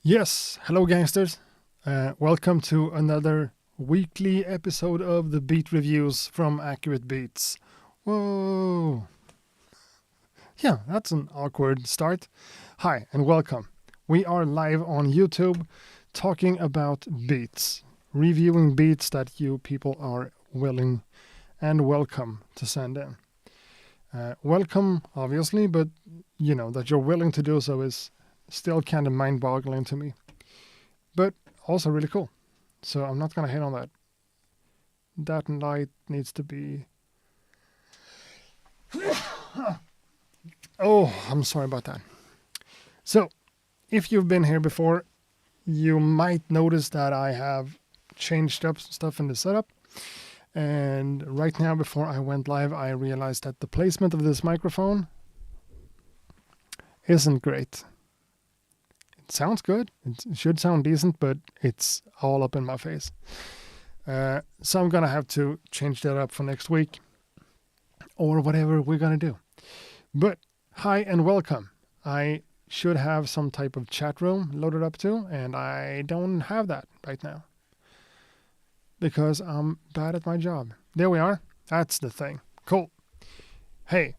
Yes, hello gangsters. Welcome to another weekly episode of the Beat Reviews from JRZ Beats. Whoa. Yeah, that's an awkward start. Hi and welcome. We are live on YouTube talking about beats, reviewing beats that you people are willing and welcome to send in. Welcome, obviously, but you know, that you're willing to do so is still kind of mind-boggling to me, but also really cool. So I'm not gonna hate on that. That light needs to be... Oh, I'm sorry about that. So, if you've been here before, you might notice that I have changed up stuff in the setup. And right now, before I went live, I realized that the placement of this microphone isn't great. Sounds good. It should sound decent, but it's all up in my face. So I'm gonna have to change that up for next week or whatever we're gonna do. But hi and welcome. I should have some type of chat room loaded up too, and I don't have that right now because I'm bad at my job. There we are. That's the thing. Cool. Hey,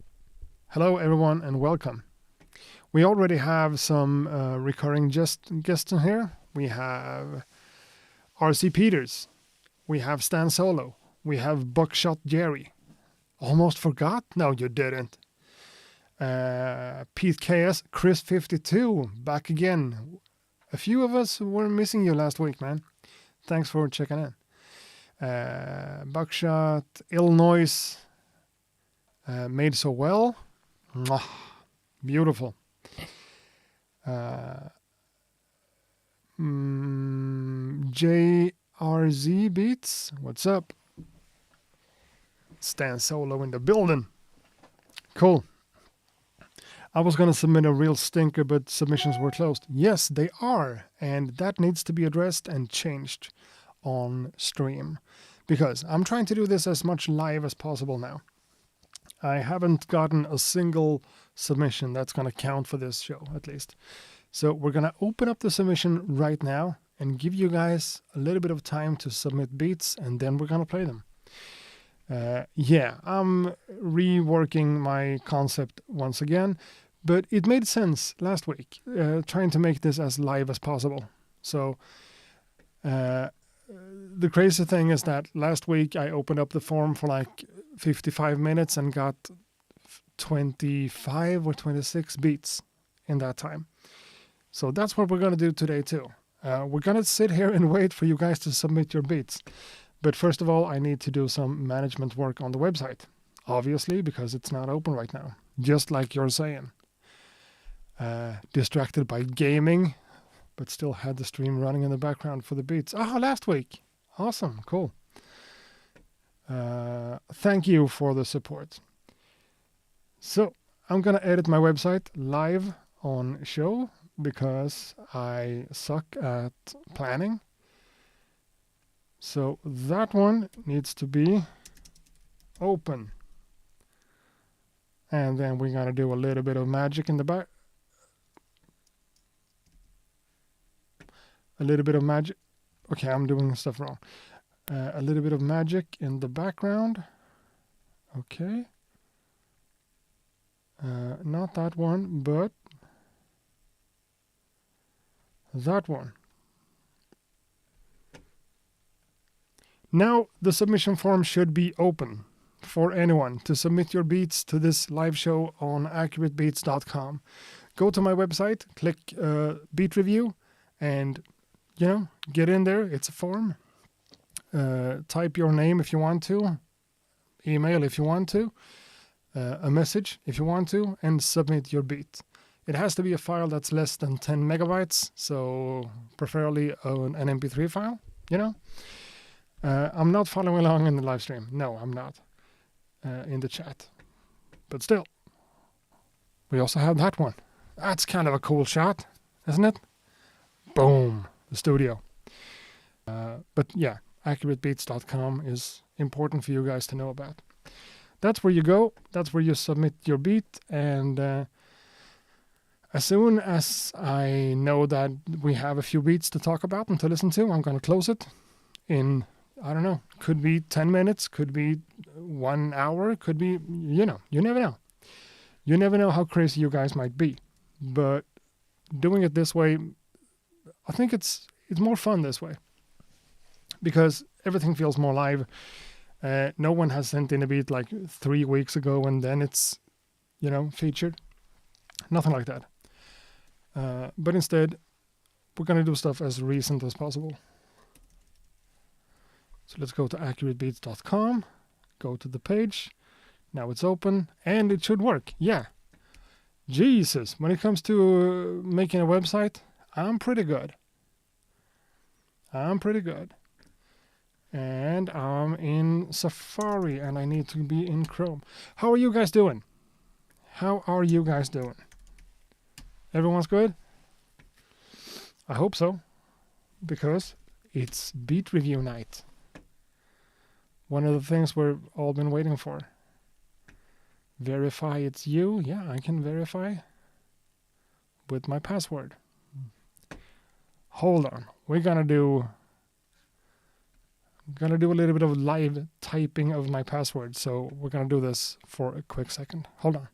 hello everyone and welcome. We already have some recurring guests in here. We have RC Peters. We have Stan Solo. We have Buckshot Jerry. Almost forgot? No, you didn't. Pete KS, Chris 52, back again. A few of us were missing you last week, man. Thanks for checking in. Buckshot, Illinois, made so well. Mwah, beautiful. JRZ Beats, what's up? Stan Solo in the building. Cool. I was going to submit a real stinker, but submissions were closed. Yes, they are. And that needs to be addressed and changed on stream. Because I'm trying to do this as much live as possible now. I haven't gotten a single submission that's going to count for this show, at least. So we're going to open up the submission right now and give you guys a little bit of time to submit beats, and then we're going to play them. Yeah, I'm reworking my concept once again, but it made sense last week, trying to make this as live as possible. So the crazy thing is that last week I opened up the form for like 55 minutes and got 25 or 26 beats in that time. So that's what we're going to do today too. We're going to sit here and wait for you guys to submit your beats. But first of all, I need to do some management work on the website. Obviously, because it's not open right now. Just like you're saying. Distracted by gaming, but still had the stream running in the background for the beats. Oh, last week. Awesome. Cool. Thank you for the support. So, I'm going to edit my website live on show because I suck at planning. So that one needs to be open. And then we're going to do a little bit of magic in the back. A little bit of magic. Okay, I'm doing stuff wrong. A little bit of magic in the background. Okay. Not that one, but that one. Now the submission form should be open for anyone to submit your beats to this live show on JRZbeats.com. Go to my website, click beat review, and get in there. It's a form. Type your name if you want to, email if you want to, a message if you want to, and submit your beat. It has to be a file that's less than 10 megabytes, so preferably an MP3 file, I'm not following along in the live stream. No, I'm not. In the chat. But still, we also have that one. That's kind of a cool shot, isn't it? Boom, the studio. But yeah, JRZbeats.com is important for you guys to know about. That's where you go. That's where you submit your beat. And As soon as I know that we have a few beats to talk about and to listen to, I'm going to close it in, I don't know, could be 10 minutes, could be 1 hour, could be, you never know. You never know how crazy you guys might be. But doing it this way, I think it's more fun this way. Because everything feels more live. No one has sent in a beat like 3 weeks ago and then it's, featured. Nothing like that. But instead, we're going to do stuff as recent as possible. So let's go to accuratebeats.com, go to the page. Now it's open, and it should work. Yeah. Jesus, when it comes to making a website, I'm pretty good. And I'm in Safari, and I need to be in Chrome. How are you guys doing? Everyone's good? I hope so, because it's beat review night. One of the things we've all been waiting for. Verify it's you. Yeah, I can verify with my password. Hold on. We're gonna do a little bit of live typing of my password. So we're gonna do this for a quick second. Hold on.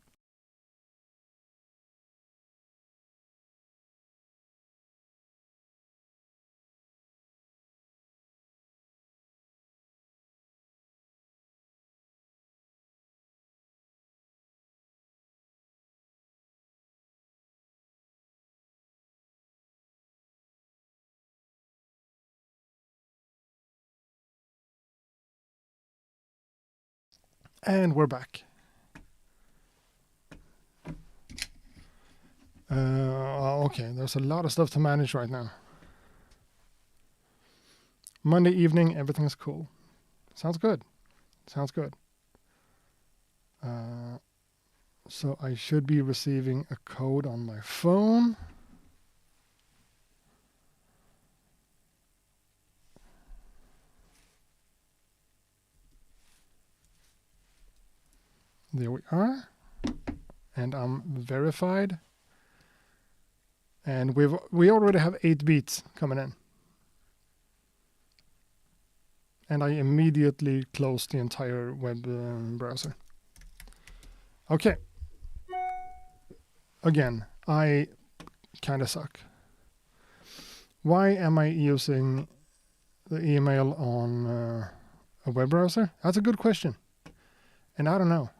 And we're back. Okay, there's a lot of stuff to manage right now. Monday evening, everything's cool. Sounds good. So I should be receiving a code on my phone. There we are. And I'm verified. And we already have 8 beats coming in. And I immediately closed the entire web browser. Okay. Again, I kind of suck. Why am I using the email on a web browser? That's a good question. And I don't know.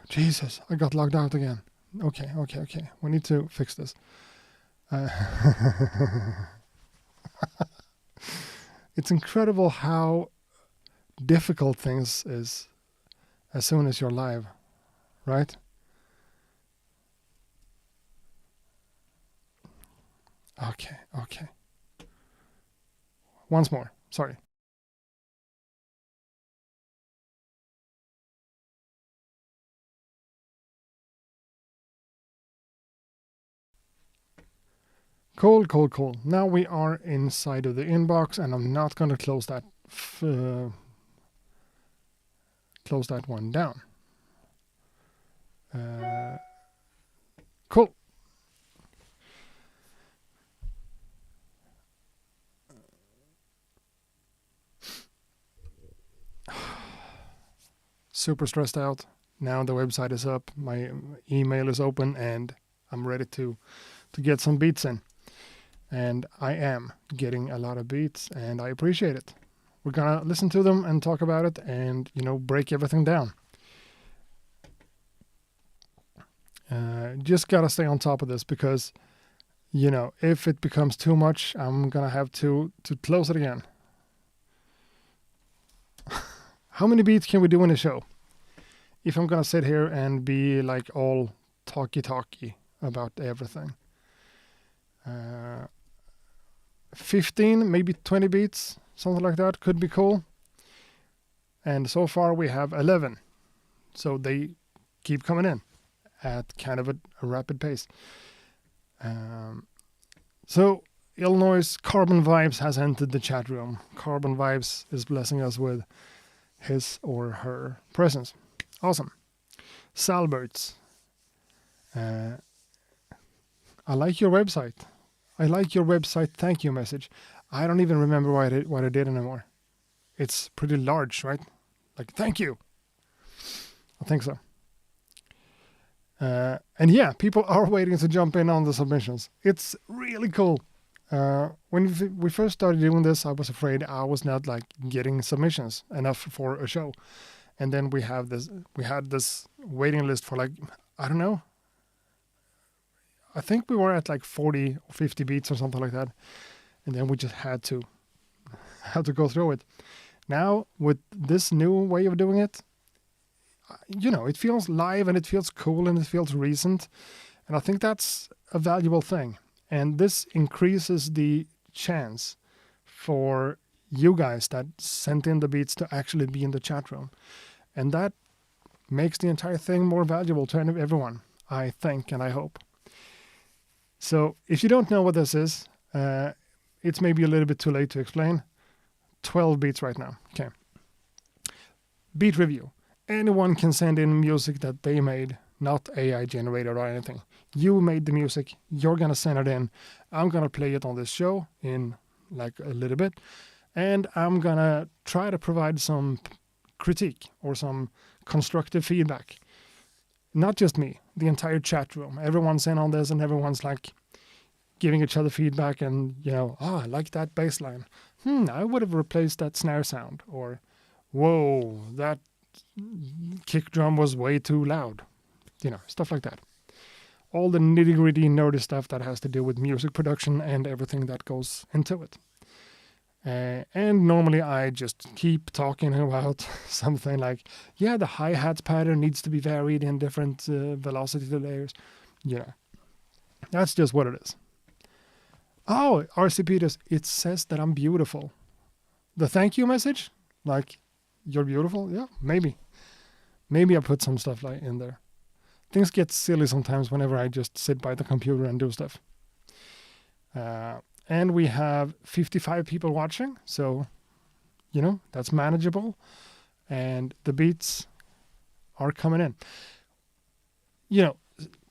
Jesus, I got logged out again. Okay. We need to fix this. It's incredible how difficult things is as soon as you're live, right? Okay. Once more, sorry. Cool. Now we are inside of the inbox, and I'm not going to close that one down. Cool. Super stressed out. Now the website is up, my email is open, and I'm ready to get some beats in. And I am getting a lot of beats, and I appreciate it. We're gonna listen to them and talk about it and, break everything down. Just gotta stay on top of this because, if it becomes too much, I'm gonna have to close it again. How many beats can we do in a show? If I'm gonna sit here and be like all talky about everything. 15, maybe 20 beats, something like that could be cool. And so far we have 11. So they keep coming in at kind of a rapid pace. So Illinois Carbon Vibes has entered the chat room. Carbon Vibes is blessing us with his or her presence. Awesome. Salbert. I like your website. I like your website thank you message. I don't even remember what I did anymore. It's pretty large, right? Like, thank you. I think so. And yeah, people are waiting to jump in on the submissions. It's really cool. When we first started doing this, I was afraid I was not like getting submissions enough for a show. And then we had this waiting list for like, I don't know. I think we were at like 40 or 50 beats or something like that. And then we just had to go through it. Now, with this new way of doing it, it feels live and it feels cool and it feels recent. And I think that's a valuable thing. And this increases the chance for you guys that sent in the beats to actually be in the chat room. And that makes the entire thing more valuable to everyone, I think and I hope. So if you don't know what this is, it's maybe a little bit too late to explain. 12 beats right now. Okay. Beat review. Anyone can send in music that they made, not AI generated or anything. You made the music. You're going to send it in. I'm going to play it on this show in like a little bit. And I'm going to try to provide some critique or some constructive feedback. Not just me, the entire chat room. Everyone's in on this and everyone's like giving each other feedback and, I like that bass line. I would have replaced that snare sound. Or, whoa, that kick drum was way too loud. Stuff like that. All the nitty-gritty nerdy stuff that has to do with music production and everything that goes into it. And normally I just keep talking about something like, the hi-hat pattern needs to be varied in different velocity layers. That's just what it is. Oh, RCP does. It says that I'm beautiful. The thank you message? Like, you're beautiful? Yeah, maybe. Maybe I put some stuff like in there. Things get silly sometimes whenever I just sit by the computer and do stuff. And we have 55 people watching, so, that's manageable. And the beats are coming in.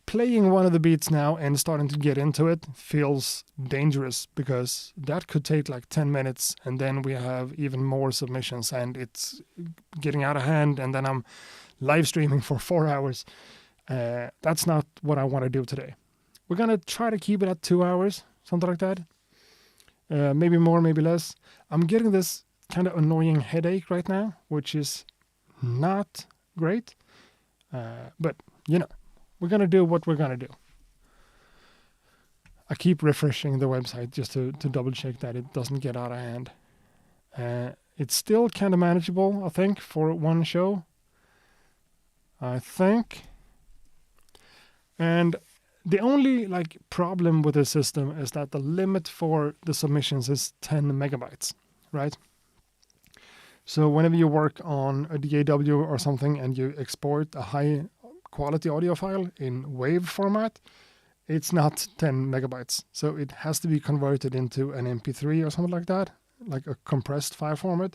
Playing one of the beats now and starting to get into it feels dangerous because that could take like 10 minutes and then we have even more submissions and it's getting out of hand and then I'm live streaming for 4 hours. That's not what I want to do today. We're going to try to keep it at 2 hours, something like that. Maybe more, maybe less. I'm getting this kind of annoying headache right now, which is not great. But, we're going to do what we're going to do. I keep refreshing the website just to double check that it doesn't get out of hand. It's still kind of manageable, I think, for one show. I think. And the only problem with the system is that the limit for the submissions is 10 megabytes, right? So whenever you work on a DAW or something and you export a high quality audio file in WAV format, it's not 10 megabytes. So it has to be converted into an MP3 or something like that, like a compressed file format,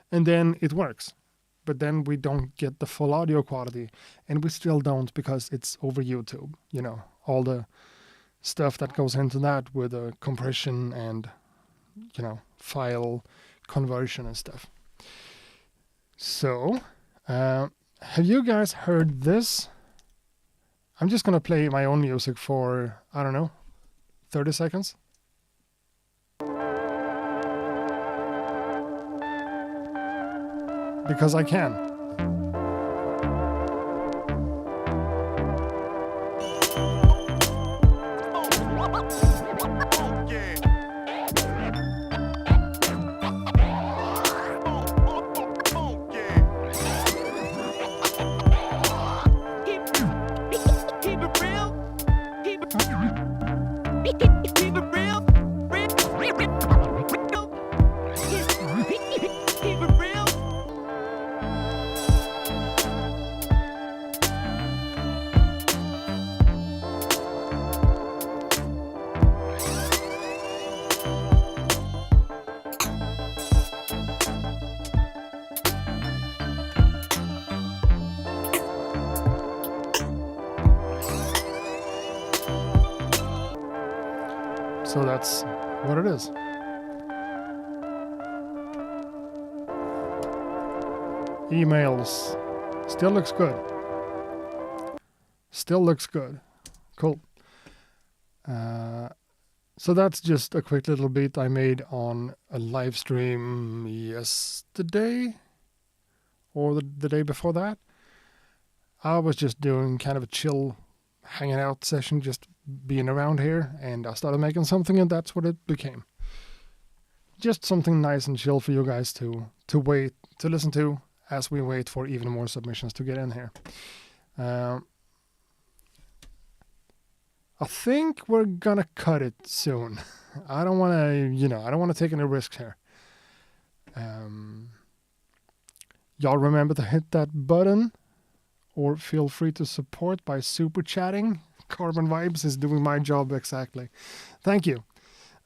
and then it works. But then we don't get the full audio quality, and we still don't because it's over YouTube, all the stuff that goes into that with the compression and, file conversion and stuff. So, have you guys heard this? I'm just going to play my own music for, 30 seconds. Because I can. So that's what it is. Emails. Still looks good. Still looks good. Cool. So that's just a quick little beat I made on a live stream yesterday or the day before that. I was just doing kind of a chill hanging out session, just being around here, and I started making something, and that's what it became. Just something nice and chill for you guys to listen to as we wait for even more submissions to get in here. I think we're gonna cut it soon. I don't want to, I don't want to take any risks here. Y'all remember to hit that button, or feel free to support by super chatting. Carbon Vibes is doing my job exactly. Thank you.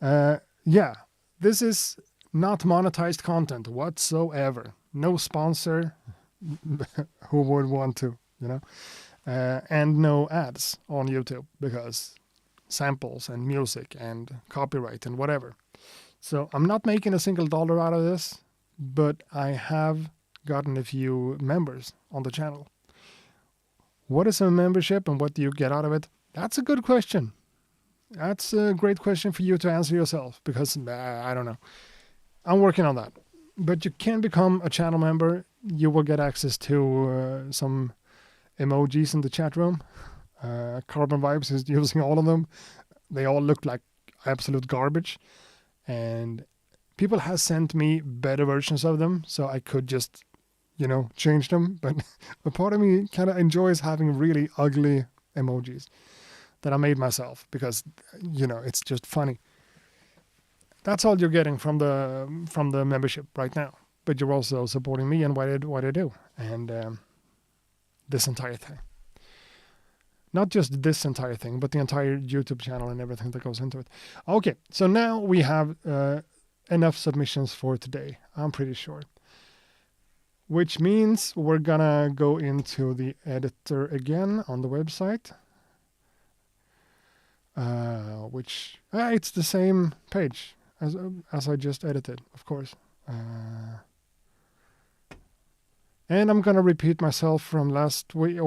Yeah, this is not monetized content whatsoever. No sponsor who would want to, and no ads on YouTube because samples and music and copyright and whatever. So I'm not making a single dollar out of this, but I have gotten a few members on the channel. What is a membership and what do you get out of it? That's a good question. That's a great question for you to answer yourself because I don't know. I'm working on that. But you can become a channel member. You will get access to some emojis in the chat room. Carbon Vibes is using all of them. They all look like absolute garbage. And people have sent me better versions of them, so I could just, change them. But a part of me kind of enjoys having really ugly emojis that I made myself because, it's just funny. That's all you're getting from the membership right now. But you're also supporting me and what I do. And this entire thing. Not just this entire thing, but the entire YouTube channel and everything that goes into it. Okay, so now we have enough submissions for today, I'm pretty sure. Which means we're gonna go into the editor again on the website. It's the same page as I just edited, of course. And I'm gonna repeat myself from last week.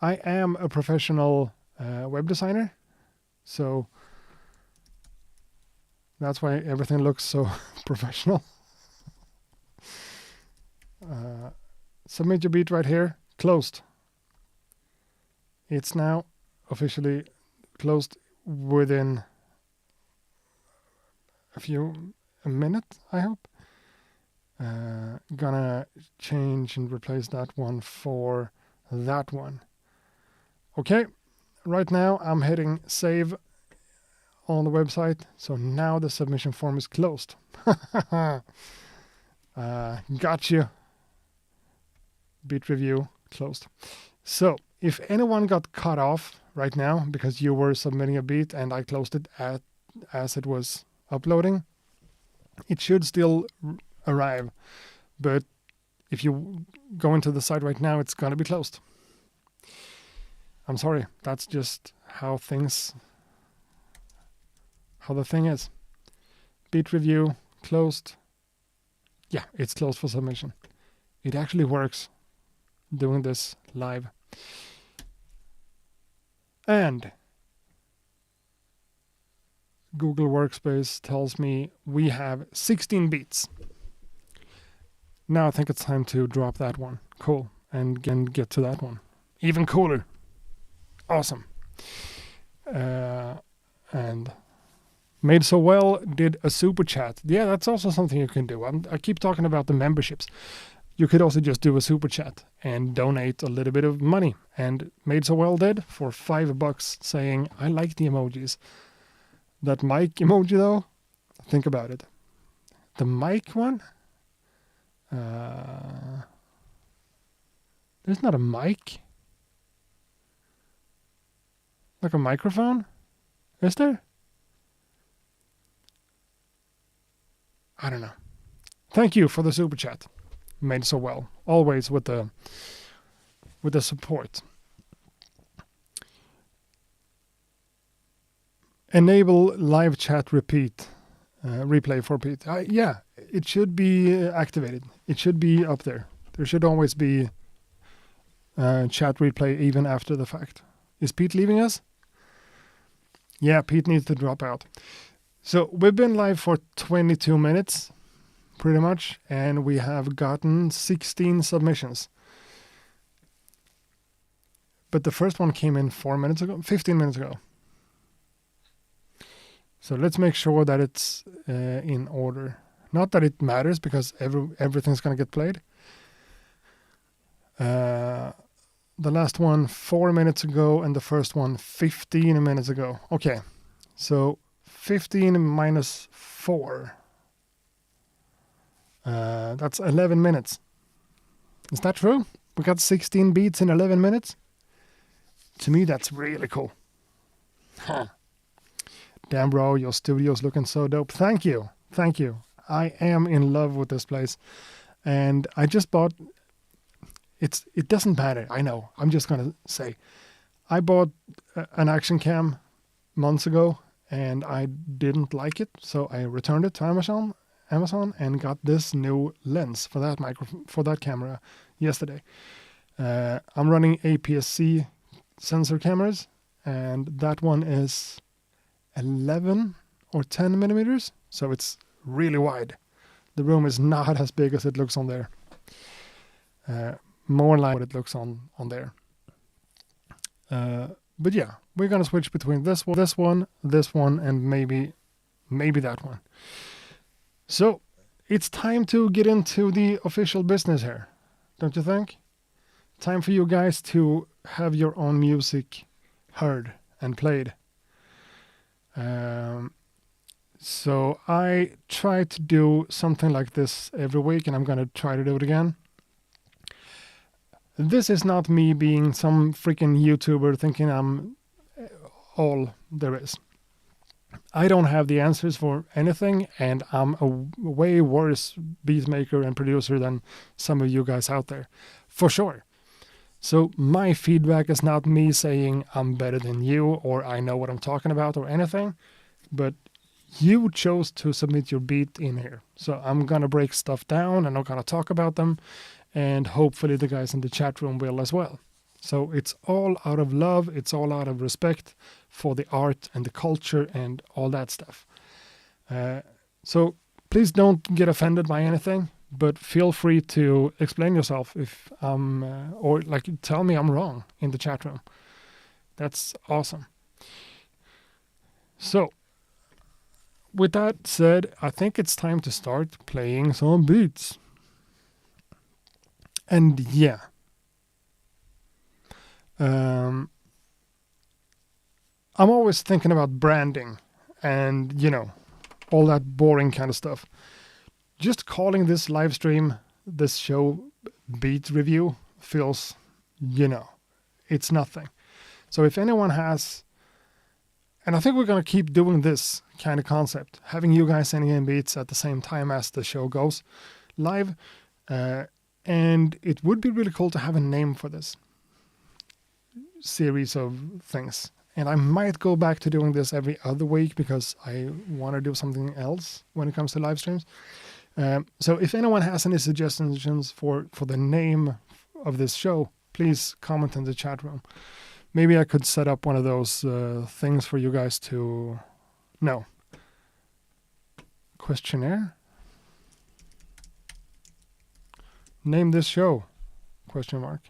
I am a professional web designer, so that's why everything looks so professional. Submit your beat right here. Closed. It's now officially closed within a minute, I hope. Gonna change and replace that one for that one. Okay, right now I'm hitting save on the website, so now the submission form is closed. Gotcha. Beat review closed. So if anyone got cut off right now because you were submitting a beat and I closed it as it was uploading, it should still arrive. But if you go into the site right now, it's going to be closed. I'm sorry. That's just how the thing is. Beat review closed. Yeah, it's closed for submission. It actually works doing this live. And Google Workspace tells me we have 16 beats. Now I think it's time to drop that one. Cool. And get to that one. Even cooler. Awesome. And Made So Well did a super chat. Yeah, that's also something you can do. I keep talking about the memberships. You could also just do a super chat and donate a little bit of money. And Made So Well did for $5 saying, I like the emojis. That mic emoji though, think about it. The mic one? There's not a mic. Like a microphone? Is there? I don't know. Thank you for the super chat. Made So Well. Always with the support. Enable live chat replay for Pete. Yeah, it should be activated. It should be up there. There should always be chat replay even after the fact. Is Pete leaving us? Yeah, Pete needs to drop out. So we've been live for 22 minutes, pretty much, and we have gotten 16 submissions. But the first one came in 15 minutes ago. So let's make sure that it's in order. Not that it matters, because everything's going to get played. The last one 4 minutes ago, and the first one 15 minutes ago. Okay, so 15 minus 4. That's 11 minutes. Is that true? We got 16 beats in 11 minutes? To me, that's really cool. Huh. Damn, bro, your studio's looking so dope. Thank you. Thank you. I am in love with this place. And I just bought... It doesn't matter, I know. I'm just going to say. I bought an action cam months ago, and I didn't like it, so I returned it to Amazon and got this new lens for that camera yesterday. I'm running APS-C sensor cameras, and that one is 11 or 10 millimeters, so it's really wide. The room is not as big as it looks on there. More like what it looks on there. But yeah, we're gonna switch between this one, and maybe that one. So it's time to get into the official business here, don't you think? Time for you guys to have your own music heard and played. So I try to do something like this every week, and I'm gonna try to do it again. This is not me being some freaking YouTuber thinking I'm all there is. I don't have the answers for anything, and I'm a way worse beat maker and producer than some of you guys out there, for sure. So my feedback is not me saying I'm better than you or I know what I'm talking about or anything, but you chose to submit your beat in here. So I'm gonna break stuff down and I'm gonna talk about them, and hopefully the guys in the chat room will as well. So it's all out of love, it's all out of respect for the art and the culture and all that stuff. So please don't get offended by anything, but feel free to explain yourself if or like tell me I'm wrong in the chat room. That's awesome. So with that said, I think it's time to start playing some beats. And yeah, I'm always thinking about branding and, you know, all that boring kind of stuff. Just calling this live stream, this show, beat review feels, you know, it's nothing. So if anyone has, and I think we're going to keep doing this kind of concept, having you guys sending in beats at the same time as the show goes live, and it would be really cool to have a name for this series of things. And I might go back to doing this every other week because I want to do something else when it comes to live streams. So if anyone has any suggestions for the name of this show, please comment in the chat room. Maybe I could set up one of those things for you guys to know. Questionnaire? Name this show? Question mark.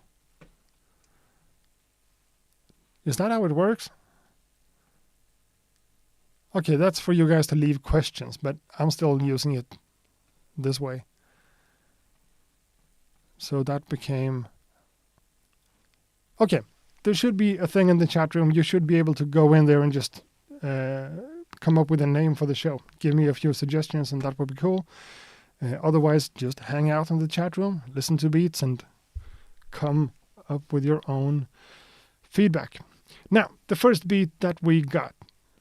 Is that how it works? Okay, that's for you guys to leave questions, but I'm still using it this way. So that became... Okay, there should be a thing in the chat room. You should be able to go in there and just come up with a name for the show. Give me a few suggestions and that would be cool. Otherwise, just hang out in the chat room, listen to beats, and come up with your own feedback. Now, the first beat that we got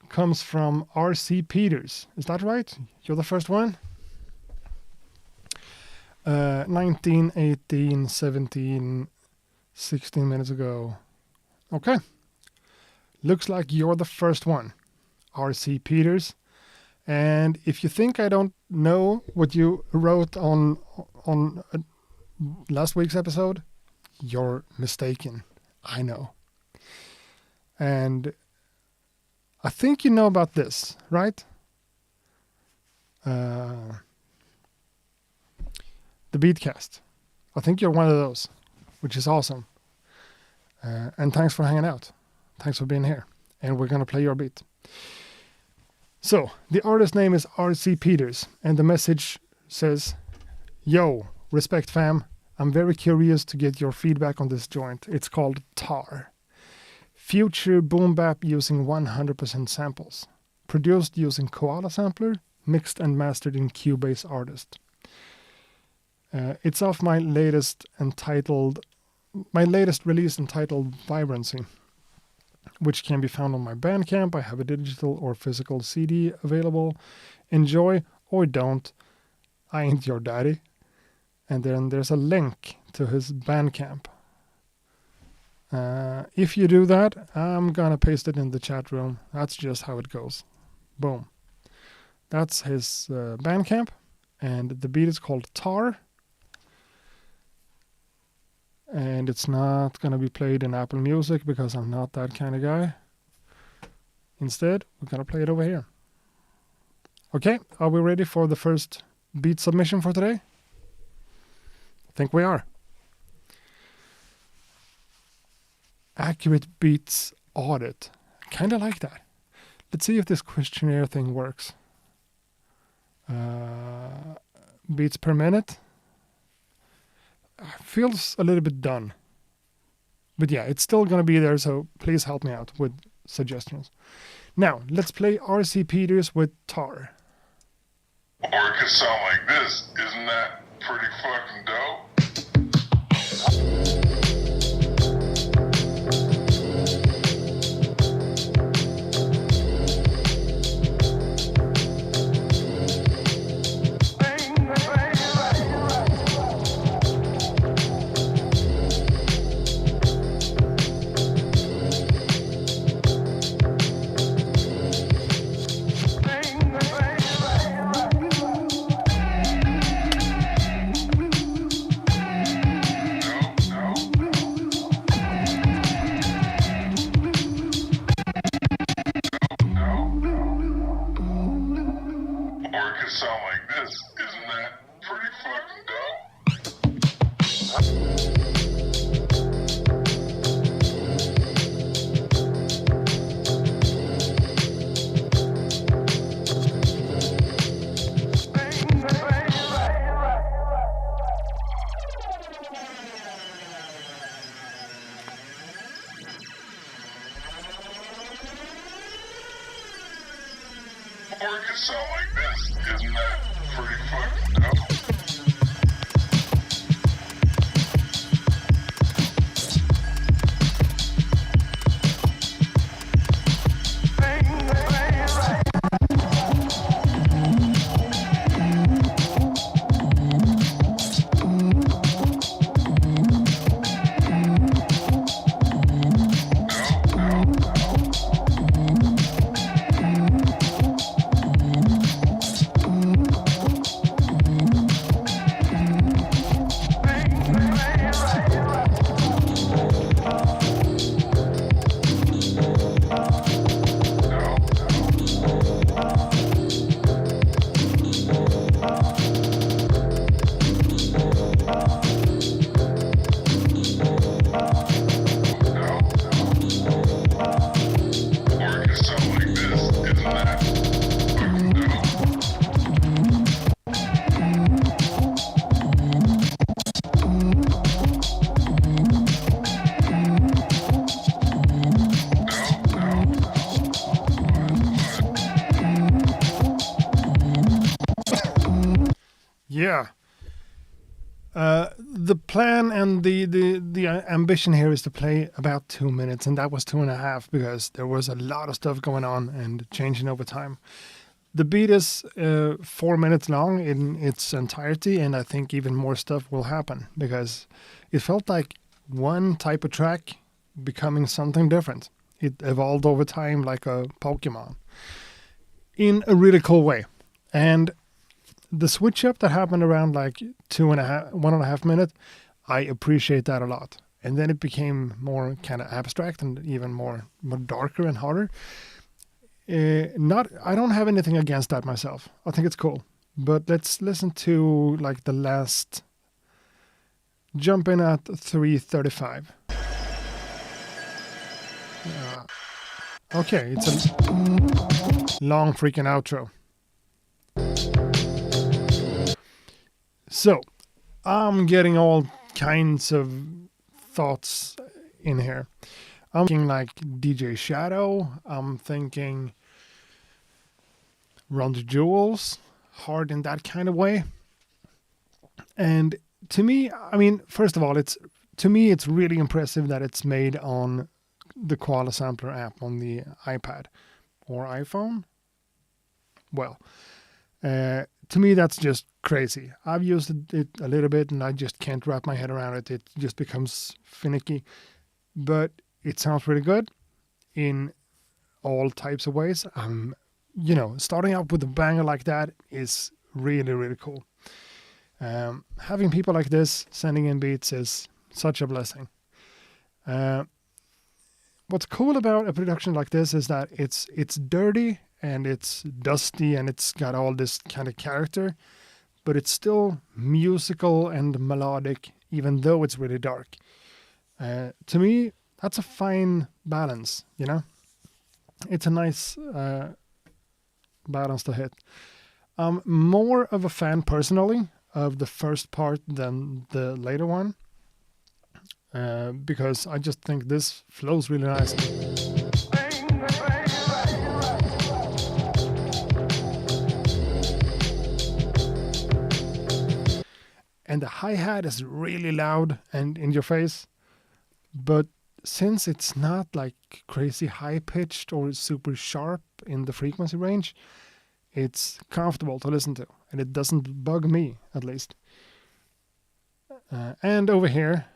comes from RC Peters. Is that right? You're the first one? 19, 18, 17, 16 minutes ago. Okay. Looks like you're the first one. RC Peters. And if you think I don't know what you wrote on last week's episode, you're mistaken. I know. And I think you know about this, right? The Beatcast. I think you're one of those, which is awesome. And thanks for hanging out. Thanks for being here. And we're going to play your beat. So, the artist name is RC Peters, and the message says, Yo, respect fam, I'm very curious to get your feedback on this joint. It's called Tar. Future boom bap using 100% samples. Produced using Koala Sampler, mixed and mastered in Cubase Artist. It's off my latest release entitled Vibrancy, which can be found on my Bandcamp. I have a digital or physical CD available. Enjoy or don't. I ain't your daddy. And then there's a link to his Bandcamp. If you do that, I'm gonna paste it in the chat room. That's just how it goes. Boom. That's his Bandcamp. And the beat is called Tar. And it's not going to be played in Apple Music because I'm not that kind of guy. Instead, we're going to play it over here. Okay, are we ready for the first beat submission for today? I think we are. Accurate Beats Audit. Kind of like that. Let's see if this questionnaire thing works. Beats per minute. Feels a little bit done. But yeah, it's still going to be there, so please help me out with suggestions. Now, let's play RC Peters with Tar. Or it could sound like this. Isn't that pretty fucking dope? Sound like this. Isn't that pretty fucking dope? Or it could sound like this. Isn't that pretty fucking dope? Yeah. The plan and the ambition here is to play about 2 minutes, and that was 2.5 because there was a lot of stuff going on and changing over time. The beat is 4 minutes long in its entirety, and I think even more stuff will happen because it felt like one type of track becoming something different. It evolved over time like a Pokemon in a really cool way. And the switch up that happened around like 1.5 minutes, I appreciate that a lot. And then it became more kind of abstract and even more darker and harder. I don't have anything against that myself. I think it's cool. But let's listen to like the last jump in at 3:35. Okay, it's a long freaking outro. So, I'm getting all kinds of thoughts in here. I'm thinking like DJ Shadow. I'm thinking Run the Jewels, hard in that kind of way. And to me, I mean, first of all, it's really impressive that it's made on the Koala Sampler app on the iPad or iPhone. Well, to me, that's just crazy. I've used it a little bit and I just can't wrap my head around it. It just becomes finicky. But it sounds really good in all types of ways. Starting out with a banger like that is really, really cool. Having people like this sending in beats is such a blessing. What's cool about a production like this is that it's dirty and it's dusty and it's got all this kind of character, but it's still musical and melodic, even though it's really dark. To me, that's a fine balance, you know? It's a nice balance to hit. I'm more of a fan personally of the first part than the later one, because I just think this flows really nicely. And the hi-hat is really loud and in your face, but since it's not like crazy high-pitched or super sharp in the frequency range, it's comfortable to listen to, and it doesn't bug me, at least. And over here,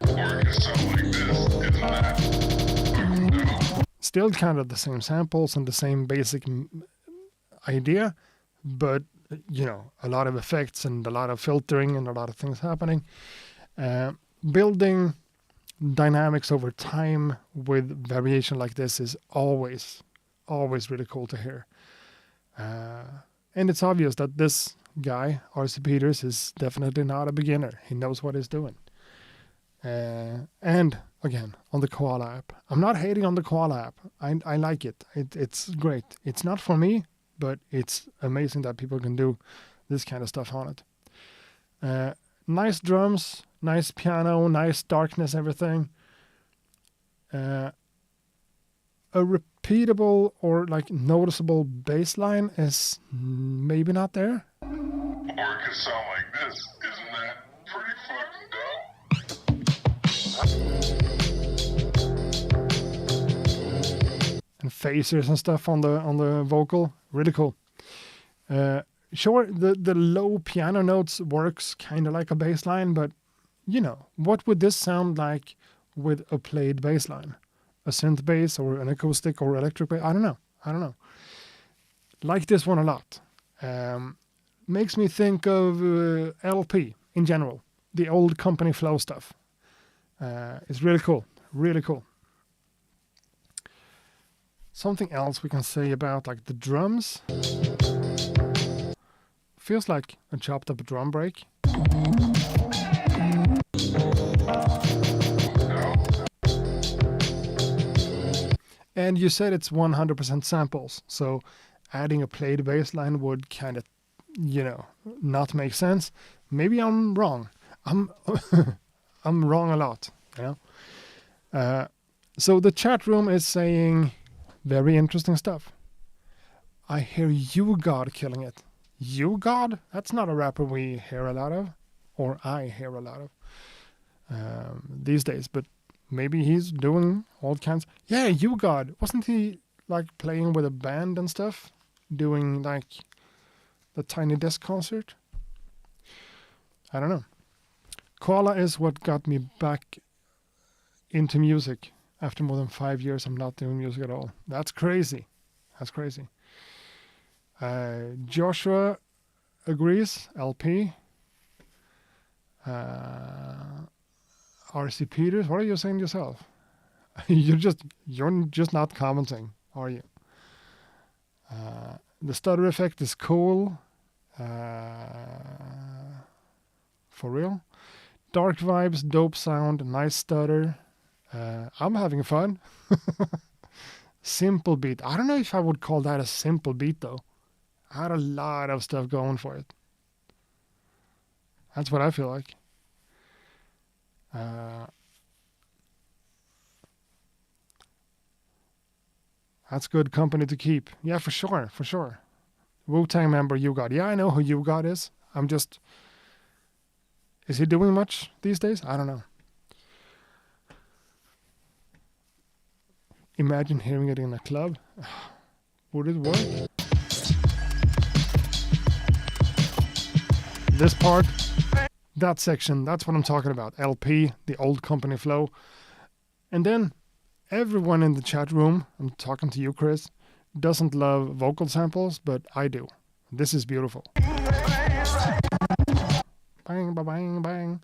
still kind of the same samples and the same basic idea, but a lot of effects and a lot of filtering and a lot of things happening. Building dynamics over time with variation like this is always really cool to hear. And it's obvious that this guy, RC Peters, is definitely not a beginner. He knows what he's doing. And again, on the Koala app. I'm not hating on the Koala app. I like it. It's great. It's not for me, but it's amazing that people can do this kind of stuff on it. Nice drums, nice piano, nice darkness, everything. A repeatable or like noticeable bass line is maybe not there. Or it could sound like this. Isn't that pretty fucking dope? And phasers and stuff on the vocal, really cool. Sure, the low piano notes works kind of like a bass line, but what would this sound like with a played bass line? A synth bass or an acoustic or electric bass? I don't know. Like this one a lot. Makes me think of LP in general, the old Company Flow stuff. It's really cool, really cool. Something else we can say about like the drums. Feels like a chopped up drum break. And you said it's 100% samples, so adding a played bass line would kind of, not make sense. Maybe I'm wrong. I'm wrong a lot, So the chat room is saying very interesting stuff. I hear You God killing it. You God? That's not a rapper we hear a lot of, or I hear a lot of these days, but maybe he's doing all kinds. Yeah, You God. Wasn't he like playing with a band and stuff? Doing like the Tiny Desk concert? I don't know. Koala is what got me back into music. After more than 5 years, I'm not doing music at all. That's crazy. That's crazy. Joshua agrees. LP. RC Peters, what are you saying yourself? you're just not commenting, are you? The stutter effect is cool. For real. Dark vibes, dope sound, nice stutter. I'm having fun. Simple beat. I don't know if I would call that a simple beat though. I had a lot of stuff going for it. That's what I feel like. That's good company to keep. Yeah, for sure, for sure. Wu-Tang member You Got. Yeah, I know who You Got is. Is he doing much these days? I don't know. Imagine hearing it in a club. Would it work? This part, that section, that's what I'm talking about. LP, the old company flow. And then everyone in the chat room, I'm talking to you, Chris, doesn't love vocal samples, but I do. This is beautiful. Bang, bang, bang.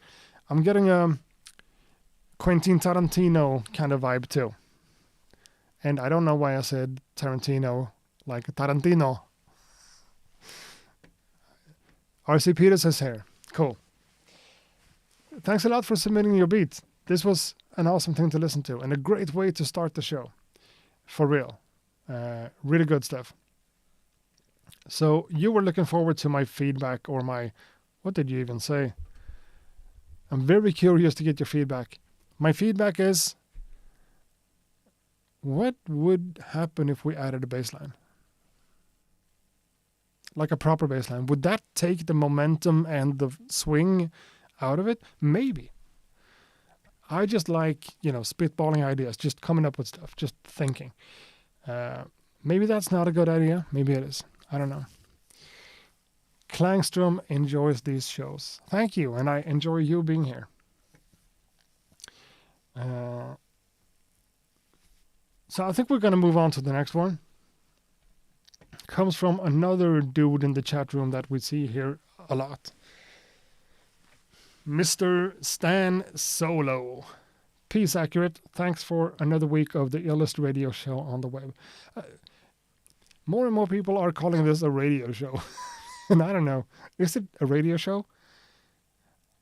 I'm getting a Quentin Tarantino kind of vibe too. And I don't know why I said Tarantino like Tarantino. RC Peters is here. Cool. Thanks a lot for submitting your beat. This was an awesome thing to listen to and a great way to start the show. For real. Really good stuff. So you were looking forward to my feedback or my... What did you even say? I'm very curious to get your feedback. My feedback is... What would happen if we added a bass line? Like a proper bass line. Would that take the momentum and the swing out of it? Maybe. I just like, spitballing ideas, just coming up with stuff, just thinking. Maybe that's not a good idea. Maybe it is. I don't know. Klangstrom enjoys these shows. Thank you, and I enjoy you being here. So I think we're going to move on to the next one. Comes from another dude in the chat room that we see here a lot. Mr. Stan Solo. Peace, Accurate. Thanks for another week of the illest radio show on the web. More and more people are calling this a radio show. And I don't know. Is it a radio show?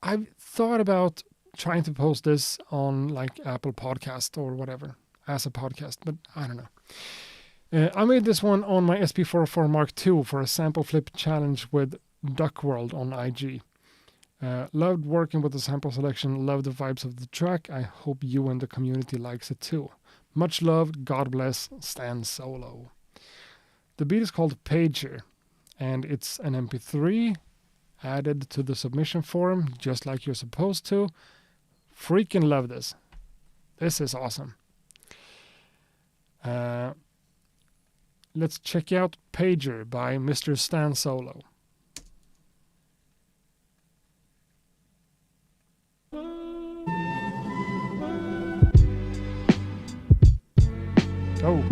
I've thought about trying to post this on like Apple Podcast or whatever as a podcast, but I don't know. I made this one on my SP404 Mark II for a sample flip challenge with Duckworld on IG. Loved working with the sample selection, loved the vibes of the track. I hope you and the community likes it too. Much love, God bless, Stan Solo. The beat is called Pager, and it's an MP3 added to the submission form, just like you're supposed to. Freaking love this. This is awesome. Let's check out Pager by Mr. Stan Solo. Oh.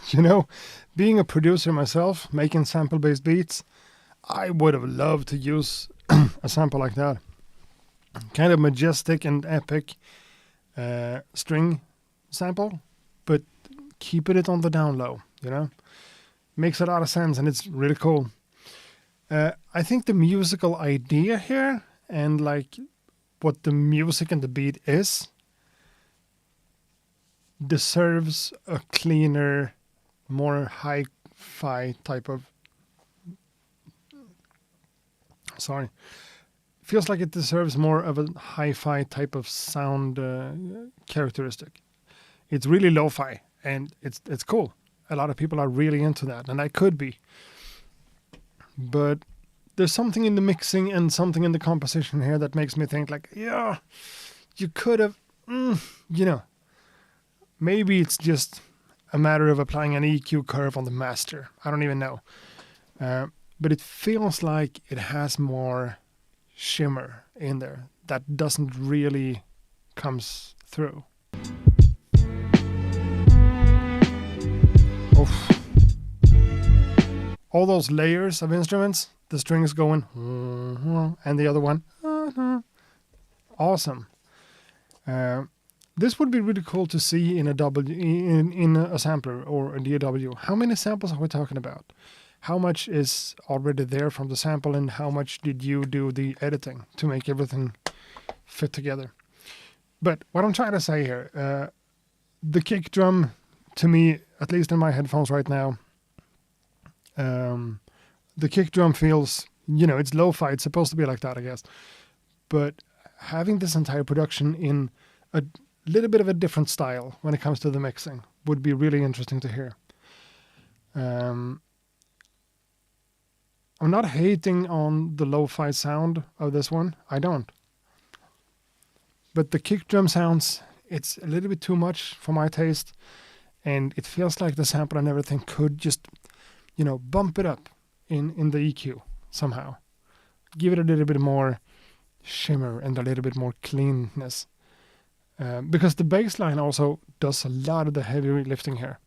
You know, being a producer myself, making sample-based beats, I would have loved to use a sample like that. Kind of majestic and epic string sample, but keeping it on the down low, you know? Makes a lot of sense, and it's really cool. I think the musical idea here, and like what the music and the beat is, deserves a cleaner, more hi-fi type of... Sorry. Feels like it deserves more of a hi-fi type of sound characteristic. It's really lo-fi, and it's cool. A lot of people are really into that, and I could be. But there's something in the mixing and something in the composition here that makes me think like, yeah, you could have, you know, maybe it's just a matter of applying an EQ curve on the master. I don't even know. But it feels like it has more shimmer in there that doesn't really comes through. Oof. All those layers of instruments, the strings going, and the other one, awesome. This would be really cool to see in a in a sampler or a DAW. How many samples are we talking about? How much is already there from the sample, and how much did you do the editing to make everything fit together? But what I'm trying to say here, the kick drum, to me, at least in my headphones right now, the kick drum feels, you know, it's lo-fi. It's supposed to be like that, I guess. But having this entire production in a little bit of a different style when it comes to the mixing would be really interesting to hear. I'm not hating on the lo-fi sound of this one. I don't. But the kick drum sounds, it's a little bit too much for my taste. And it feels like the sample and everything could just, you know, bump it up in the EQ somehow. Give it a little bit more shimmer and a little bit more cleanness. Because the bass line also does a lot of the heavy lifting here.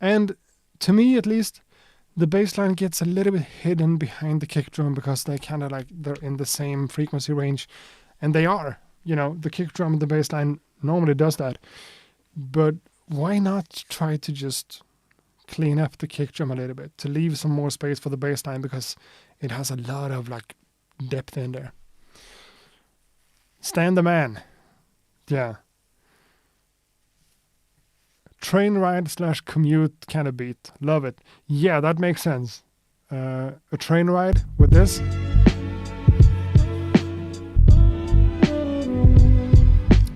And to me, at least, the bass line gets a little bit hidden behind the kick drum because they kind of like, they're in the same frequency range. And they are, you know, the kick drum and the bass line normally does that. But why not try to just clean up the kick drum a little bit to leave some more space for the bass line, because it has a lot of like depth in there. Stan the Man. Yeah. Train ride / commute kind of beat. Love it. Yeah, that makes sense. A train ride with this.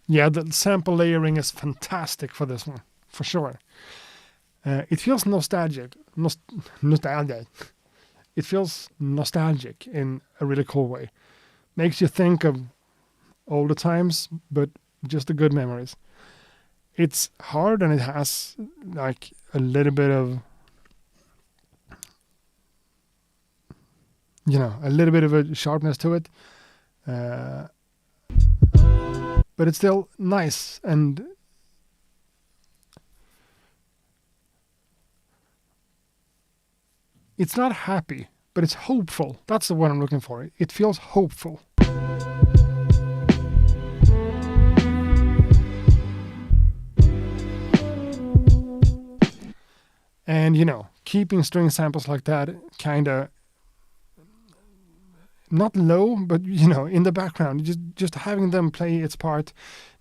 Yeah, the sample layering is fantastic for this one, for sure. It feels nostalgic. Nostalgic. It feels nostalgic in a really cool way. Makes you think of older times, but just the good memories. It's hard, and it has like a little bit of, you know, a little bit of a sharpness to it. But it's still nice, and it's not happy, but it's hopeful. That's the word I'm looking for. It feels hopeful. And, you know, keeping string samples like that kind of not low, but, you know, in the background, just having them play its part,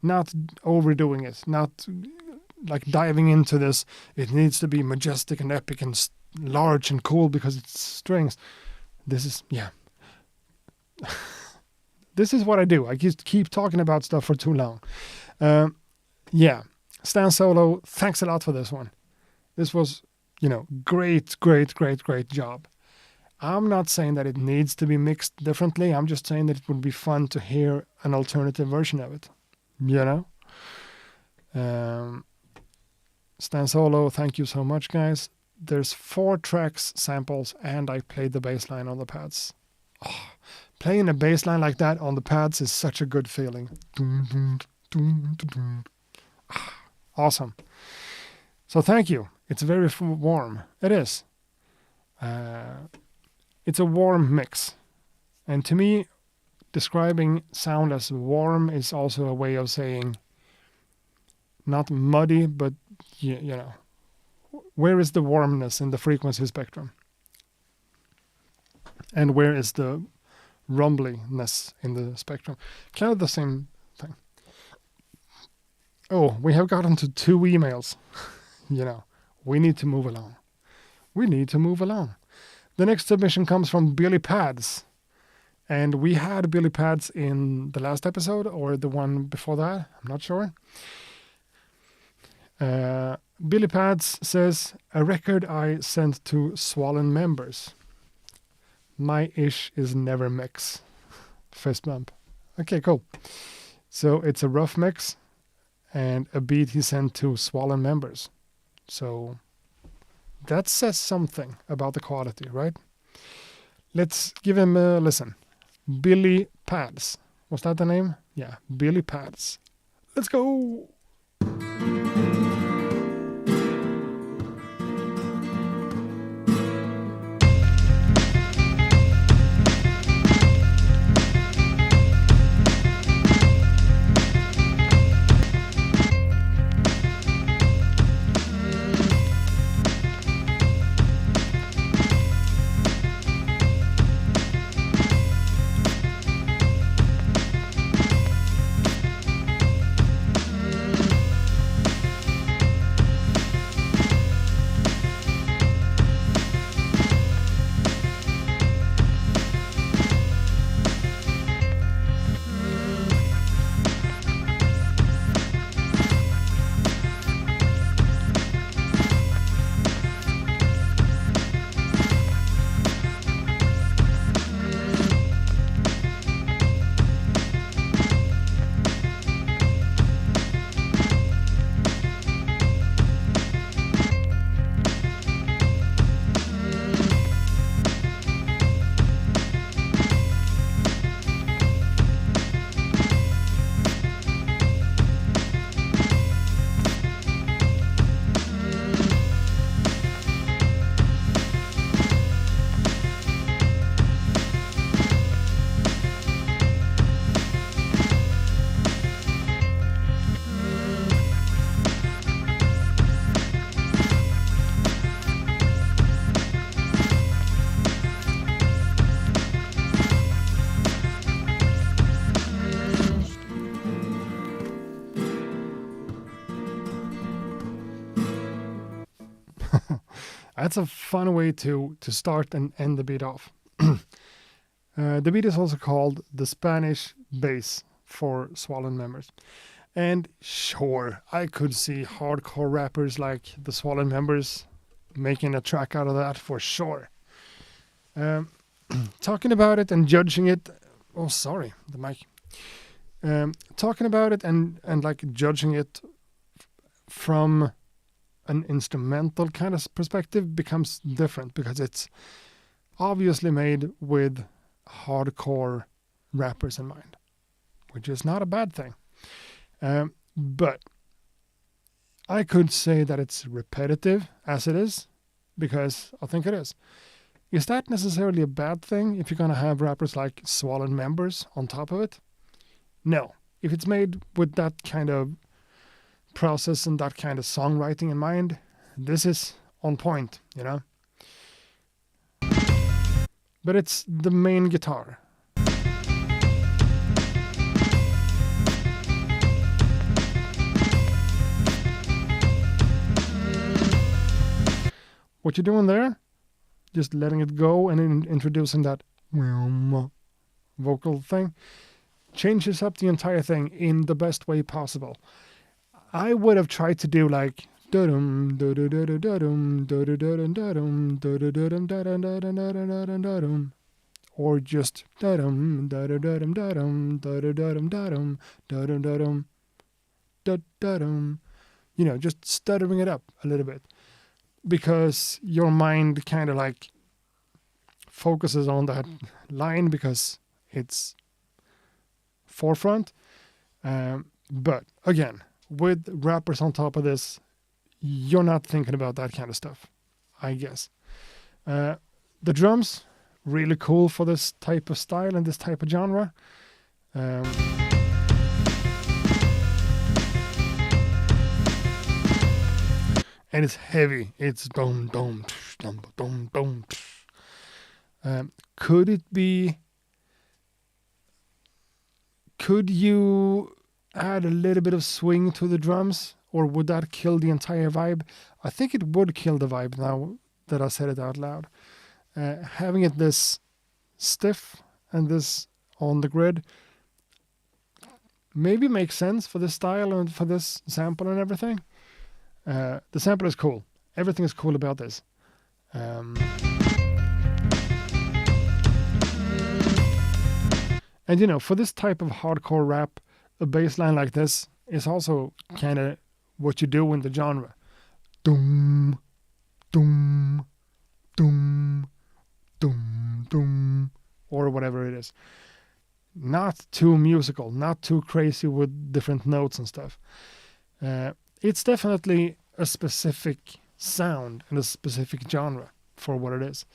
not overdoing it, not like diving into this. It needs to be majestic and epic and large and cool because it's strings. This is, yeah. This is what I do. I just keep talking about stuff for too long. Yeah. Stan Solo, thanks a lot for this one. This was, you know, great job. I'm not saying that it needs to be mixed differently. I'm just saying that it would be fun to hear an alternative version of it. You know? Stan Solo, thank you so much, guys. There's 4 tracks, samples, and I played the bass line on the pads. Playing a bass line like that on the pads is such a good feeling. Awesome. So thank you. It's very warm. It is. It's a warm mix. And to me, describing sound as warm is also a way of saying not muddy, but you know, where is the warmness in the frequency spectrum? And where is the rumbliness in the spectrum? Kind of the same thing. Oh, we have gotten to 2 emails. We need to move along. The next submission comes from Billy Pads. And we had Billy Pads in the last episode or the one before that. I'm not sure. Billy Pads says, a record I sent to Swollen members. My ish is never mix. Fist bump. Okay, cool. So it's a rough mix and a beat he sent to Swollen members. So that says something about the quality, right? Let's give him a listen. Billy Pads. Was that the name? Yeah, Billy Pads. Let's go! That's a fun way to start and end the beat off. The beat is also called the Spanish bass for Swollen members. And sure, I could see hardcore rappers like the Swollen members making a track out of that for sure. Talking about it and judging it. Oh, sorry, the mic. Talking about it and like judging it from an instrumental kind of perspective becomes different because it's obviously made with hardcore rappers in mind, which is not a bad thing. But I could say that it's repetitive as it is, because I think it is. Is that necessarily a bad thing if you're going to have rappers like Swollen members on top of it? No. If it's made with that kind of process and that kind of songwriting in mind, this is on point, But it's the main guitar. What you're doing there, just letting it go and introducing that vocal thing, changes up the entire thing in the best way possible. I would have tried to do like or just just stuttering it up a little bit, because your mind kind of like focuses on that line because it's forefront. But again, with rappers on top of this, you're not thinking about that kind of stuff, I guess. The drums, really cool for this type of style and this type of genre. And it's heavy. It's dum dum dum dum dum. Could it be? Could you add a little bit of swing to the drums, or would that kill the entire vibe? I think it would kill the vibe now that I said it out loud. Having it this stiff and this on the grid maybe makes sense for this style and for this sample and everything. The sample is cool. Everything is cool about this. And you know, for this type of hardcore rap, a bass line like this is also kind of what you do in the genre. Doom, doom, doom, doom, doom, or whatever it is. Not too musical, not too crazy with different notes and stuff. It's definitely a specific sound and a specific genre for what it is.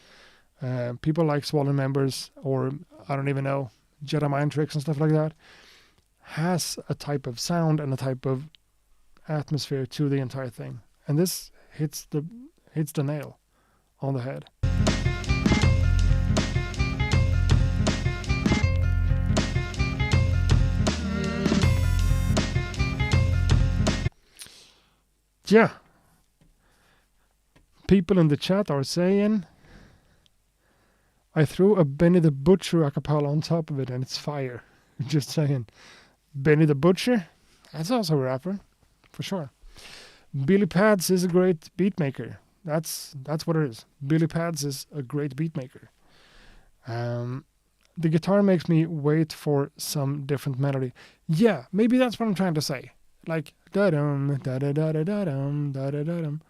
People like Swollen Members, or I don't even know, Jedi Mind Tricks and stuff like that, has a type of sound and a type of atmosphere to the entire thing. And this hits the nail on the head. Yeah. People in the chat are saying, I threw a Benny the Butcher a cappella on top of it and it's fire. Just saying. Benny the Butcher? That's also a rapper. For sure. Billy Pads is a great beat maker. That's what it is. Billy Pads is a great beat maker. The guitar makes me wait for some different melody. Yeah, maybe that's what I'm trying to say. Like da-dum, da-da-da-da-da-dum, da-da-da-dum.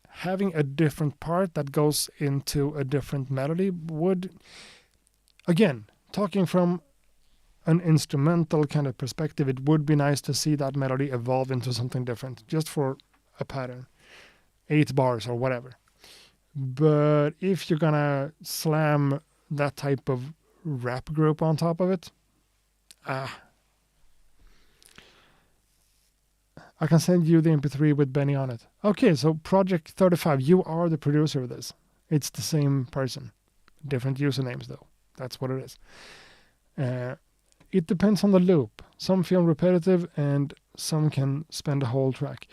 Having a different part that goes into a different melody would, again, talking from an instrumental kind of perspective, it would be nice to see that melody evolve into something different, just for a pattern, 8 bars or whatever. But if you're gonna slam that type of rap group on top of it, I can send you the MP3 with Benny on it. Okay, so Project 35, you are the producer of this. It's the same person. Different usernames, though. That's what it is. It depends on the loop. Some feel repetitive, and some can spend a whole track.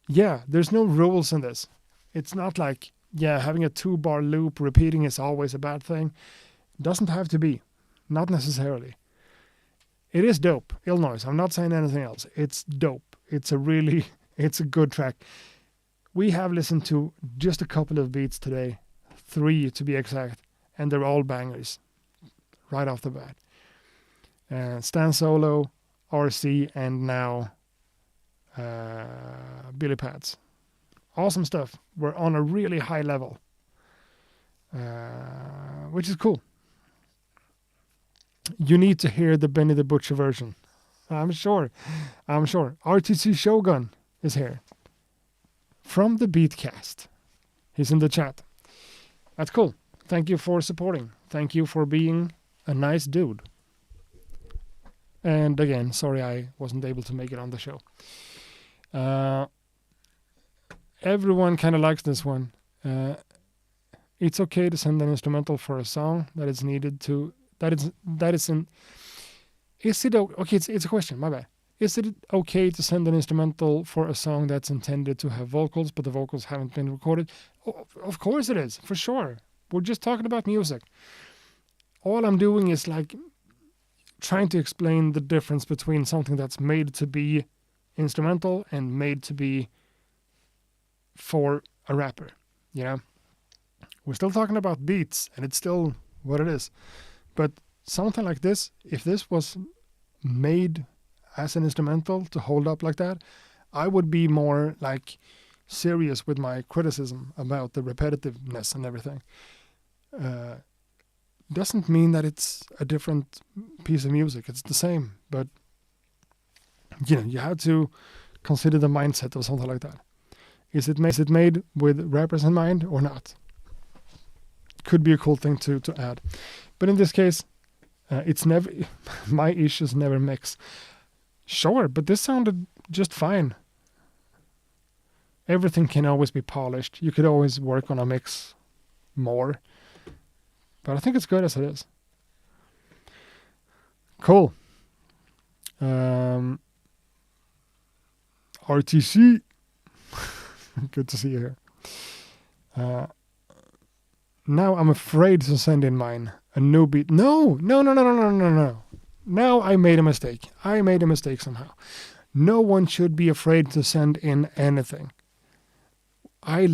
Yeah, there's no rules in this. It's not like, having a 2-bar loop repeating is always a bad thing. Doesn't have to be. Not necessarily. It is dope. Illinois. I'm not saying anything else. It's dope. It's a good track. We have listened to just a couple of beats today, 3 to be exact, and they're all bangers right off the bat. Stan Solo, RC, and now Billy Pads. Awesome stuff. We're on a really high level, which is cool. You need to hear the Benny the Butcher version. I'm sure. RTC Shogun is here. From the Beatcast. He's in the chat. That's cool. Thank you for supporting. Thank you for being a nice dude. And again, sorry I wasn't able to make it on the show. Everyone kind of likes this one. It's okay to send an instrumental for a song that is needed to... Is it okay? It's a question. My bad. Is it okay to send an instrumental for a song that's intended to have vocals, but the vocals haven't been recorded? Oh, of course it is, for sure. We're just talking about music. All I'm doing is like trying to explain the difference between something that's made to be instrumental and made to be for a rapper. Yeah, we're still talking about beats, and it's still what it is. But something like this, if this was made as an instrumental to hold up like that, I would be more like serious with my criticism about the repetitiveness and everything. doesn't mean that it's a different piece of music. It's the same, but you have to consider the mindset of something like that. Is it made with rappers in mind or not? Could be a cool thing to add. But in this case, it's never my issues never mix. Sure, but this sounded just fine. Everything can always be polished. You could always work on a mix more. But I think it's good as it is. Cool. RTC. Good to see you here. Now I'm afraid to send in mine. A new beat. No. Now I made a mistake. I made a mistake somehow. No one should be afraid to send in anything. I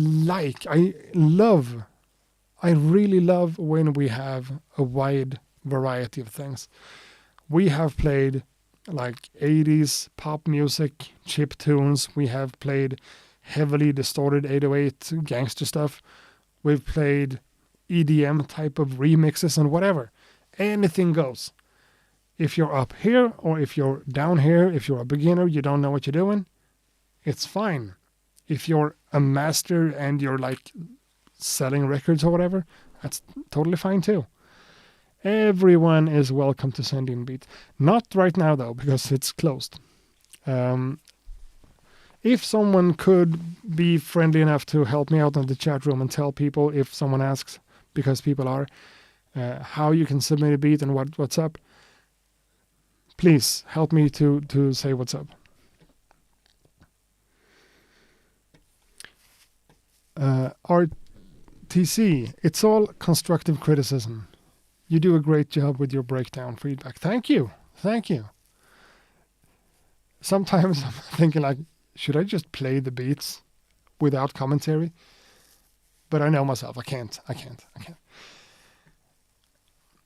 really love when we have a wide variety of things. We have played like 80s pop music, chip tunes. We have played heavily distorted 808 gangster stuff. We've played EDM type of remixes and whatever. Anything goes. If you're up here or if you're down here, if you're a beginner, you don't know what you're doing, it's fine. If you're a master and you're like selling records or whatever, that's totally fine too. Everyone is welcome to send in beats. Not right now though, because it's closed. If someone could be friendly enough to help me out in the chat room and tell people, if someone asks, because people are, how you can submit a beat and what's up, please help me to say what's up. RTC, it's all constructive criticism. You do a great job with your breakdown feedback. Thank you. Sometimes I'm thinking like, should I just play the beats without commentary? But I know myself, I can't.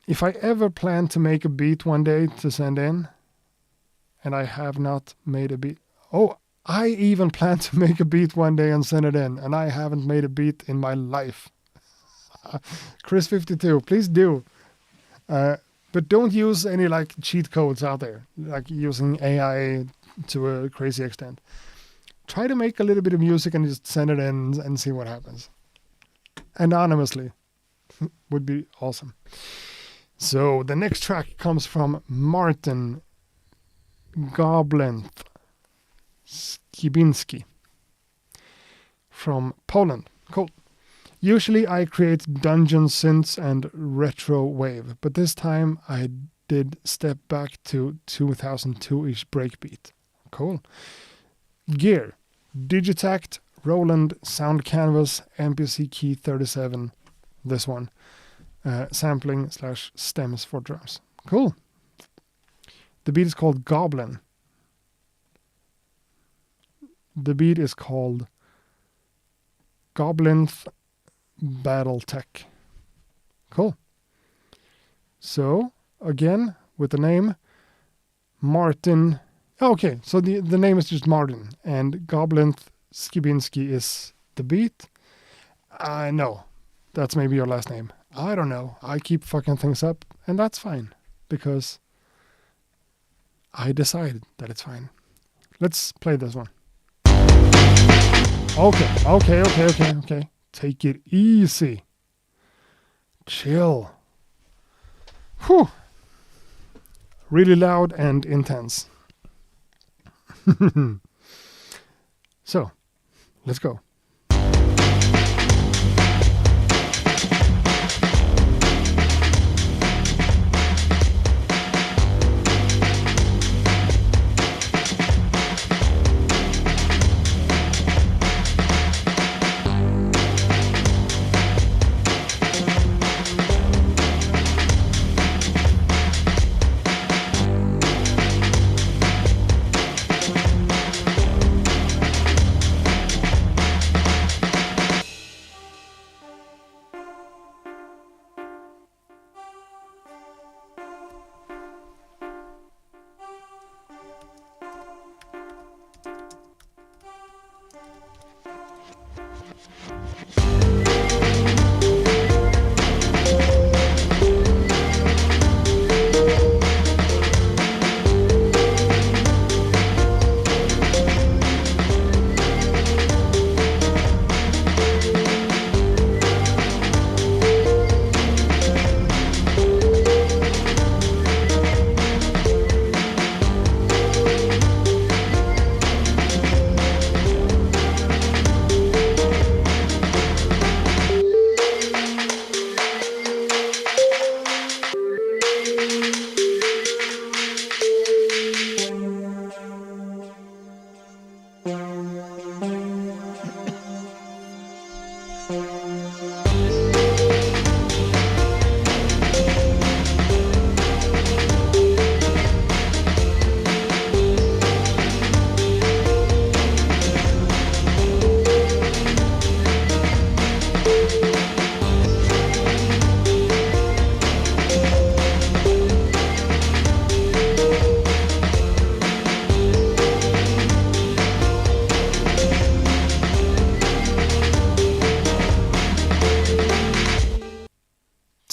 If I ever plan to make a beat one day to send in, and I have not made a beat. Oh, I even plan to make a beat one day and send it in, and I haven't made a beat in my life. Chris52, please do. But don't use any like cheat codes out there, like using AI to a crazy extent. Try to make a little bit of music and just send it in and see what happens. Anonymously would be awesome. So the next track comes from Martin Goblenth Skibinski from Poland. Cool. Usually I create dungeon synths and retro wave, but this time I did step back to 2002-ish breakbeat. Cool. Gear, Digitact, Roland Sound Canvas, MPC Key 37, this one. Sampling / stems for drums. Cool. The beat is called Goblin. The beat is called Goblinth Battle Tech. Cool. So, again, with the name Martin. Okay, so the name is just Martin, and Goblinth Skibinski is the beat. I know. That's maybe your last name. I don't know. I keep fucking things up, and that's fine, because I decided that it's fine. Let's play this one. Okay. Take it easy. Chill. Whew. Really loud and intense. So, let's go.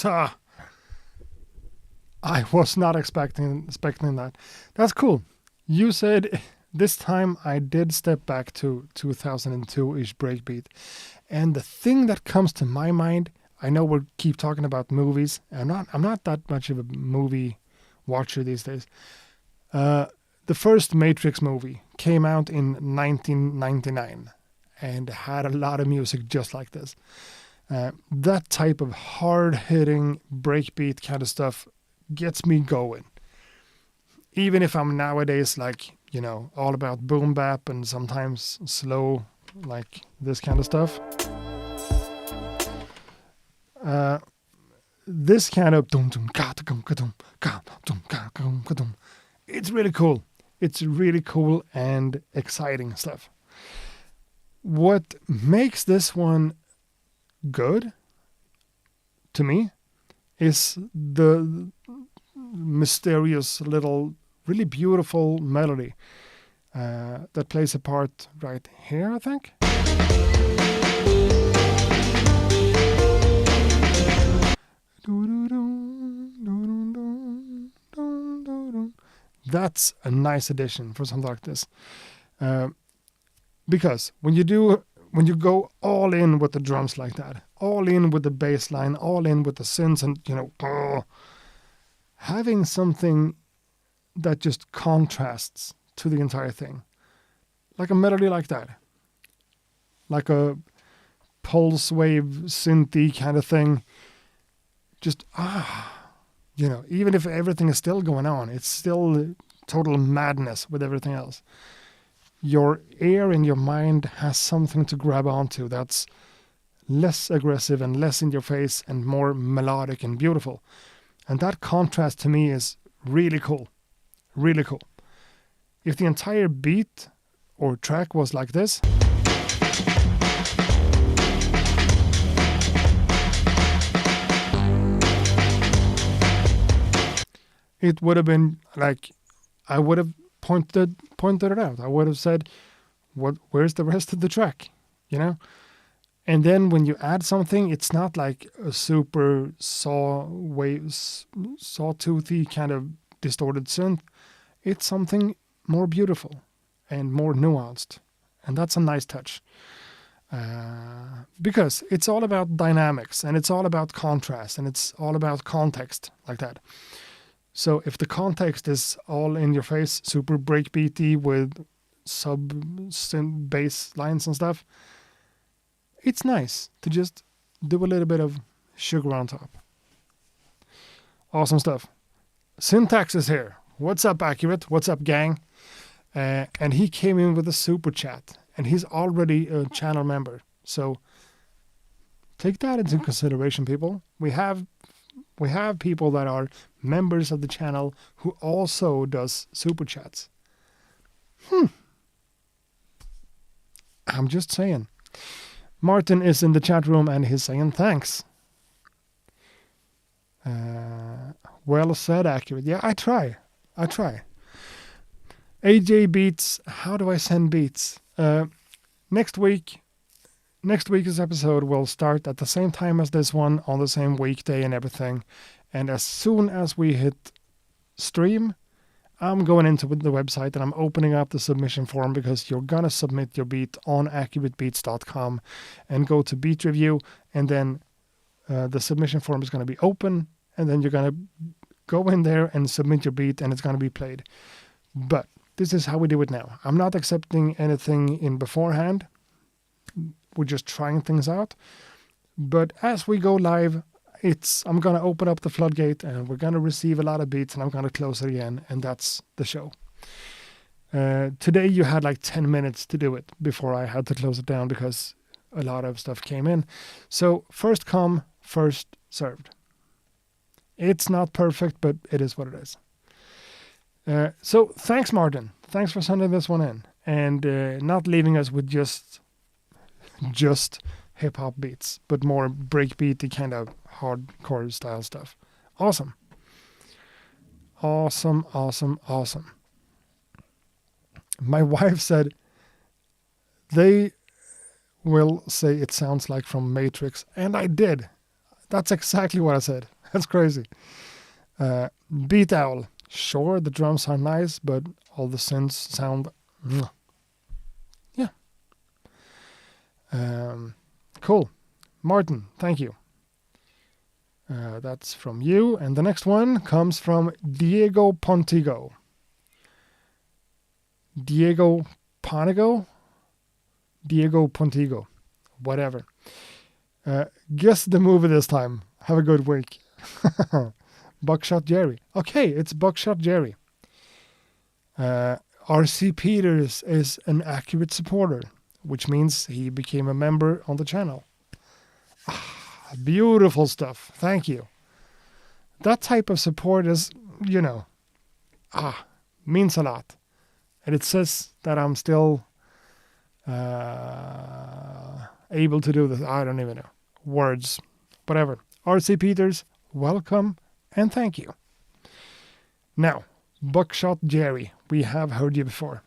I was not expecting that. That's cool. You said this time I did step back to 2002-ish breakbeat. And the thing that comes to my mind, I know we'll keep talking about movies. I'm not that much of a movie watcher these days. The first Matrix movie came out in 1999 and had a lot of music just like this. That type of hard-hitting breakbeat kind of stuff gets me going. Even if I'm nowadays like, all about boom bap and sometimes slow, like this kind of stuff. This kind of it's really cool. It's really cool and exciting stuff. What makes this one good to me is the mysterious little, really beautiful melody that plays a part right here, I think. That's a nice addition for something like this. Because when you go all in with the drums like that, all in with the bass line, all in with the synths, and having something that just contrasts to the entire thing, like a melody like that, like a pulse wave synthy kind of thing, just even if everything is still going on, it's still total madness with everything else. Your ear and your mind has something to grab onto that's less aggressive and less in your face and more melodic and beautiful. And that contrast to me is really cool. Really cool. If the entire beat or track was like this, it would have been like, I would have pointed it out. I would have said, where's the rest of the track? And then when you add something, it's not like a super sawtoothy kind of distorted synth. It's something more beautiful and more nuanced. And that's a nice touch. Because it's all about dynamics and it's all about contrast and it's all about context like that. So if the context is all in your face, super breakbeaty with sub-synth bass lines and stuff, it's nice to just do a little bit of sugar on top. Awesome stuff. Syntax is here. What's up, Accurate? What's up, gang? And he came in with a super chat, and he's already a channel member. So take that into consideration, people. We have people that are members of the channel who also does super chats. I'm just saying. Martin is in the chat room and he's saying thanks. Well said, Accurate. Yeah, I try. AJ Beats. How do I send beats? Next week's episode will start at the same time as this one on the same weekday and everything. And as soon as we hit stream, I'm going into the website and I'm opening up the submission form because you're going to submit your beat on accuratebeats.com and go to beat review. And then the submission form is going to be open. And then you're going to go in there and submit your beat and it's going to be played. But this is how we do it now. I'm not accepting anything in beforehand. We're just trying things out. But as we go live, I'm going to open up the floodgate and we're going to receive a lot of beats and I'm going to close it again. And that's the show. Today you had like 10 minutes to do it before I had to close it down because a lot of stuff came in. So first come, first served. It's not perfect, but it is what it is. So thanks, Martin. Thanks for sending this one in and not leaving us with just hip-hop beats, but more breakbeaty kind of hardcore style stuff. Awesome. My wife said they will say it sounds like from Matrix, and I did. That's exactly what I said. That's crazy. Beat Owl. Sure, the drums are nice, but all the synths sound... Yeah. Cool. Martin, thank you. That's from you. And the next one comes from Diego Pontigo. Diego Pontigo? Diego Pontigo. Whatever. Guess the movie this time. Have a good week. Buckshot Jerry. Okay, it's Buckshot Jerry. RC Peters is an accurate supporter, which means he became a member on the channel. Beautiful stuff. Thank you. That type of support is, means a lot. And it says that I'm still able to do this. I don't even know. Words. Whatever. RC Peters, welcome and thank you. Now, Buckshot Jerry. We have heard you before.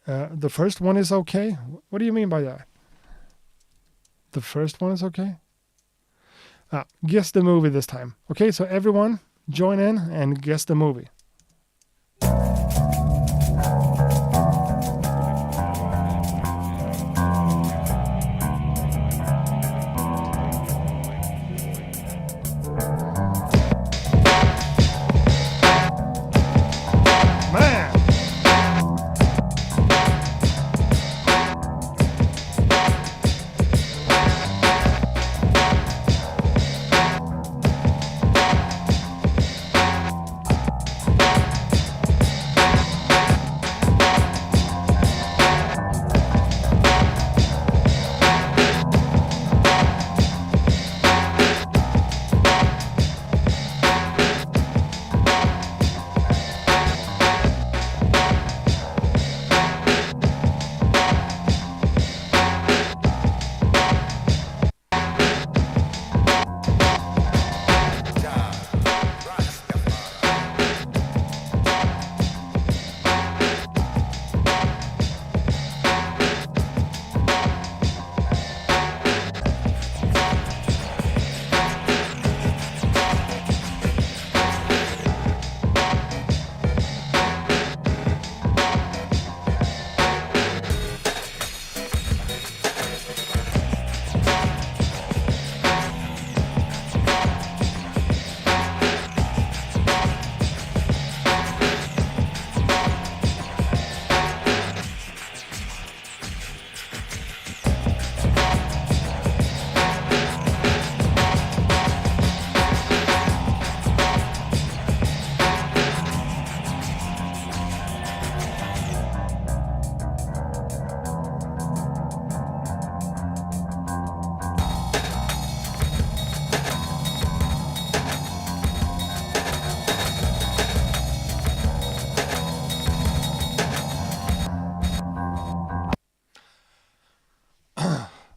The first one is okay. What do you mean by that? The first one is okay? Guess the movie this time. Okay, so everyone join in and guess the movie.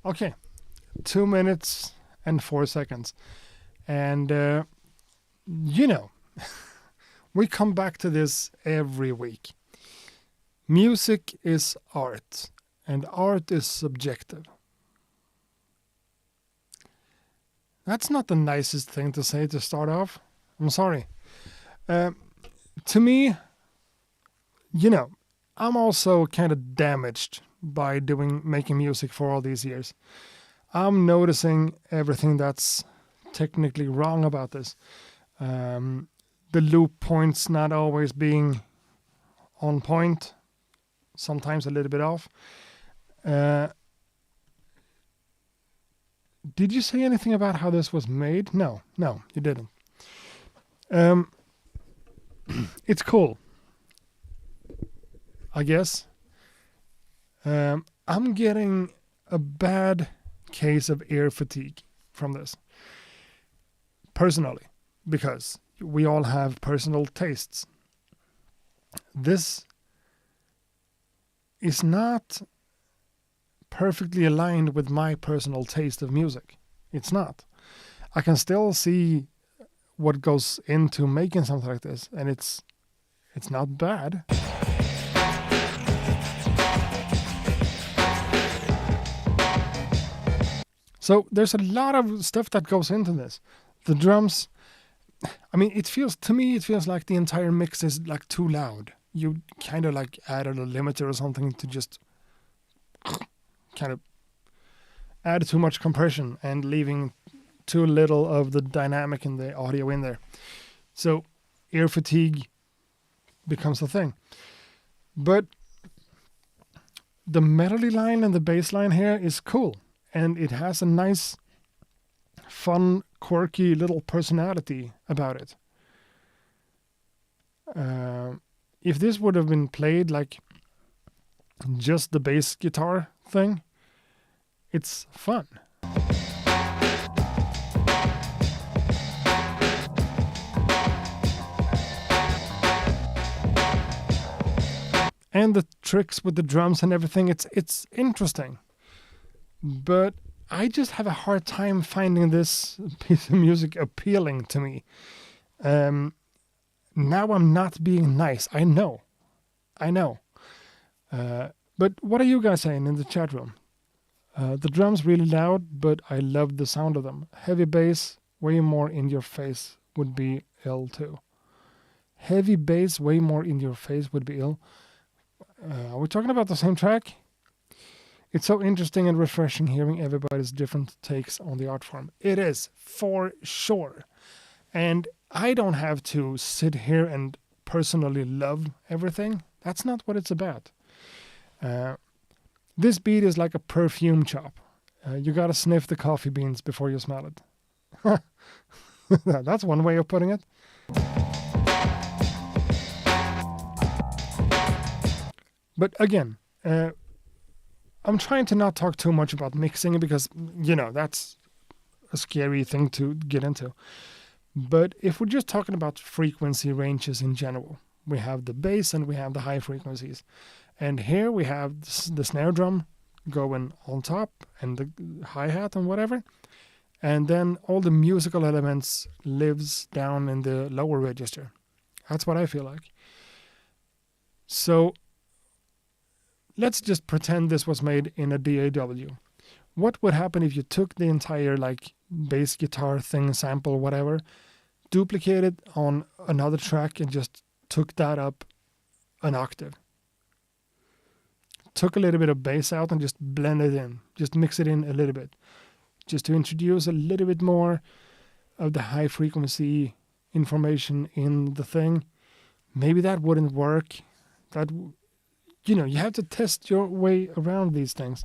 Okay, 2 minutes and 4 seconds. And, we come back to this every week. Music is art, and art is subjective. That's not the nicest thing to say to start off. I'm sorry. To me, I'm also kind of damaged by making music for all these years. I'm noticing everything that's technically wrong about this. The loop points not always being on point, sometimes a little bit off. Did you say anything about how this was made? No, you didn't. It's cool, I guess. I'm getting a bad case of ear fatigue from this, personally, because we all have personal tastes. This is not perfectly aligned with my personal taste of music. It's not. I can still see what goes into making something like this, and it's not bad. So there's a lot of stuff that goes into this. The drums, I mean, it feels like the entire mix is like too loud. You kind of like added a limiter or something to just kind of add too much compression and leaving too little of the dynamic in the audio in there. So ear fatigue becomes a thing. But the melody line and the bass line here is cool. And it has a nice, fun, quirky little personality about it. If this would have been played like just the bass guitar thing, it's fun. And the tricks with the drums and everything, it's interesting. But I just have a hard time finding this piece of music appealing to me. Now I'm not being nice. I know. But what are you guys saying in the chat room? The drums really loud, but I love the sound of them. Heavy bass, way more in your face would be ill too. Heavy bass, way more in your face would be ill. Are we talking about the same track? It's so interesting and refreshing hearing everybody's different takes on the art form. It is, for sure. And I don't have to sit here and personally love everything. That's not what it's about. This beat is like a perfume chop. You gotta sniff the coffee beans before you smell it. That's one way of putting it. But again, I'm trying to not talk too much about mixing because, that's a scary thing to get into. But if we're just talking about frequency ranges in general, we have the bass and we have the high frequencies. And here we have the snare drum going on top and the hi-hat and whatever. And then all the musical elements lives down in the lower register. That's what I feel like. So let's just pretend this was made in a DAW. What would happen if you took the entire bass guitar thing, sample, whatever, duplicated on another track and just took that up an octave? Took a little bit of bass out and just blend it in. Just mix it in a little bit. Just to introduce a little bit more of the high frequency information in the thing. Maybe that wouldn't work. You have to test your way around these things.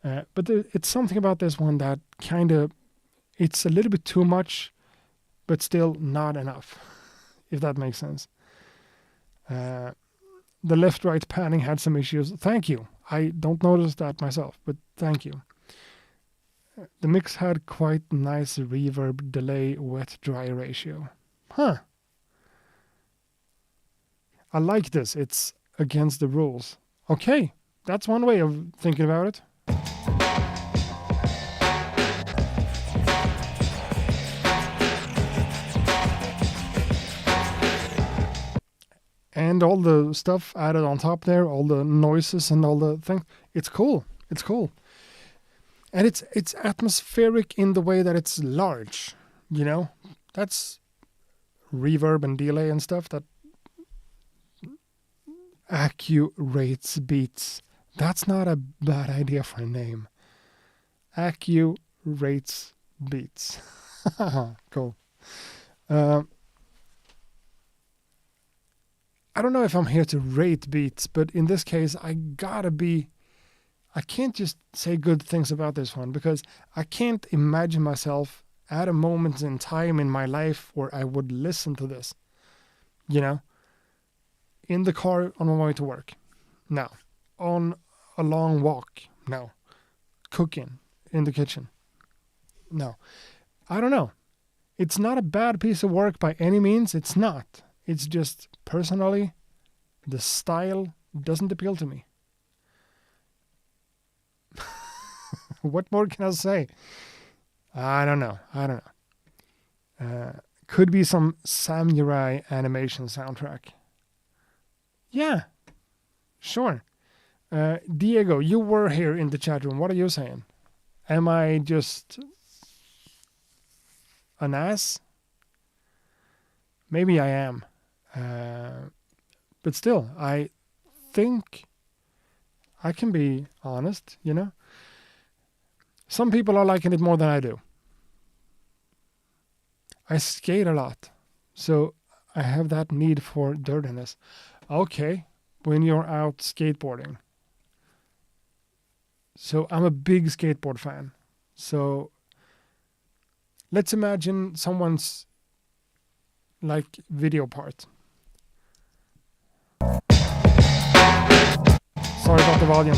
But it's something about this one that it's a little bit too much, but still not enough, if that makes sense. The left-right panning had some issues. Thank you. I don't notice that myself, but thank you. The mix had quite nice reverb, delay, wet-dry ratio. Huh. I like this. It's against the rules. Okay, that's one way of thinking about it. And all the stuff added on top there, all the noises and all the things. It's cool. It's cool. And it's atmospheric in the way that it's large. That's reverb and delay and stuff that JRZ Beats. That's not a bad idea for a name. JRZ Beats. Cool. I don't know if I'm here to rate beats, but in this case, I can't just say good things about this one because I can't imagine myself at a moment in time in my life where I would listen to this. In the car on my way to work. No. On a long walk. No. Cooking in the kitchen. No. I don't know. It's not a bad piece of work by any means. It's not. It's just, personally, the style doesn't appeal to me. What more can I say? I don't know. Could be some samurai animation soundtrack. Yeah, sure. Diego, you were here in the chat room. What are you saying? Am I just an ass? Maybe I am. But still, I think I can be honest, you know? Some people are liking it more than I do. I skate a lot, so I have that need for dirtiness. Okay, when you're out skateboarding. So I'm a big skateboard fan. So let's imagine someone's like video part. Sorry about the volume.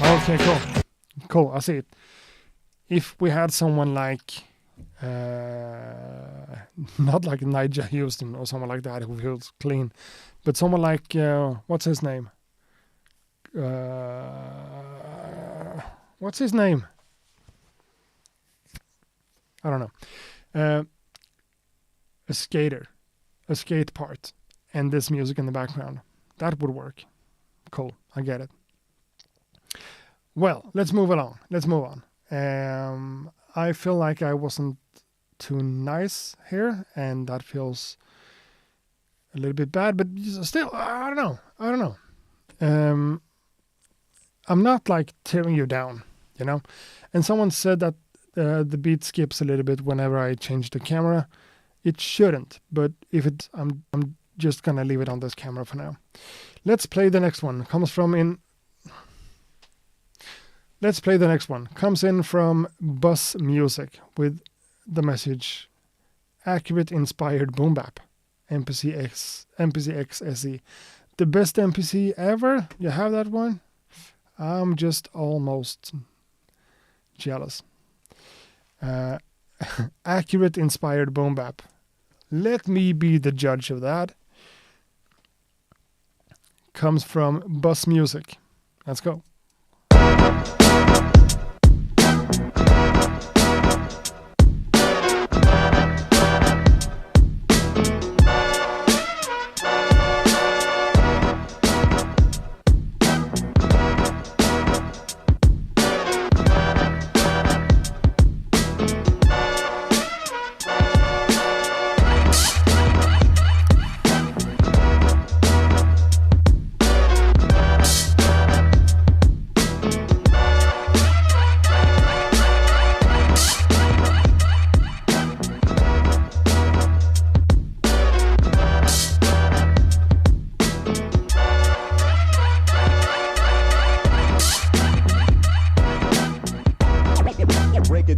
Okay, cool. Cool, I see it. If we had someone like, not like Nigel Houston or someone like that who feels clean, but someone like, what's his name? What's his name? I don't know. A skater, a skate part, and this music in the background. That would work. Cool, I get it. Well, let's move along. Let's move on. I feel like I wasn't too nice here, and that feels a little bit bad, but still, I don't know. I'm not like tearing you down, you know? And someone said that the beat skips a little bit whenever I change the camera. It shouldn't, but if it, I'm just gonna leave it on this camera for now. Let's play the next one. Comes in from Buzz Music with the message accurate inspired boom bap. MPC-X SE. The best MPC ever? You have that one? I'm just almost jealous. Accurate inspired boom bap. Let me be the judge of that. Comes from Buzz Music. Let's go.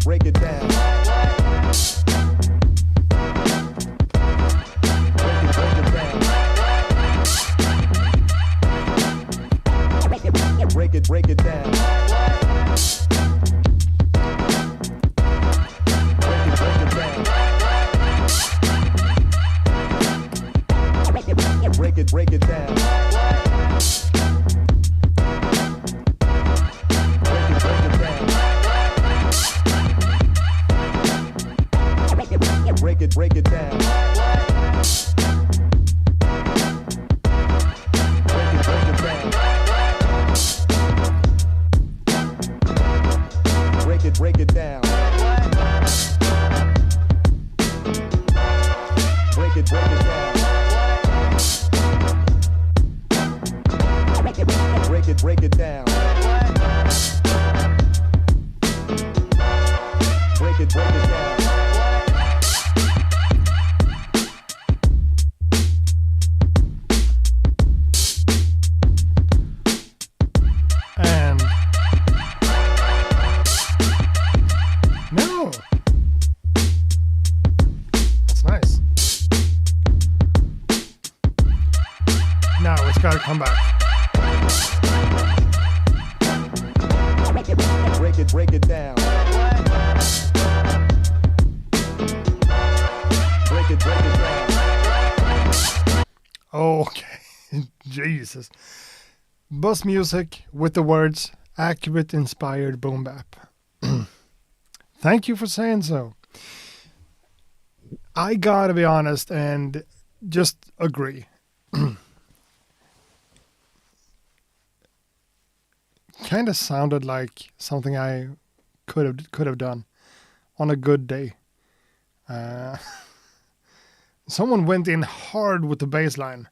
Break it down. Break it down. Break it down. Break it down. Break it down. Break it down. Break it down. Break it down. Break it down. Come back. Break it down. Break it down. Okay. Jesus. Buzz Music with the words accurate inspired boom bap. Thank you for saying so. I gotta be honest and just agree. kind of sounded like something I could have done on a good day. Someone went in hard with the bass line,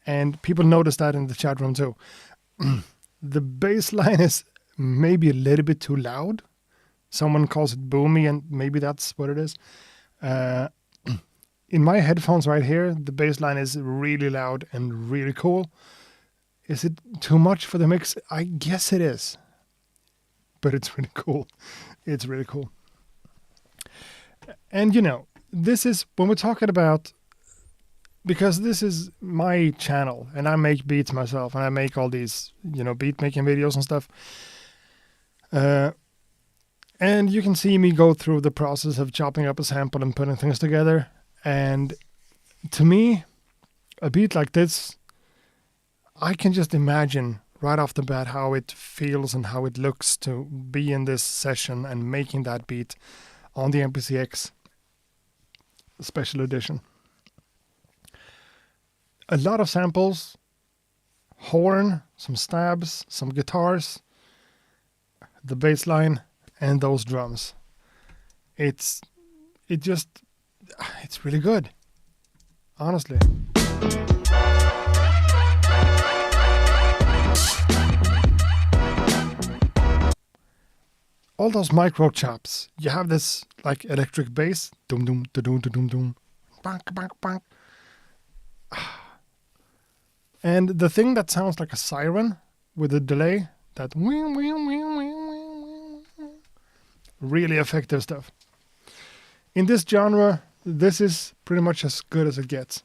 and people noticed that in the chat room too. The bass line is maybe a little bit too loud. Someone calls it boomy, and maybe that's what it is. In my headphones right here, the bass line is really loud and really cool. Is it too much for the mix? I guess it is. But it's really cool. It's really cool. And this is when we're talking about, because this is my channel and I make beats myself and I make all these, beat making videos and stuff. And you can see me go through the process of chopping up a sample and putting things together. And to me, a beat like this, I can just imagine right off the bat how it feels and how it looks to be in this session and making that beat on the MPCX Special Edition. A lot of samples, horn, some stabs, some guitars, the bass line, and those drums. It's really good, honestly. All those micro chops. You have this like electric bass, dum dum da dum da dum dum, bang bang bang. And the thing that sounds like a siren with a delay, that really effective stuff. In this genre, this is pretty much as good as it gets.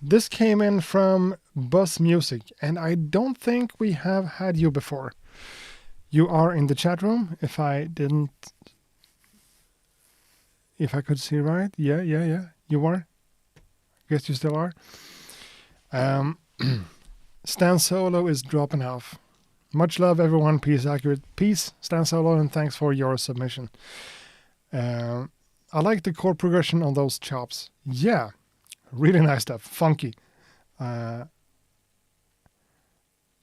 This came in from Buzz Music, and I don't think we have had you before. You are in the chat room, if I could see right. Yeah, you are. Guess you still are. Stan Solo is dropping off. Much love, everyone. Peace, accurate. Peace, Stan Solo, and thanks for your submission. I like the chord progression on those chops. Yeah, really nice stuff. Funky. A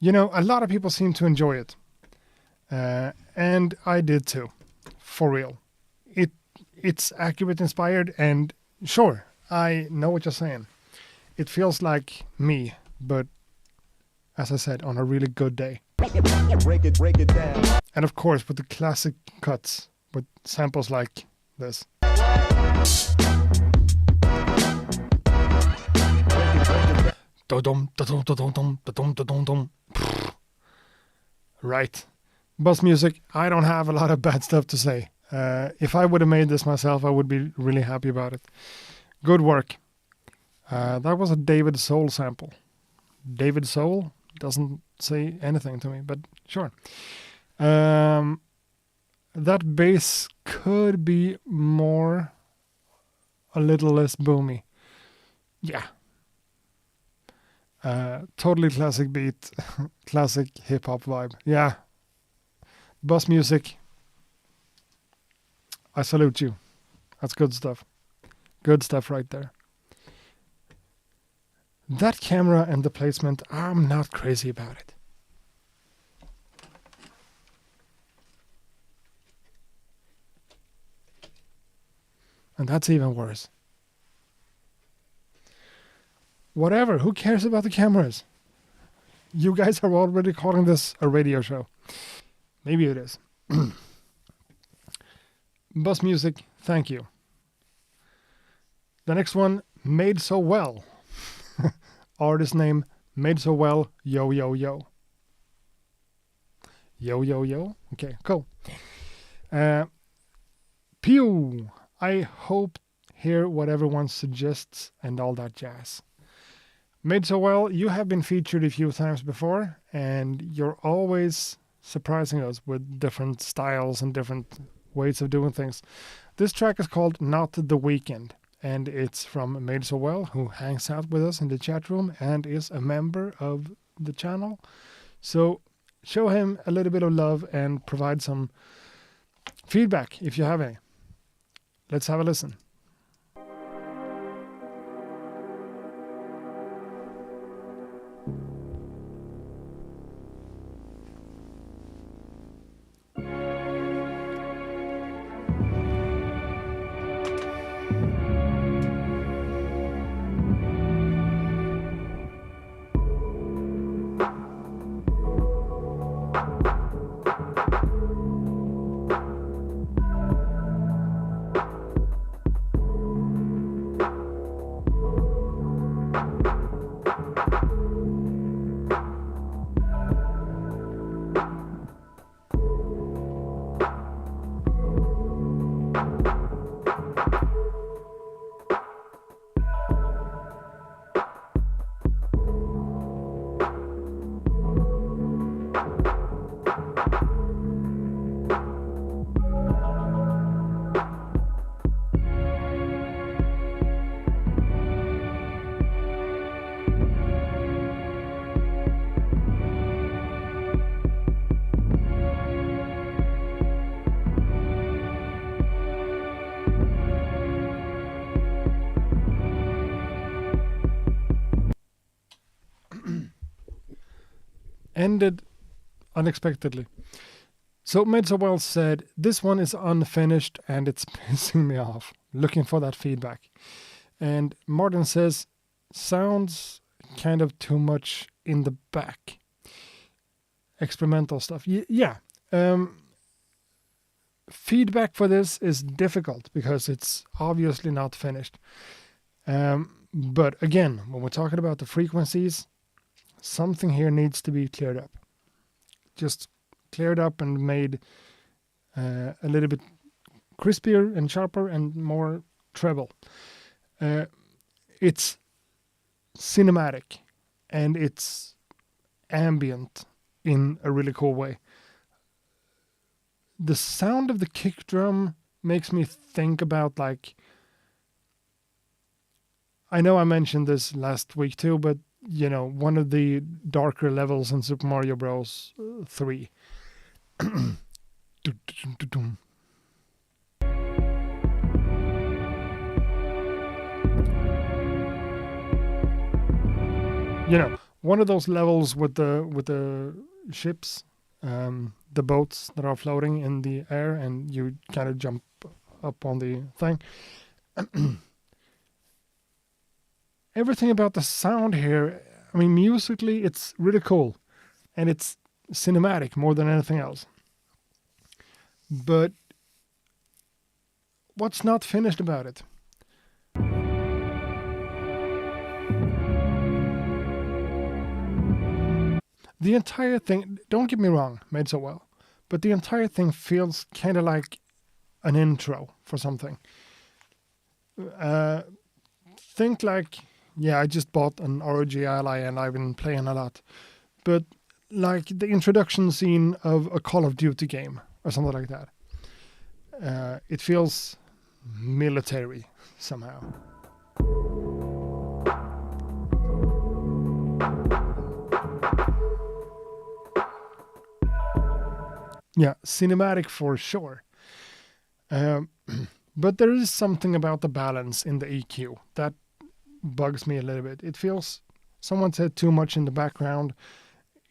lot of people seem to enjoy it. And I did too, for real. It's accurate, inspired, and sure, I know what you're saying. It feels like me, but as I said, on a really good day. Break it down. And of course, with the classic cuts, with samples like this. Right. Buzz Music, I don't have a lot of bad stuff to say. If I would have made this myself, I would be really happy about it. Good work. That was a David Soul sample. David Soul doesn't say anything to me, but sure. That bass could be a little less boomy. Yeah. Totally classic beat, classic hip-hop vibe. Yeah. Buzz Music, I salute you. That's good stuff. Good stuff right there. That camera and the placement, I'm not crazy about it. And that's even worse. Whatever, who cares about the cameras? You guys are already calling this a radio show. Maybe it is. Buzz Music, thank you. The next one, Made So Well. Artist name, Made So Well, Yo Yo Yo. Yo Yo Yo? Okay, cool. Pew! I hope hear what everyone suggests and all that jazz. Made So Well, you have been featured a few times before, and you're always surprising us with different styles and different ways of doing things. This track is called Not the Weekend, and it's from Made So Well, who hangs out with us in the chat room and is a member of the channel. So show him a little bit of love and provide some feedback if you have any. Let's have a listen. ended unexpectedly. So Made So Well said, this one is unfinished and it's pissing me off. Looking for that feedback. And Martin says, sounds kind of too much in the back. Experimental stuff. Yeah. Feedback for this is difficult because it's obviously not finished. But again, when we're talking about the frequencies, something here needs to be cleared up. Just cleared up and made a little bit crispier and sharper and more treble. It's cinematic and it's ambient in a really cool way. The sound of the kick drum makes me think about, like, I know I mentioned this last week too, but you know, one of the darker levels in Super Mario Bros. 3. You know, one of those levels with the ships, the boats that are floating in the air, and you kind of jump up on the thing. Everything about the sound here, I mean, musically, it's really cool. And it's cinematic more than anything else. But what's not finished about it? The entire thing, don't get me wrong, Made So Well, but the entire thing feels kind of like an intro for something. Think like, yeah, I just bought an ROG Ally and I've been playing a lot. But like the introduction scene of a Call of Duty game or something like that. It feels military somehow. Yeah, cinematic for sure. But there is something about the balance in the EQ that bugs me a little bit. It feels, someone said, too much in the background.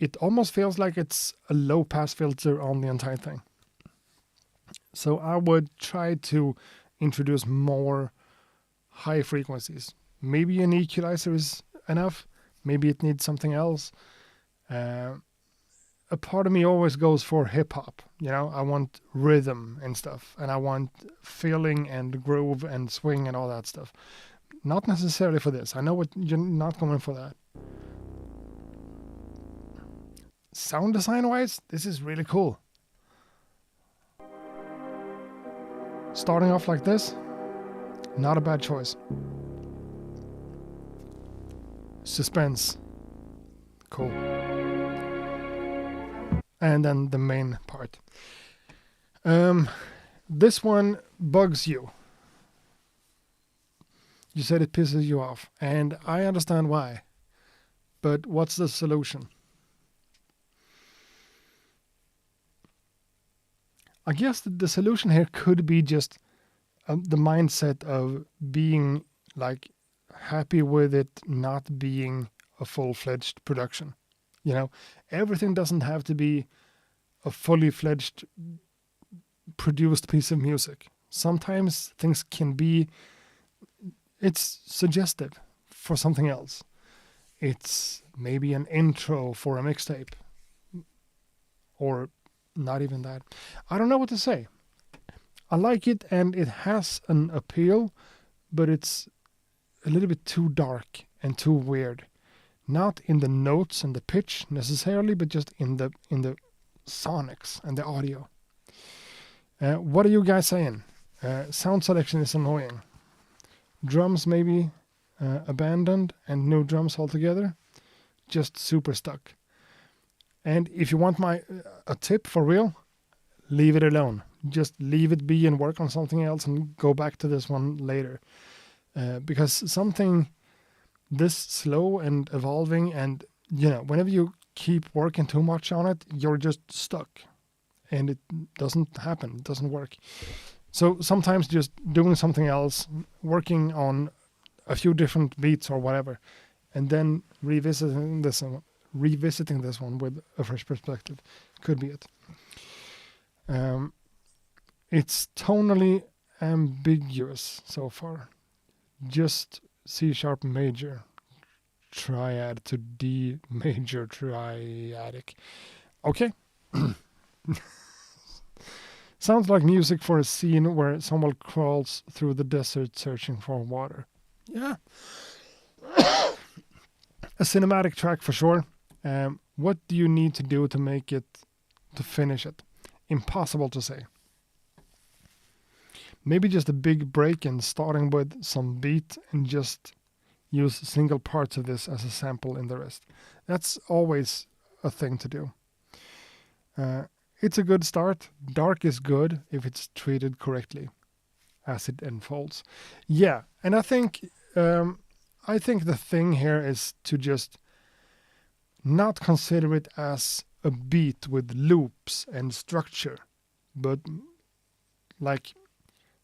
It almost feels like it's a low pass filter on the entire thing. So I would try to introduce more high frequencies. Maybe an equalizer is enough. Maybe it needs something else. A part of me always goes for hip hop. You know, I want rhythm and stuff, and I want feeling and groove and swing and all that stuff. Not necessarily for this. I know what you're not going for that. Sound design wise, this is really cool. Starting off like this, not a bad choice. Suspense, cool. And then the main part. This one bugs you. You said it pisses you off, and I understand why. But what's the solution? I guess the solution here could be just the mindset of being like happy with it not being a full-fledged production. You know, everything doesn't have to be a fully fledged produced piece of music. Sometimes things can be, it's suggestive for something else. It's maybe an intro for a mixtape. Or not even that. I don't know what to say. I like it and it has an appeal, but it's a little bit too dark and too weird. Not in the notes and the pitch necessarily, but just in the sonics and the audio. What are you guys saying? Sound selection is annoying. Drums maybe abandoned and no drums altogether. Just super stuck. And if you want a tip for real, leave it alone. Just leave it be and work on something else and go back to this one later. Because something this slow and evolving, and you know, whenever you keep working too much on it, you're just stuck and it doesn't happen, it doesn't work. So sometimes just doing something else, working on a few different beats or whatever, and then revisiting this revisiting this one with a fresh perspective. Could be it. It's tonally ambiguous so far. Just C sharp major triad to D major triadic. Okay. Sounds like music for a scene where someone crawls through the desert searching for water. Yeah. A cinematic track for sure. What do you need to do to make it, to finish it? Impossible to say. Maybe just a big break in starting with some beat and just use single parts of this as a sample in the rest. That's always a thing to do. It's a good start. Dark is good if it's treated correctly as it unfolds. Yeah, and I think the thing here is to just not consider it as a beat with loops and structure, but like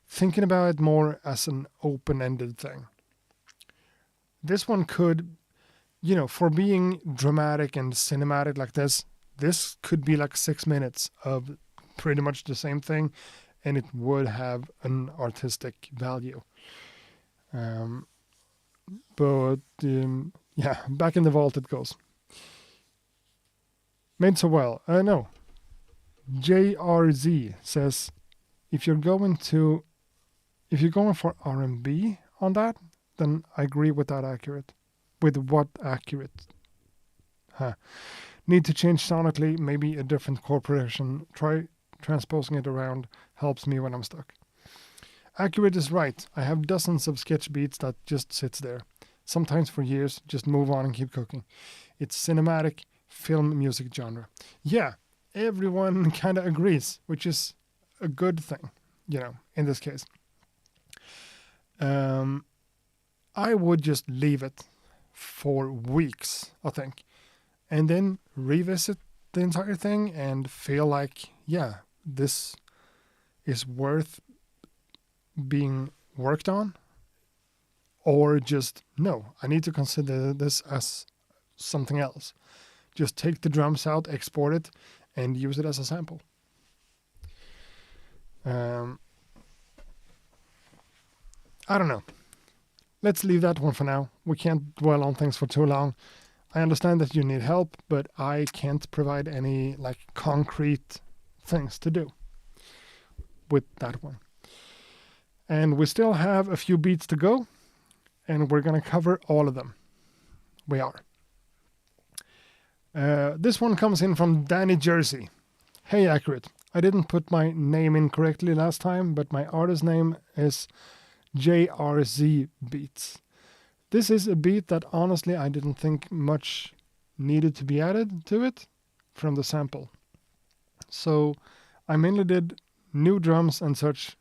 thinking about it more as an open-ended thing. This one could, for being dramatic and cinematic like this could be like 6 minutes of pretty much the same thing, and it would have an artistic value. But back in the vault it goes. Made so well. No. JRZ says, if you're going for R&B on that, then I agree with that accurate. With what accurate? Need to change sonically, maybe a different chord progression. Try transposing it around, helps me when I'm stuck. Accurate is right. I have dozens of sketch beats that just sits there. Sometimes for years, just move on and keep cooking. It's cinematic film music genre. Yeah, everyone kind of agrees, which is a good thing, in this case. I would just leave it for weeks, I think, and then revisit the entire thing and feel like, this is worth being worked on, or just, no, I need to consider this as something else. Just take the drums out, export it, and use it as a sample. I don't know. Let's leave that one for now. We can't dwell on things for too long. I understand that you need help, but I can't provide any concrete things to do with that one. And we still have a few beats to go, and we're going to cover all of them. We are. This one comes in from Danny Jersey. Hey, Accurate. I didn't put my name in correctly last time, but my artist name is JRZ Beats. This is a beat that honestly I didn't think much needed to be added to it from the sample. So I mainly did new drums and such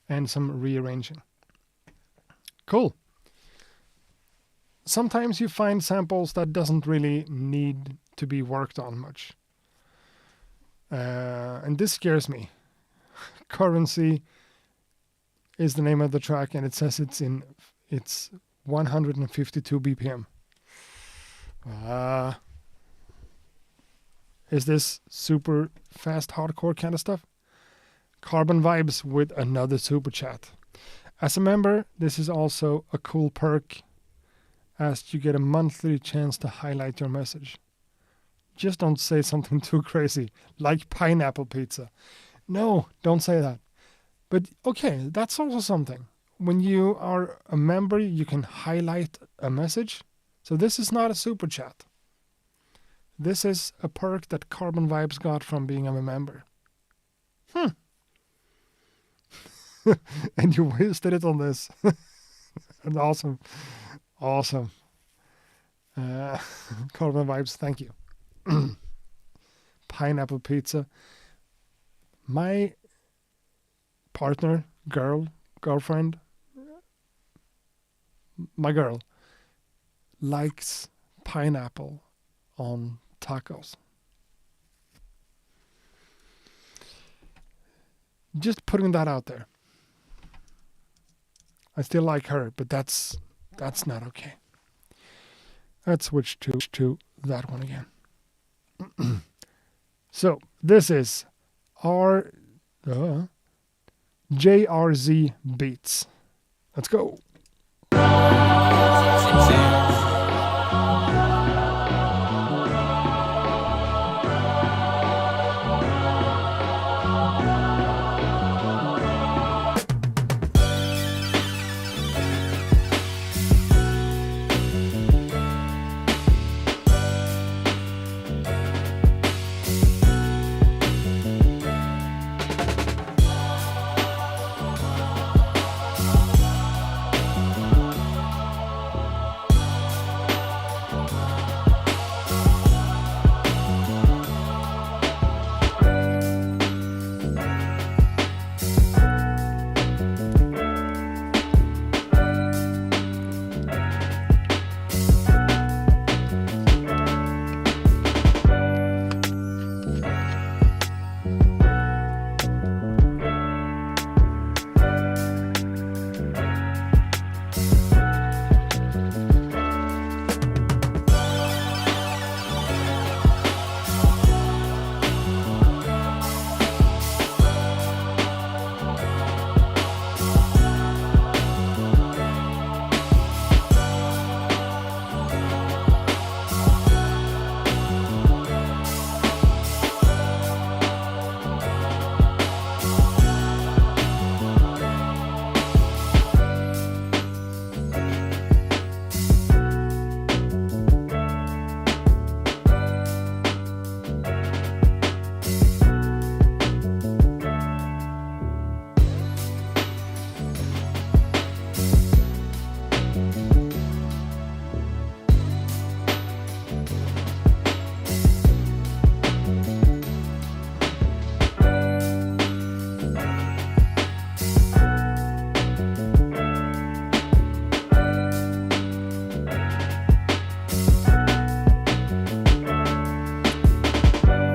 and some rearranging. Cool. Sometimes you find samples that doesn't really need to be worked on much. And this scares me. Currency is the name of the track, and it says it's 152 BPM. Is this super fast hardcore kind of stuff? Carbon Vibes with another super chat. As a member, this is also a cool perk, as you get a monthly chance to highlight your message. Just don't say something too crazy, like pineapple pizza. No, don't say that. But okay, that's also something. When you are a member, you can highlight a message. So this is not a super chat. This is a perk that Carbon Vibes got from being a member. And you wasted it on this. And awesome. Carbon Vibes, thank you. Pineapple pizza. My partner, girlfriend, my girl, likes pineapple on tacos. Just putting that out there. I still like her, but that's not okay. Let's switch to that one again. So this is JRZ Beats. Let's go.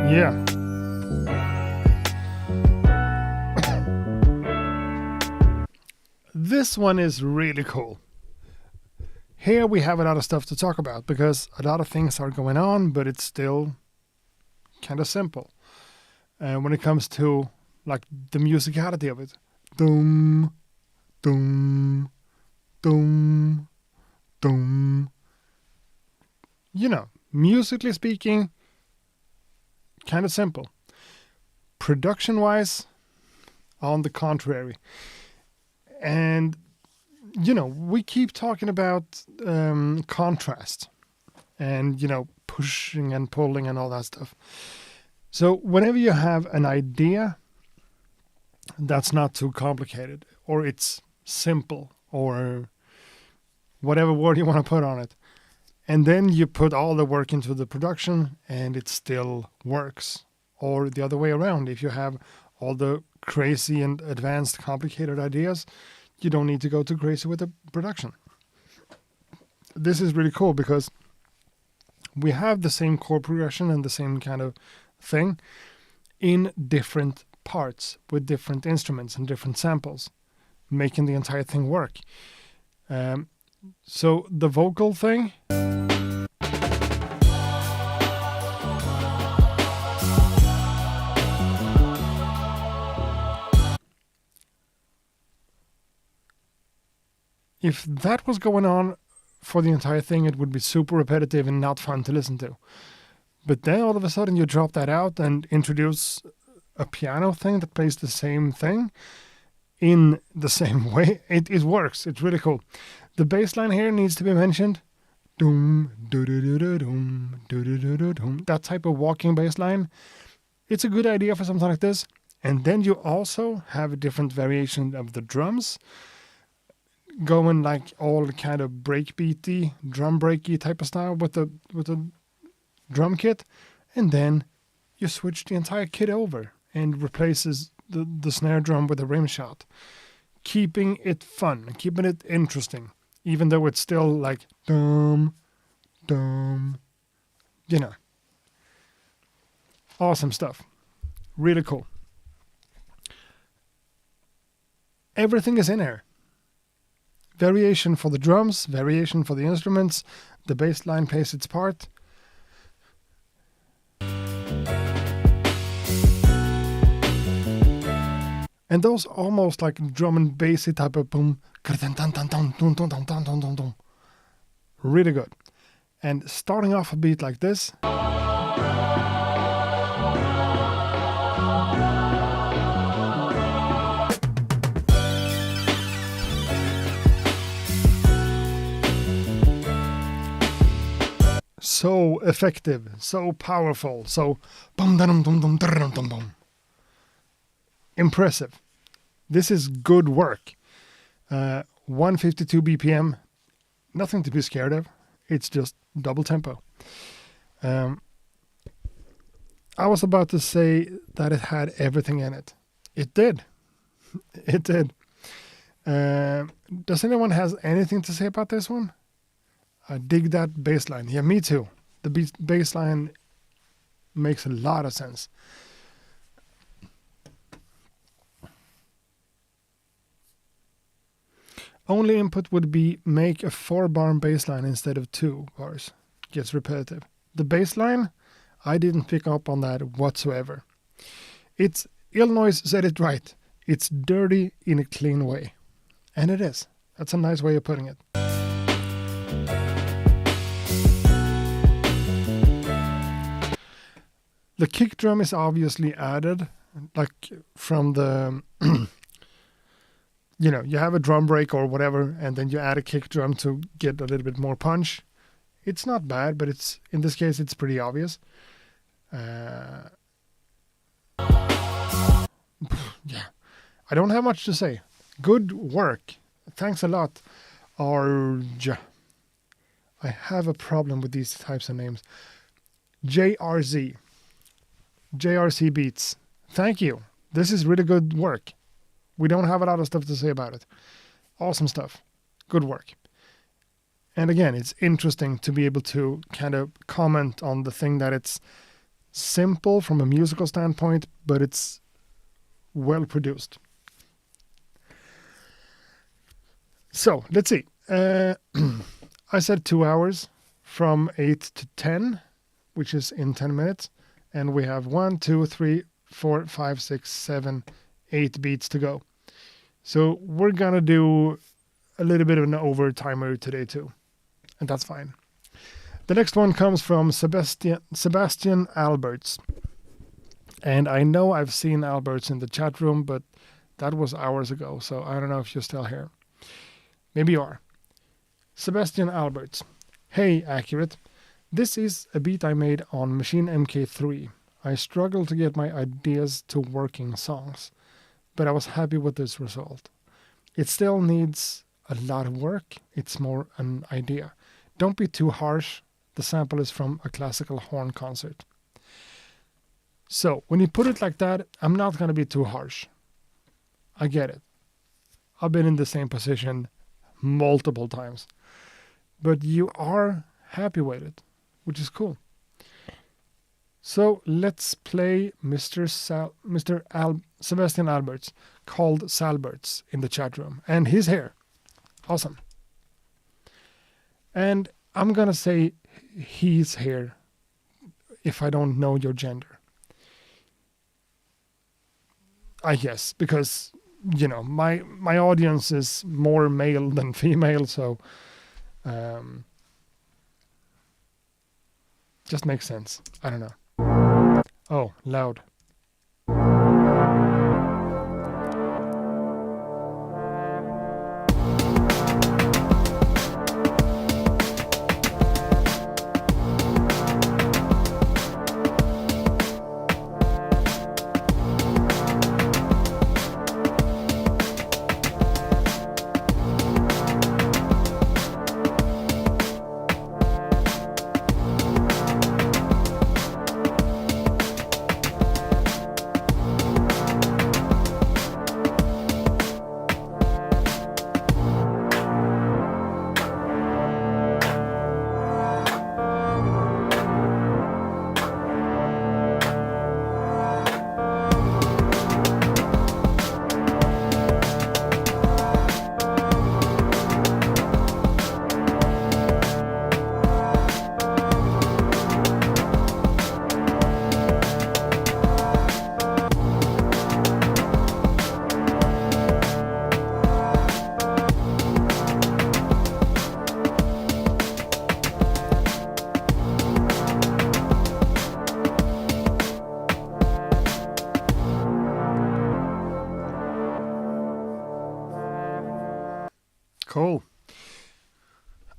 Yeah. This one is really cool. Here we have a lot of stuff to talk about because a lot of things are going on, but it's still kind of simple. When it comes to like the musicality of it. Dum, dum, dum, dum. You know, musically speaking, kind of simple. Production-wise, on the contrary. And, you know, we keep talking about contrast and, you know, pushing and pulling and all that stuff. So whenever you have an idea that's not too complicated, or it's simple, or whatever word you want to put on it, and then you put all the work into the production and it still works. Or the other way around, if you have all the crazy and advanced complicated ideas, you don't need to go too crazy with the production. This is really cool because we have the same chord progression and the same kind of thing in different parts with different instruments and different samples, making the entire thing work. So the vocal thing, if that was going on for the entire thing, it would be super repetitive and not fun to listen to. But then all of a sudden you drop that out and introduce a piano thing that plays the same thing in the same way. It works. It's really cool. The bass line here needs to be mentioned. Doom, doo-doo-doo-doo-doom, doo-doo-doo-doo-doom. That type of walking bass line. It's a good idea for something like this. And then you also have a different variation of the drums, going like all kind of breakbeaty, drum breaky type of style with the drum kit, and then you switch the entire kit over and replaces the snare drum with a rim shot, keeping it fun, keeping it interesting, even though it's still like dum dum, you know. Awesome stuff, really cool. Everything is in here. Variation for the drums, variation for the instruments. The bass line plays its part. And those almost like drum and bassy type of boom. Really good. And starting off a beat like this. So effective, so powerful, so bum dum dum dum dum dum dum. Impressive. This is good work. 152 BPM, nothing to be scared of. It's just double tempo. I was about to say that it had everything in it. It did. It did. Does anyone has anything to say about this one? I dig that bass line. Yeah, me too. The bass line makes a lot of sense. Only input would be make a 4-bar bass line instead of 2 bars. Gets repetitive. The bass line, I didn't pick up on that whatsoever. It's Illinois said it right. It's dirty in a clean way. And it is. That's a nice way of putting it. The kick drum is obviously added, like from the, you have a drum break or whatever, and then you add a kick drum to get a little bit more punch. It's not bad, but in this case, it's pretty obvious. Yeah, I don't have much to say. Good work. Thanks a lot, Arj. I have a problem with these types of names. JRZ Beats. Thank you. This is really good work. We don't have a lot of stuff to say about it. Awesome stuff. Good work. And again, it's interesting to be able to kind of comment on the thing that it's simple from a musical standpoint, but it's well produced. So, let's see. I said 2 hours from 8 to 10, which is in 10 minutes. And we have 1, 2, 3, 4, 5, 6, 7, 8 beats to go. So we're going to do a little bit of an over-timer today too. And that's fine. The next one comes from Sebastian Alberts. And I know I've seen Alberts in the chat room, but that was hours ago. So I don't know if you're still here. Maybe you are. Sebastian Alberts. Hey, Accurate. This is a beat I made on Machine MK3. I struggled to get my ideas to working songs, but I was happy with this result. It still needs a lot of work. It's more an idea. Don't be too harsh. The sample is from a classical horn concert. So, when you put it like that, I'm not going to be too harsh. I get it. I've been in the same position multiple times. But you are happy with it, which is cool. So let's play Sebastian Alberts, called Salberts, in the chat room. And he's here. Awesome. And I'm going to say he's here if I don't know your gender. I guess, because, my audience is more male than female, so just makes sense. I don't know. Oh, loud. Cool.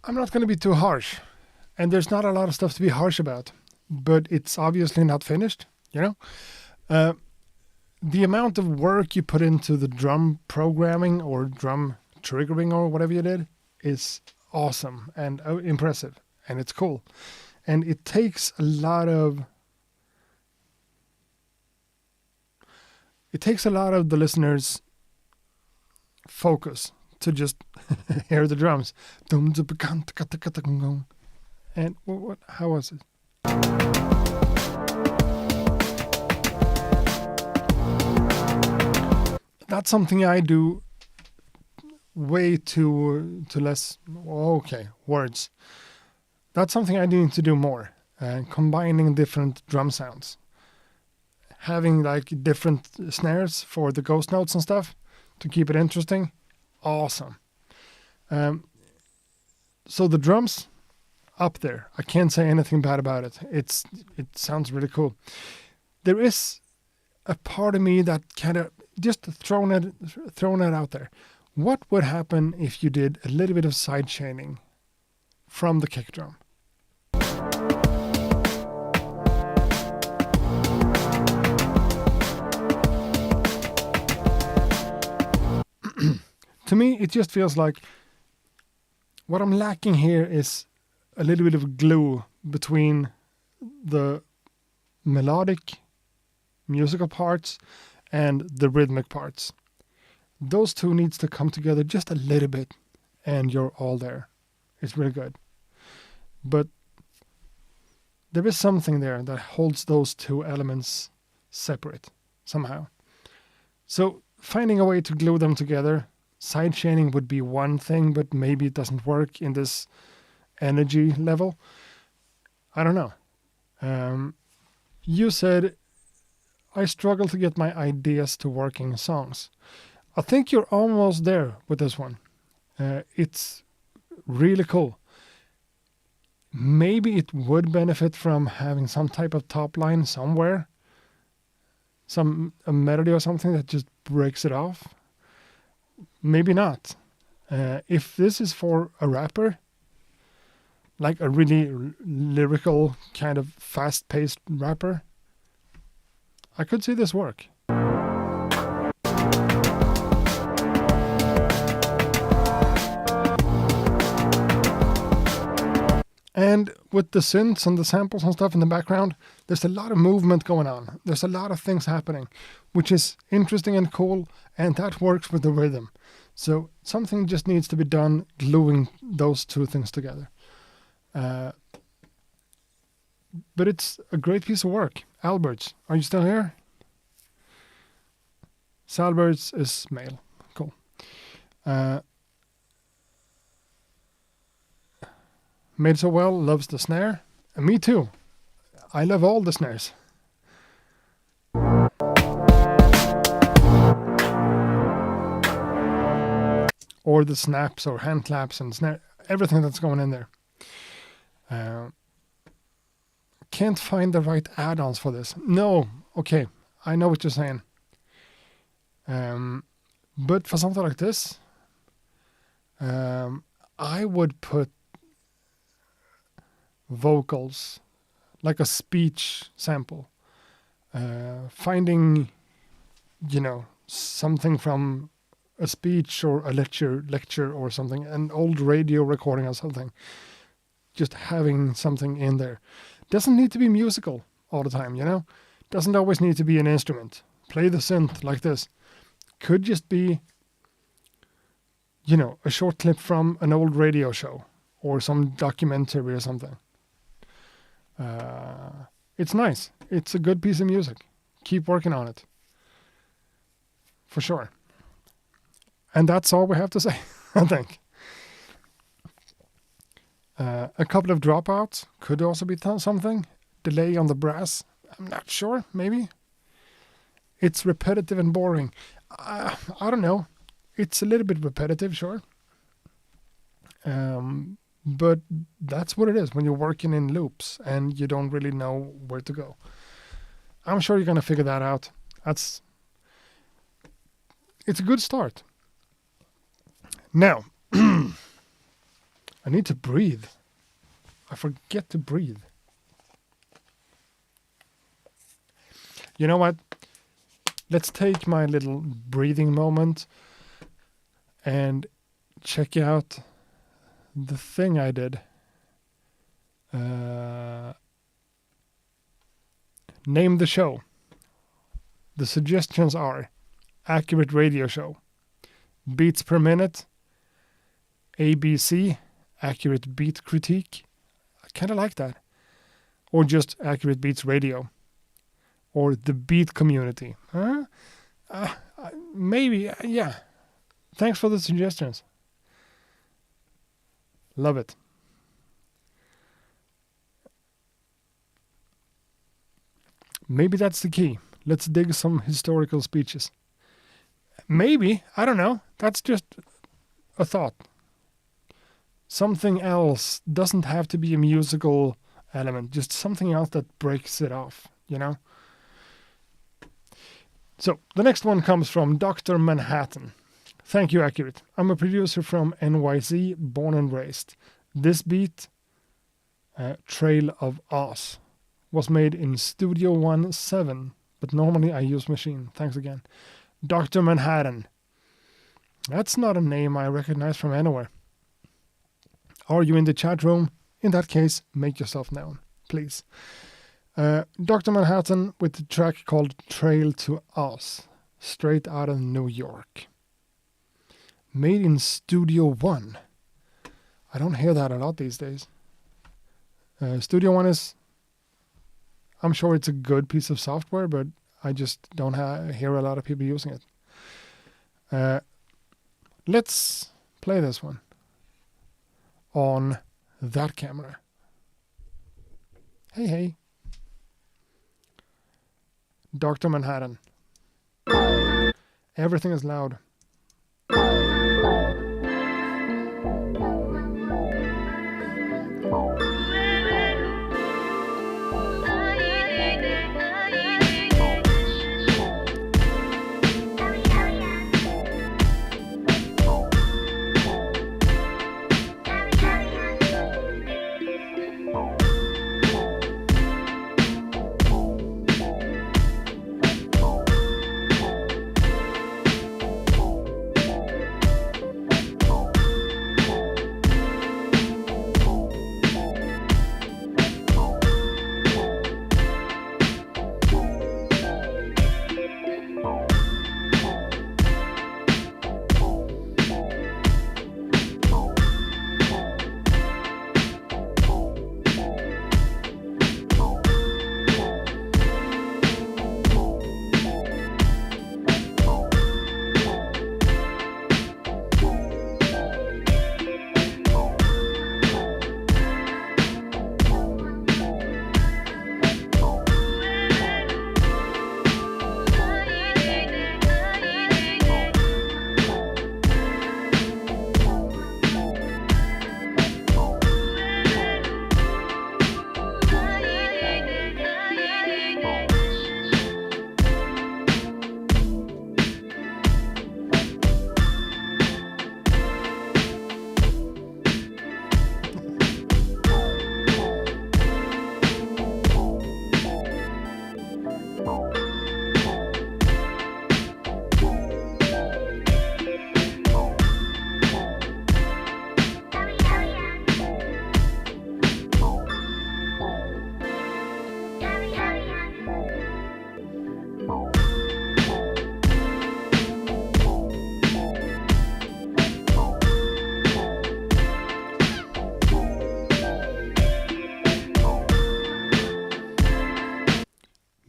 I'm not going to be too harsh. And there's not a lot of stuff to be harsh about. But it's obviously not finished, you know? The amount of work you put into the drum programming or drum triggering or whatever you did is awesome and impressive. And it's cool. And it takes a lot of the listeners' focus to just hear the drums. And what? How was it? That's something I do way too less. Okay, words. That's something I need to do more. Combining different drum sounds. Having like different snares for the ghost notes and stuff to keep it interesting. Awesome. So the drums up there. I can't say anything bad about it. It sounds really cool. There is a part of me that kind of just thrown it out there. What would happen if you did a little bit of side chaining from the kick drum? To me, it just feels like what I'm lacking here is a little bit of glue between the melodic musical parts and the rhythmic parts. Those two needs to come together just a little bit and you're all there. It's really good. But there is something there that holds those two elements separate somehow. So finding a way to glue them together, side chaining would be one thing, but maybe it doesn't work in this energy level. I don't know. You said I struggle to get my ideas to working songs. I think you're almost there with this one. It's really cool. Maybe it would benefit from having some type of top line somewhere. A melody or something that just breaks it off. Maybe not. If this is for a rapper, like a really lyrical kind of fast-paced rapper, I could see this work. And with the synths and the samples and stuff in the background, there's a lot of movement going on. There's a lot of things happening, which is interesting and cool, and that works with the rhythm. So something just needs to be done gluing those two things together. But it's a great piece of work. Alberts, are you still here? Salbert is male. Cool. Made so well, loves the snare. And me too. I love all the snares. Or the snaps or hand claps and snare. Everything that's going in there. Can't find the right add-ons for this. No. Okay. I know what you're saying. But for something like this, I would put vocals, like a speech sample. Finding, something from a speech or a lecture or something, an old radio recording or something. Just having something in there. Doesn't need to be musical all the time, Doesn't always need to be an instrument. Play the synth like this. Could just be, a short clip from an old radio show or some documentary or something. It's nice. It's a good piece of music. Keep working on it. For sure. And that's all we have to say, I think. A couple of dropouts could also be something. Delay on the brass. I'm not sure. Maybe. It's repetitive and boring. I don't know. It's a little bit repetitive, sure. But that's what it is when you're working in loops and you don't really know where to go. I'm sure you're going to figure that out. It's a good start. Now, I need to breathe. I forget to breathe. You know what? Let's take my little breathing moment and check out the thing I did. Name the show. The suggestions are Accurate Radio Show, Beats Per Minute, ABC, Accurate Beat Critique. I kind of like that. Or just Accurate Beats Radio. Or The Beat Community. Maybe, yeah. Thanks for the suggestions. Love it. Maybe that's the key. Let's dig some historical speeches. Maybe, I don't know. That's just a thought. Something else doesn't have to be a musical element, just something else that breaks it off, you know? So, the next one comes from Dr. Manhattan. Thank you, Accurate. I'm a producer from NYC, born and raised. This beat, Trail of Oz, was made in Studio 1.7, but normally I use Machine. Thanks again. Dr. Manhattan. That's not a name I recognize from anywhere. Are you in the chat room? In that case, make yourself known, please. Dr. Manhattan with the track called Trail to Oz, straight out of New York. Made in Studio One. I don't hear that a lot these days. Studio One is, I'm sure it's a good piece of software, but I just don't hear a lot of people using it. Let's play this one on that camera. Hey, hey. Dr. Manhattan. Everything is loud.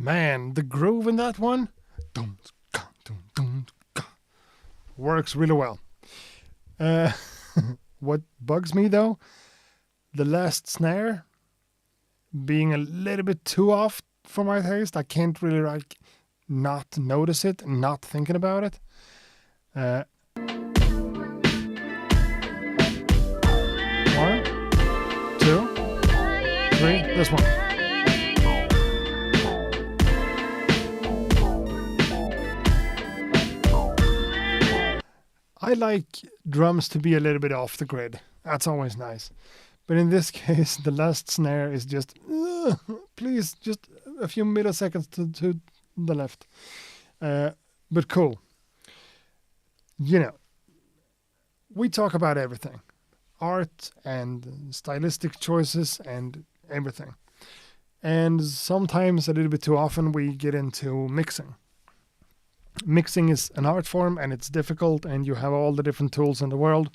Man, the groove in that one works really well. What bugs me though, the last snare being a little bit too off for my taste. I can't really like not notice it, not thinking about it. 1, 2, 3, this one. I like drums to be a little bit off the grid. That's always nice. But in this case, the last snare is just, please, just a few milliseconds to the left. But cool. You know, we talk about everything. Art and stylistic choices and everything. And sometimes, a little bit too often, we get into mixing. Mixing is an art form and it's difficult, and you have all the different tools in the world,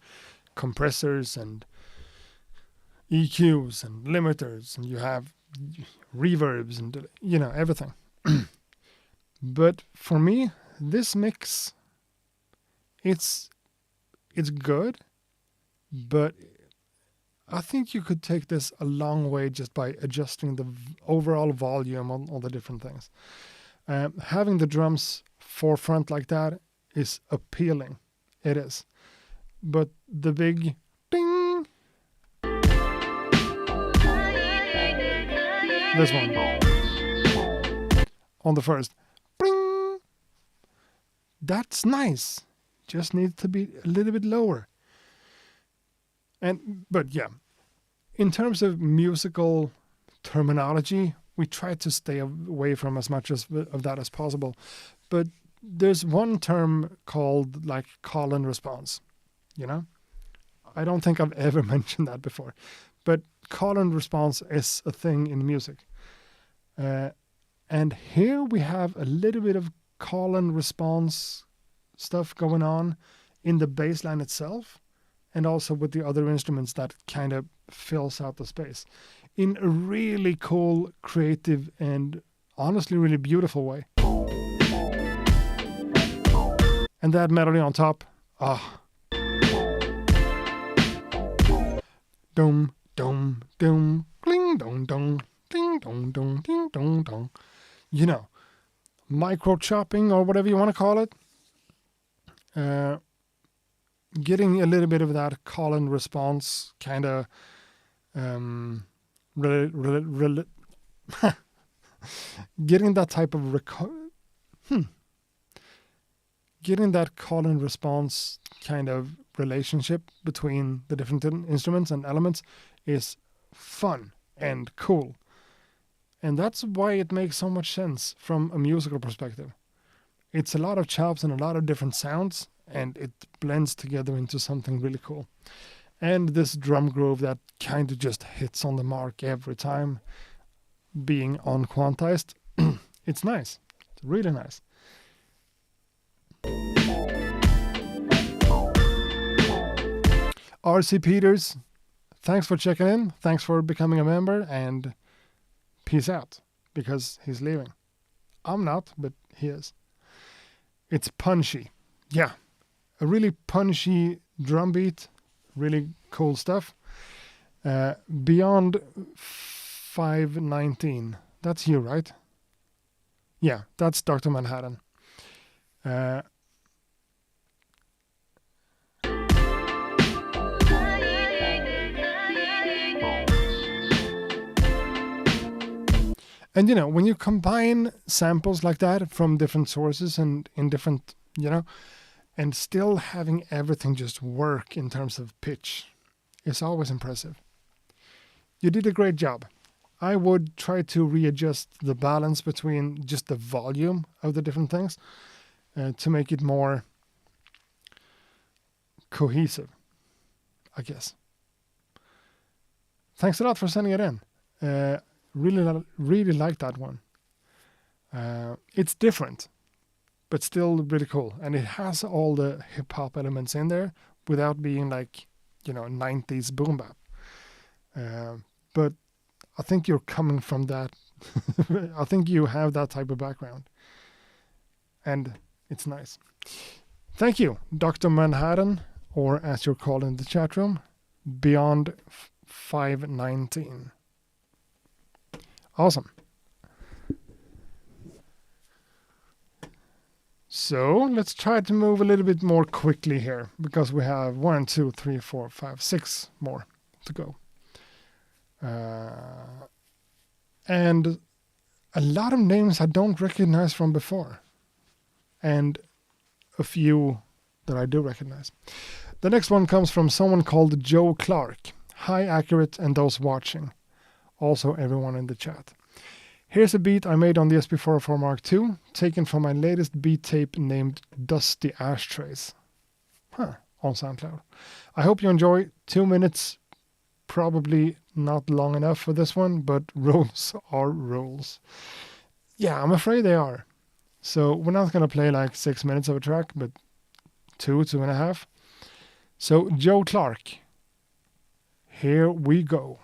compressors and EQs and limiters, and you have reverbs and, you know, everything. But for me, this mix, it's good, but I think you could take this a long way just by adjusting the overall volume on all the different things. Having the drums forefront like that is appealing. It is. But the big ding, this one, on the first, bing, that's nice. Just needs to be a little bit lower. But yeah, in terms of musical terminology, we try to stay away from as much of that as possible. But there's one term called like call and response, you know? I don't think I've ever mentioned that before. But call and response is a thing in music. And here we have a little bit of call and response stuff going on in the bass line itself, and also with the other instruments that kind of fills out the space in a really cool, creative, and honestly really beautiful way. And that melody on top, dum dum dum, cling dong dong, ding dong dong, ding dong dong. You know, micro chopping or whatever you want to call it. Getting a little bit of that call and response kind of getting that type of getting that call and response kind of relationship between the different instruments and elements is fun and cool. And that's why it makes so much sense from a musical perspective. It's a lot of chops and a lot of different sounds, and it blends together into something really cool. And this drum groove that kind of just hits on the mark every time, being unquantized, it's nice. It's really nice. RC Peters, thanks for checking in. Thanks for becoming a member, and peace out, because he's leaving. I'm not, but he is. It's punchy. Yeah, a really punchy drum beat. Really cool stuff. Beyond 519. That's you, right? Yeah, that's Dr. Manhattan. And, you know, when you combine samples like that from different sources and in different, you know, and still having everything just work in terms of pitch, is always impressive. You did a great job. I would try to readjust the balance between just the volume of the different things to make it more cohesive, I guess. Thanks a lot for sending it in. Really like that one. It's different, but still really cool. And it has all the hip-hop elements in there without being like, you know, 90s boom bap. But I think you're coming from that. I think you have that type of background. And it's nice. Thank you, Dr. Manhattan, or as you're called in the chat room, Beyond 519. Awesome. So let's try to move a little bit more quickly here, because we have 1, 2, 3, 4, 5, 6 more to go. And a lot of names I don't recognize from before. And a few that I do recognize. The next one comes from someone called Joe Clark. Hi, Accurate, and those watching. Also, everyone in the chat. Here's a beat I made on the SP404 Mark II, taken from my latest beat tape named Dusty Ashtrays. On SoundCloud. I hope you enjoy. 2 minutes, probably not long enough for this one, but rules are rules. Yeah, I'm afraid they are. So we're not going to play like 6 minutes of a track, but 2.5. So Joe Clark, here we go.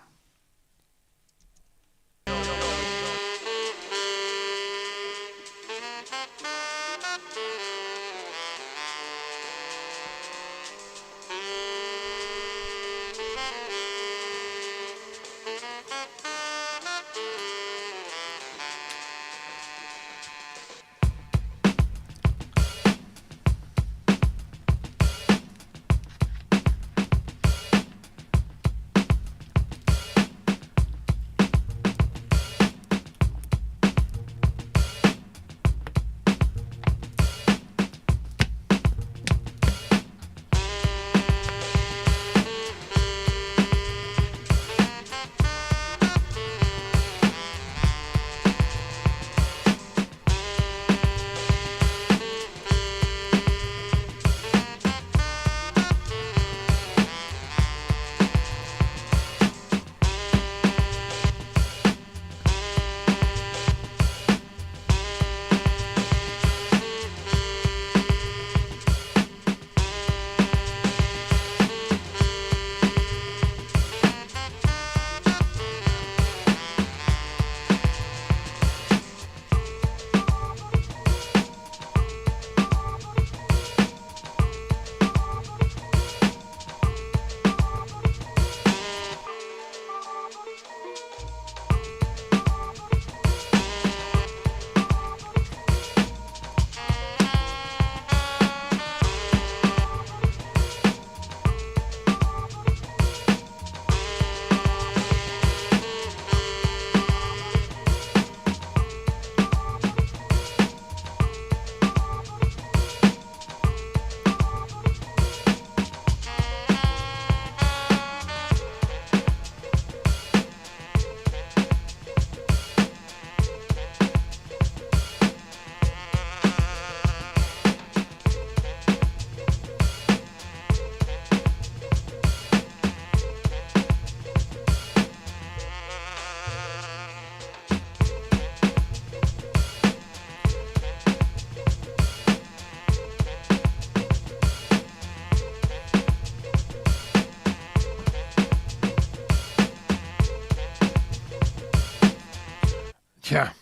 Yeah,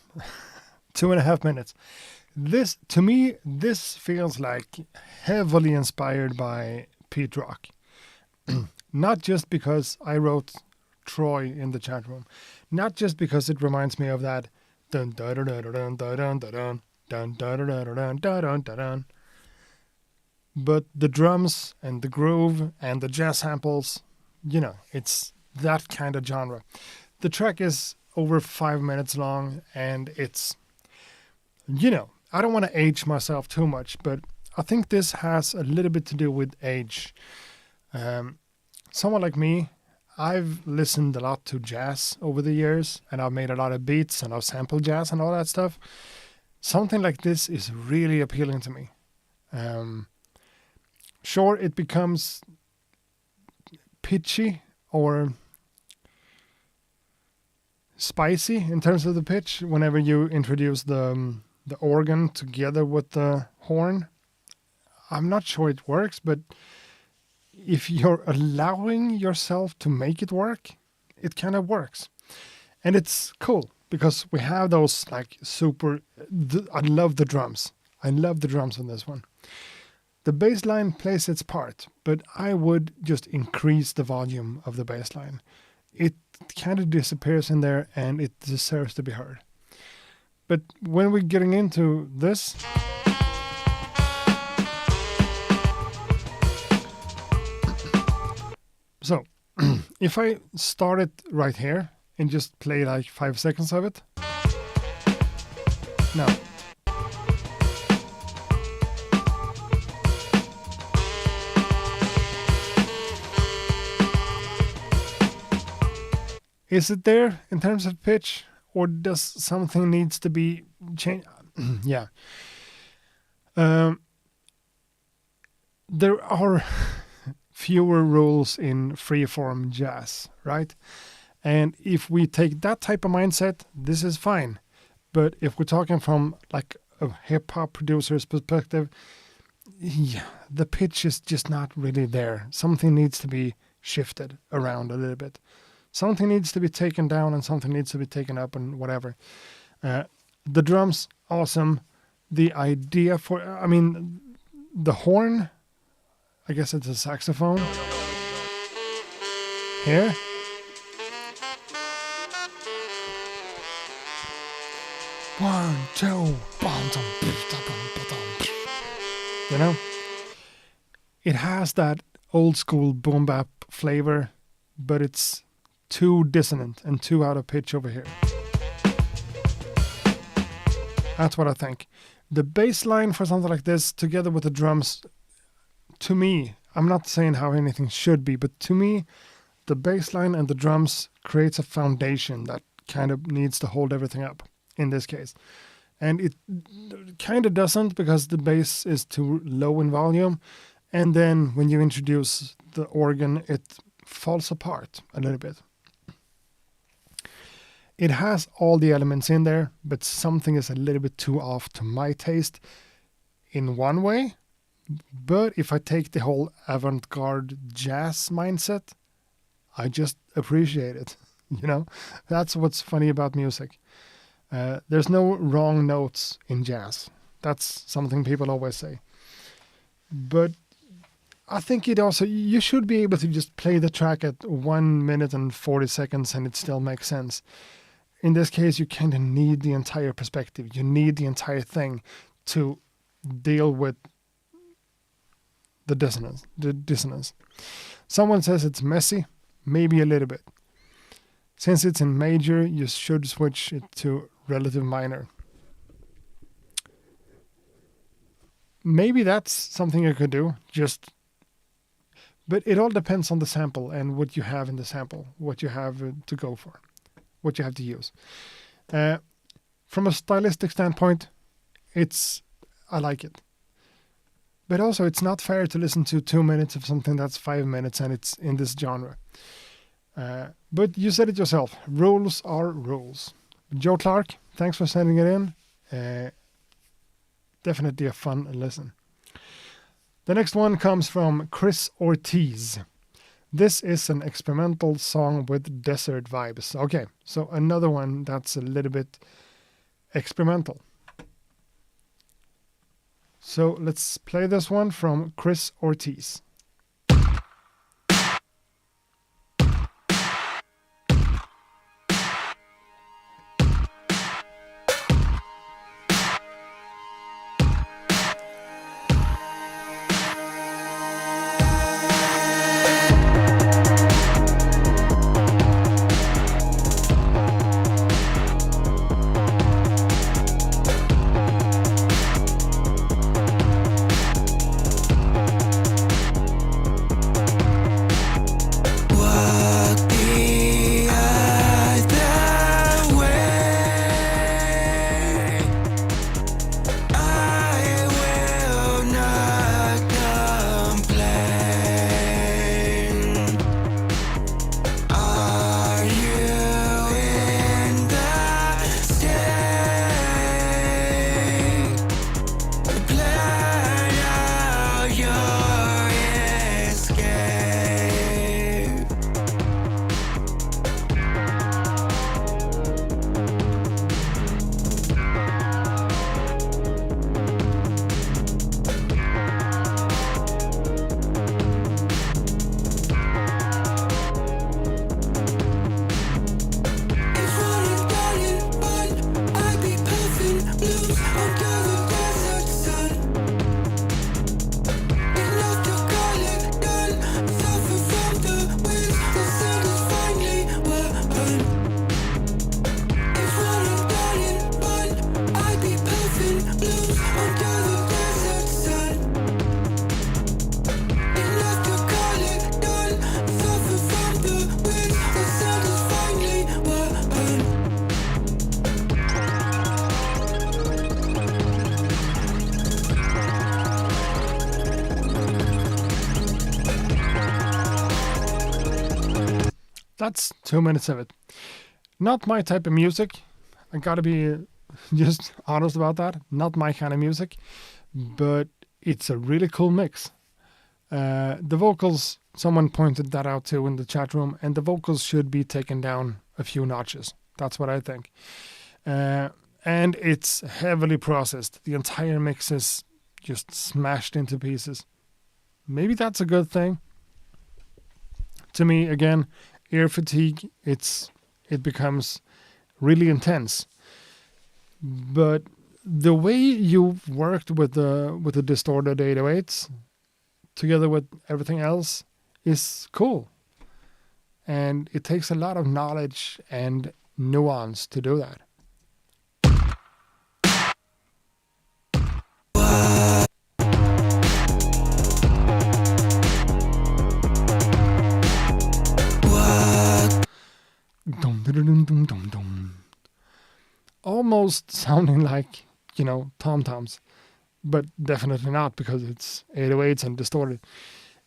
2.5 minutes. This, to me, this feels like heavily inspired by Pete Rock. Not just because I wrote Troy in the chat room, not just because it reminds me of that dun dun dun dun dun dun dun dun dun dun dun dun dun dun, but the drums and the groove and the jazz samples, you know, it's that kind of genre. The track is over 5 minutes long, and it's, you know, I don't want to age myself too much, but I think this has a little bit to do with age. Someone like me, I've listened a lot to jazz over the years, and I've made a lot of beats, and I've sampled jazz and all that stuff. Something like this is really appealing to me. Sure, it becomes pitchy or spicy in terms of the pitch whenever you introduce the organ together with the horn. I'm not sure it works, but if you're allowing yourself to make it work, it kind of works. And it's cool because we have those like super, I love the drums. I love the drums on this one. The bass line plays its part, but I would just increase the volume of the bass line. It kind of disappears in there and it deserves to be heard. But when we're getting into this, so if I start it right here and just play like 5 seconds of it. Now. Is it there in terms of pitch, or does something needs to be changed? Yeah. There are fewer rules in freeform jazz, right? And if we take that type of mindset, this is fine. But if we're talking from like a hip hop producer's perspective, yeah, the pitch is just not really there. Something needs to be shifted around a little bit. Something needs to be taken down and something needs to be taken up and whatever. The drums, awesome. The idea for, I mean, the horn, I guess it's a saxophone. Here. One, two, you know? It has that old school boom bap flavor, but it's too dissonant and too out of pitch over here. That's what I think. The bass line for something like this, together with the drums, to me, I'm not saying how anything should be, but to me, the bass line and the drums creates a foundation that kind of needs to hold everything up in this case. And it kind of doesn't, because the bass is too low in volume. And then when you introduce the organ, it falls apart a little bit. It has all the elements in there, but something is a little bit too off to my taste in one way. But if I take the whole avant-garde jazz mindset, I just appreciate it. You know, that's what's funny about music. There's no wrong notes in jazz. That's something people always say. But I think you should be able to just play the track at 1 minute and 40 seconds and it still makes sense. In this case, you kind of need the entire perspective. You need the entire thing to deal with the dissonance. Someone says it's messy, maybe a little bit. Since it's in major, you should switch it to relative minor. Maybe that's something you could do, but it all depends on the sample and what you have in the sample, what you have to go for, what you have to use. From a stylistic standpoint, I like it. But also, it's not fair to listen to 2 minutes of something that's 5 minutes and it's in this genre. But you said it yourself. Rules are rules. Joe Clark, thanks for sending it in. Definitely a fun listen. The next one comes from Chris Ortiz. This is an experimental song with desert vibes. Okay, so another one that's a little bit experimental. So let's play this one from Chris Ortiz. That's 2 minutes of it. Not my type of music. I gotta be just honest about that. Not my kind of music, but it's a really cool mix. The vocals, someone pointed that out too in the chat room, and the vocals should be taken down a few notches. That's what I think. And it's heavily processed. The entire mix is just smashed into pieces. Maybe that's a good thing. To me, again, ear fatigue, it becomes really intense. But the way you've worked with the distorted 808s together with everything else is cool. And it takes a lot of knowledge and nuance to do that. Dum, dum, dum, dum, dum, dum. Almost sounding like, tom-toms, but definitely not because it's 808s and distorted.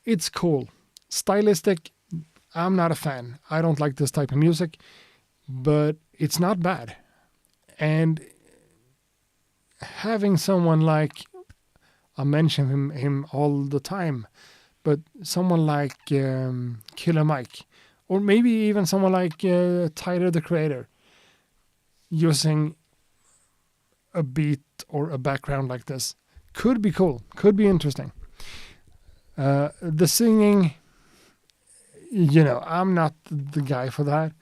It's cool. Stylistic, I'm not a fan. I don't like this type of music, but it's not bad. And having someone like, I mention him all the time, but someone like Killer Mike, or maybe even someone like Tyler the Creator, using a beat or a background like this could be cool, could be interesting. The singing, I'm not the guy for that.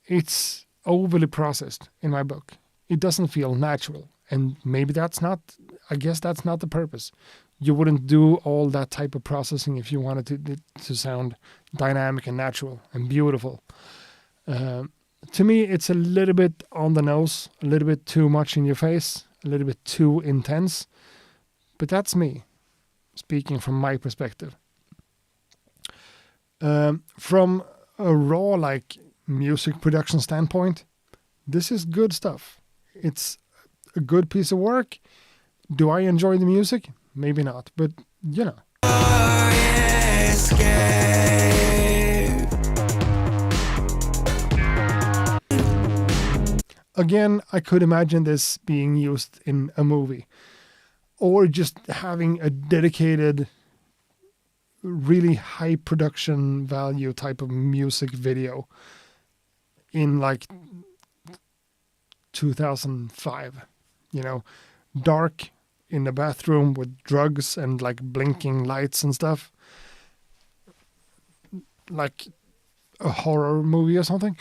It's overly processed in my book. It doesn't feel natural, and maybe I guess that's not the purpose. You wouldn't do all that type of processing if you wanted to sound dynamic and natural and beautiful. To me, it's a little bit on the nose, a little bit too much in your face, a little bit too intense. But that's me, speaking from my perspective. From a raw, music production standpoint, this is good stuff. It's a good piece of work. Do I enjoy the music? Maybe not, but Again, I could imagine this being used in a movie, or just having a dedicated, really high production value type of music video in 2005, dark in the bathroom with drugs and blinking lights and stuff, like a horror movie or something.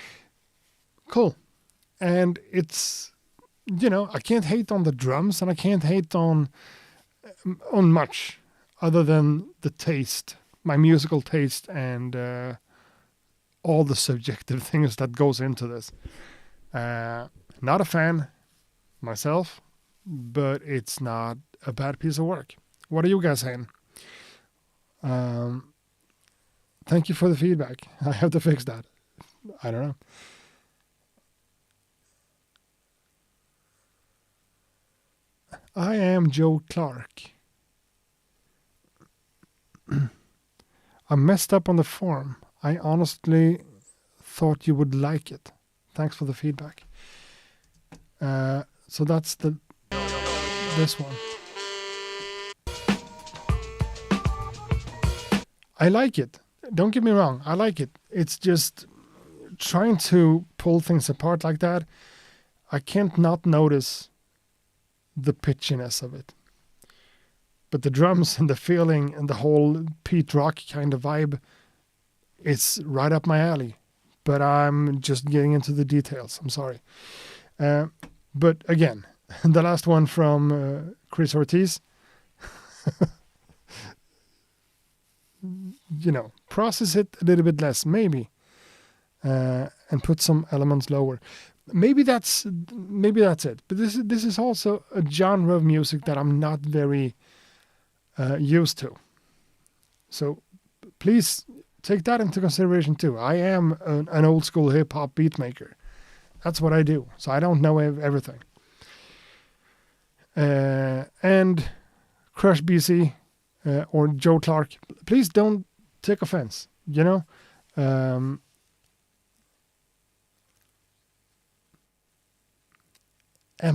Cool. And it's, I can't hate on the drums, and I can't hate on much other than the taste, my musical taste, and all the subjective things that goes into this. Not a fan myself, but it's not a bad piece of work. What are you guys saying? Thank you for the feedback. I have to fix that. I don't know. I am Joe Clark. I messed up on the form. I honestly thought you would like it. Thanks for the feedback. So that's this one. I like it. Don't get me wrong. I like it. It's just trying to pull things apart like that. I can't not notice the pitchiness of it. But the drums and the feeling and the whole Pete Rock kind of vibe, it's right up my alley. But I'm just getting into the details. I'm sorry. But again, the last one from Chris Ortiz. Process it a little bit less, maybe. And put some elements lower. Maybe that's it. But this is also a genre of music that I'm not very used to. So please take that into consideration too. I am an old school hip hop beat maker. That's what I do. So I don't know everything. And Crush BC or Joe Clark, please don't take offense. Am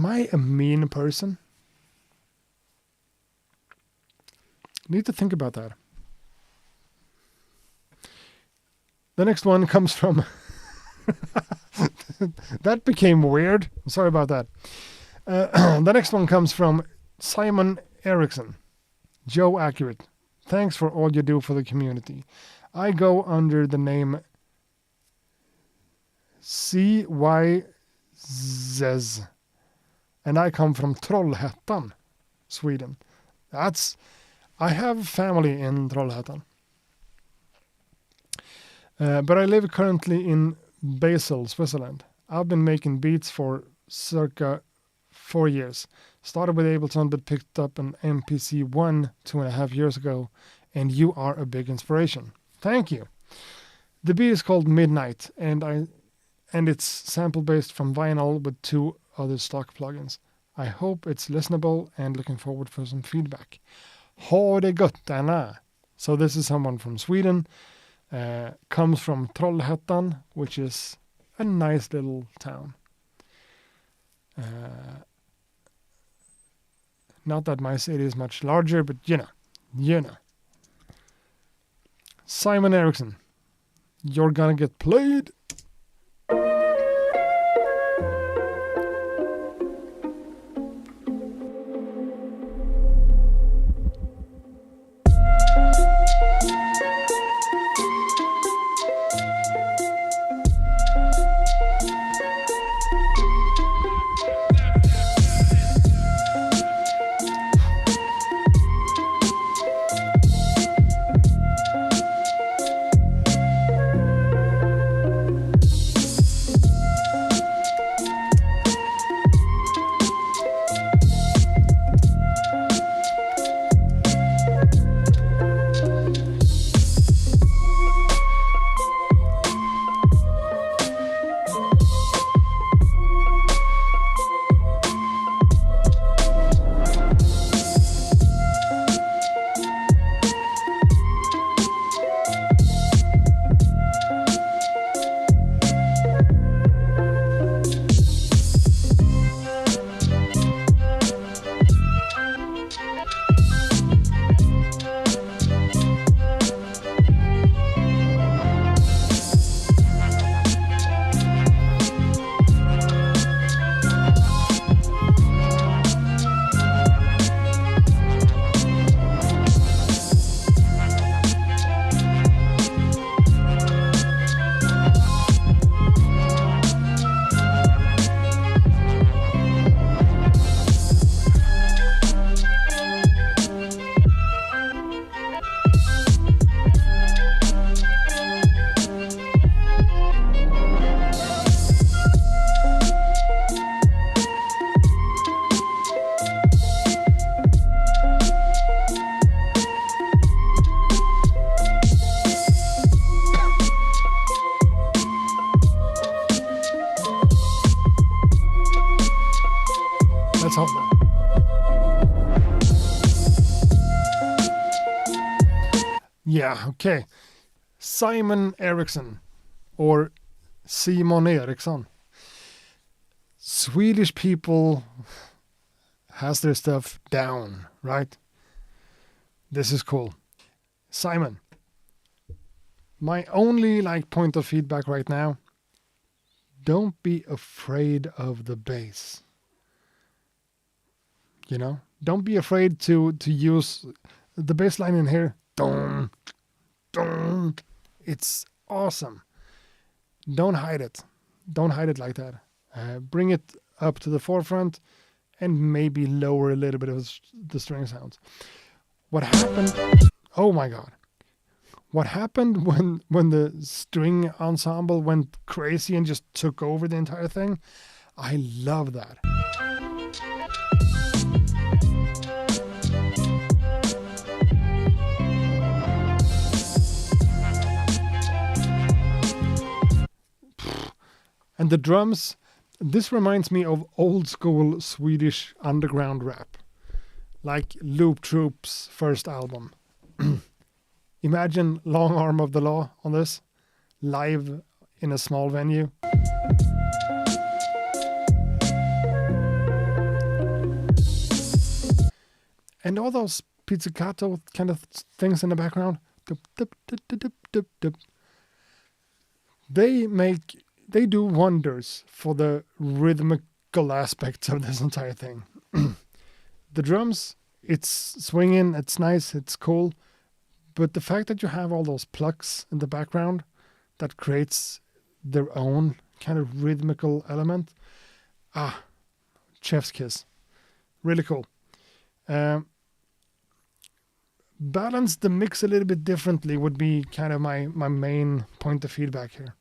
I a mean person? Need to think about that. The next one comes from... That became weird. Sorry about that. The next one comes from Simon Ericson. Joe Accurate. Thanks for all you do for the community. I go under the name CYZZ. And I come from Trollhättan, Sweden. I have family in Trollhättan. But I live currently in Basel, Switzerland. I've been making beats for circa 4 years. Started with Ableton but picked up an MPC 2.5 years ago, and you are a big inspiration. Thank you. The beat is called Midnight, and it's sample based from vinyl with 2 other stock plugins. I hope it's listenable and looking forward for some feedback. Ha det gott, Anna. So this is someone from Sweden. Comes from Trollhättan, which is a nice little town. Not that my city is much larger, but you know. Simon Eriksson, you're gonna get played. Yeah, okay. Simon Eriksson, or Simon Eriksson. Swedish people has their stuff down, right? This is cool. Simon, my only point of feedback right now, don't be afraid of the bass. You know, don't be afraid to use the bass line in here. Dun, dun. It's awesome. Don't hide it. Don't hide it like that. Bring it up to the forefront and maybe lower a little bit of the string sounds. What happened? Oh my God. What happened when the string ensemble went crazy and just took over the entire thing? I love that. And the drums, this reminds me of old school Swedish underground rap, like Loop Troop's first album. Imagine Long Arm of the Law on this, live in a small venue. And all those pizzicato kind of things in the background, dup, dup, dup, dup, dup, dup, dup. They do wonders for the rhythmical aspects of this entire thing. The drums, it's swinging, it's nice, it's cool, but the fact that you have all those plucks in the background that creates their own kind of rhythmical element, chef's kiss. Really cool. Balance the mix a little bit differently would be kind of my main point of feedback here.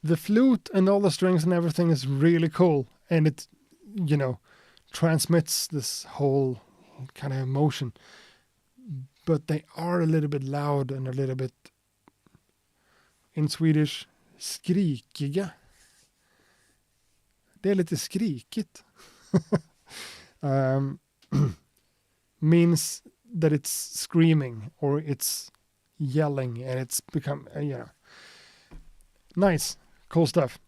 The flute and all the strings and everything is really cool, and it, transmits this whole kind of emotion. But they are a little bit loud and a little bit, in Swedish, skrikiga. Det är lite skrikigt. Means that it's screaming or it's yelling, and it's become, nice, cool stuff.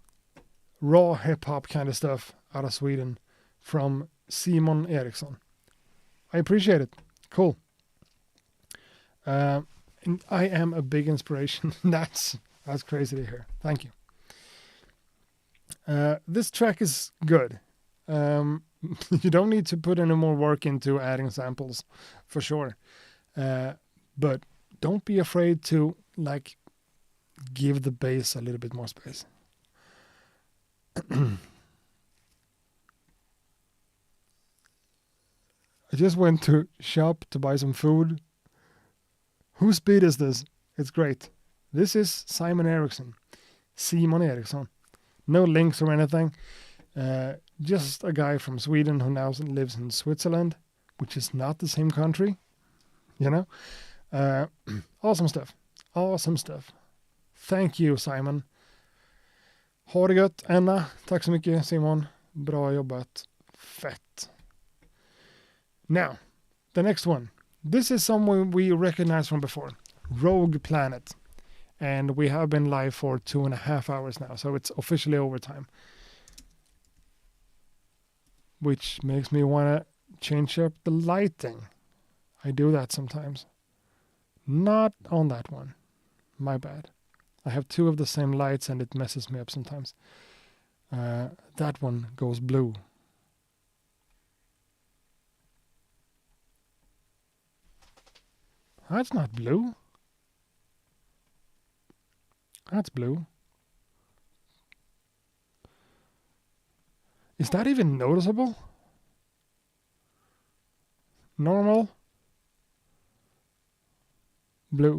Raw hip-hop kind of stuff out of Sweden from Simon Ericson. I appreciate it. Cool. And I am a big inspiration. That's crazy to hear. Thank you. This track is good. You don't need to put any more work into adding samples, for sure. But don't be afraid to give the bass a little bit more space. I just went to shop to buy some food. Whose beat is this? It's great. This is Simon Ericson. No links or anything. Just a guy from Sweden who now lives in Switzerland, which is not the same country. Awesome stuff. Awesome stuff. Thank you, Simon. Ha det gött, Anna. Tack så mycket, Simon. Bra jobbat. Fett. Now, the next one. This is someone we recognize from before. Rogue Planet. And we have been live for 2.5 hours now, so it's officially overtime. Which makes me want to change up the lighting. I do that sometimes. Not on that one. My bad. I have 2 of the same lights and it messes me up sometimes. That one goes blue. That's not blue. That's blue. Is that even noticeable? Normal. Blue.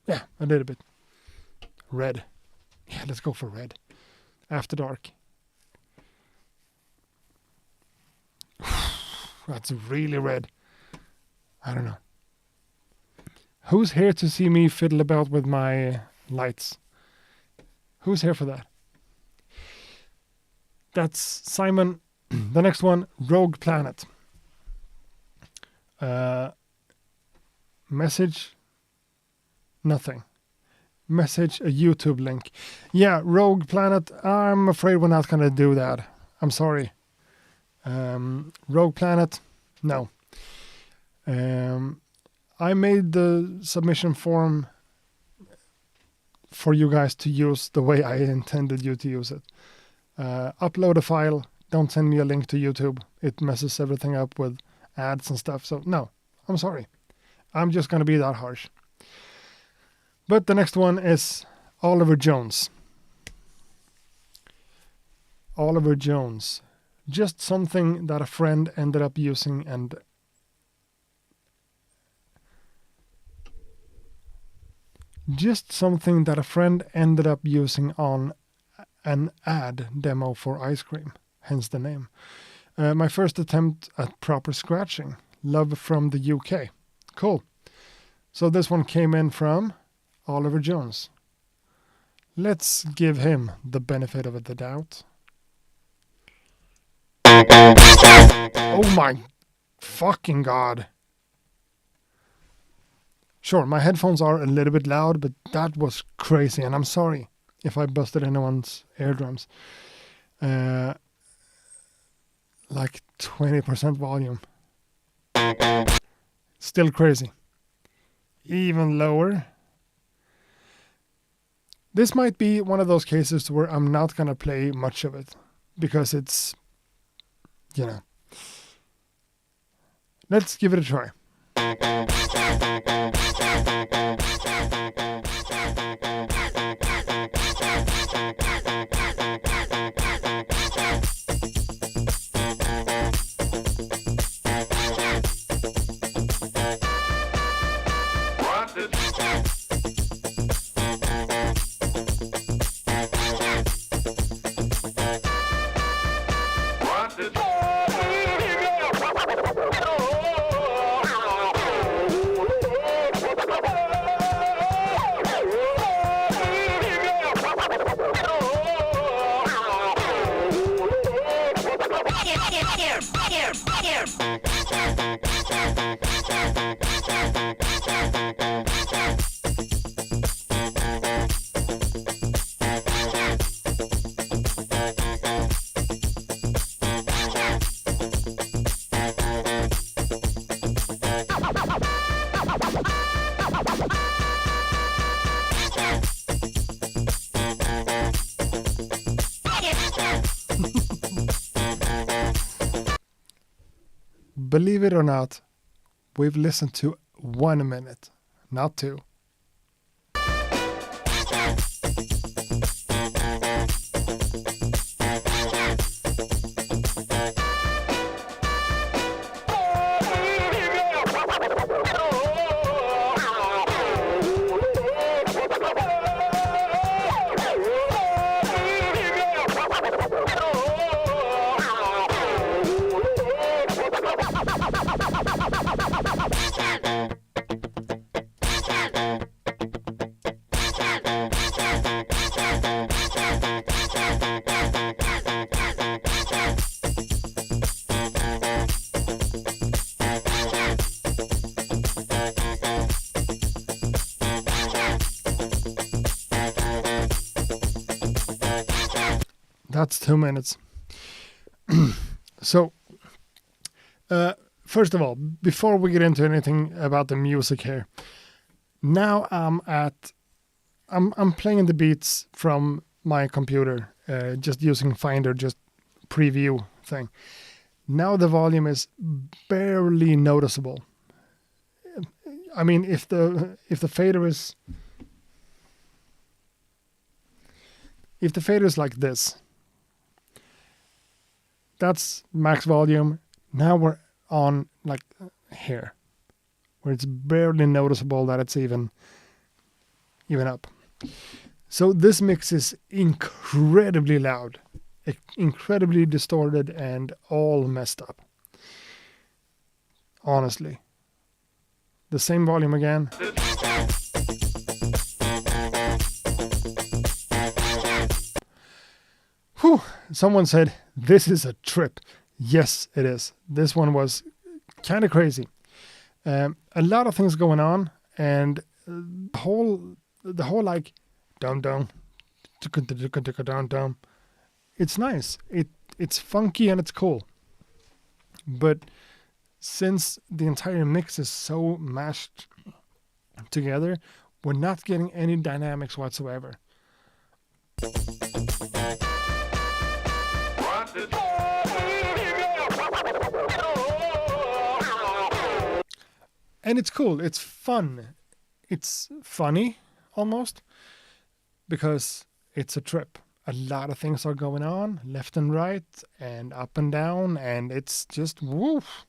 Yeah, a little bit. Red. Yeah, let's go for red. After dark. That's really red. I don't know. Who's here to see me fiddle about with my lights? Who's here for that? That's Simon. The next one, Rogue Planet. Message. Nothing. Message a YouTube link. Yeah, Rogue Planet. I'm afraid we're not going to do that. I'm sorry. Rogue Planet. No. I made the submission form for you guys to use the way I intended you to use it. Upload a file. Don't send me a link to YouTube. It messes everything up with ads and stuff. So no, I'm sorry. I'm just going to be that harsh. But the next one is Oliver Jones. Oliver Jones. Just something that a friend ended up using and on an ad demo for ice cream, hence the name. My first attempt at proper scratching. Love from the UK. Cool. So this one came in from Oliver Jones. Let's give him the benefit of the doubt. Oh my fucking god. Sure, my headphones are a little bit loud, but that was crazy, and I'm sorry if I busted anyone's eardrums. Like 20% volume. Still crazy. Even lower. This might be one of those cases where I'm not gonna play much of it because it's, you know. Let's give it a try. Believe it or not, we've listened to 1 minute, not 2. That's 2 minutes. So, first of all, before we get into anything about the music here, now I'm playing the beats from my computer, just using Finder, just preview thing. Now the volume is barely noticeable. I mean, if the fader is like this, that's max volume. Now we're on like here, where it's barely noticeable that it's even up. So this mix is incredibly loud, incredibly distorted, and all messed up. Honestly. The same volume again. Whew. Someone said, this is a trip. Yes, it is. This one was kind of crazy. A lot of things going on, and the whole like dum dum, dum dum. It's nice. It's funky and it's cool. But since the entire mix is so mashed together, we're not getting any dynamics whatsoever. And it's cool. It's fun. It's funny, almost, because it's a trip. A lot of things are going on, left and right, and up and down, and it's just woof.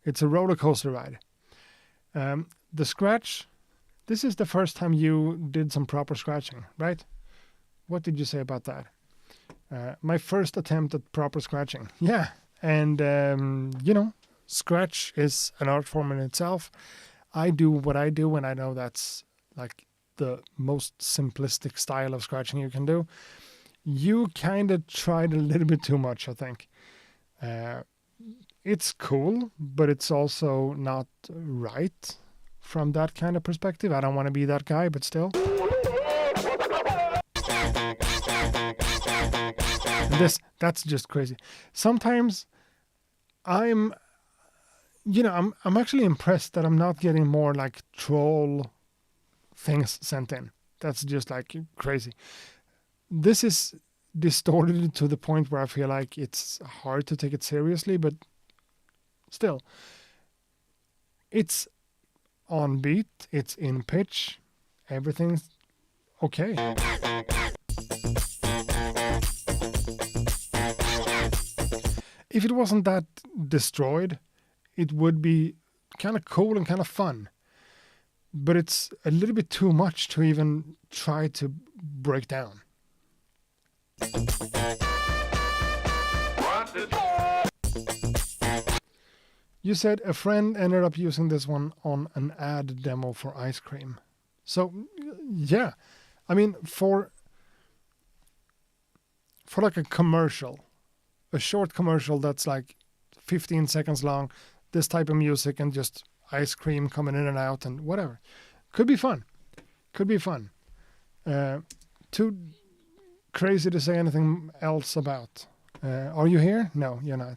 It's a roller coaster ride. The scratch, this is the first time you did some proper scratching, right? What did you say about that? My first attempt at proper scratching. Yeah, and, scratch is an art form in itself. I do what I do, and I know that's like the most simplistic style of scratching you can do. You kind of tried a little bit too much, I think. It's cool, but it's also not right from that kind of perspective. I don't want to be that guy, but still. And that's just crazy. Sometimes I'm actually impressed that I'm not getting more like troll things sent in. That's just like crazy. This is distorted to the point where I feel like it's hard to take it seriously, but still, it's on beat, it's in pitch, everything's okay. If it wasn't that destroyed, it would be kind of cool and kind of fun. But it's a little bit too much to even try to break down. You said a friend ended up using this one on an ad demo for ice cream. So, yeah. I mean, for like a commercial, a short commercial that's like 15 seconds long, this type of music and just ice cream coming in and out and whatever. Could be fun. Too crazy to say anything else about. Are you here? No, you're not.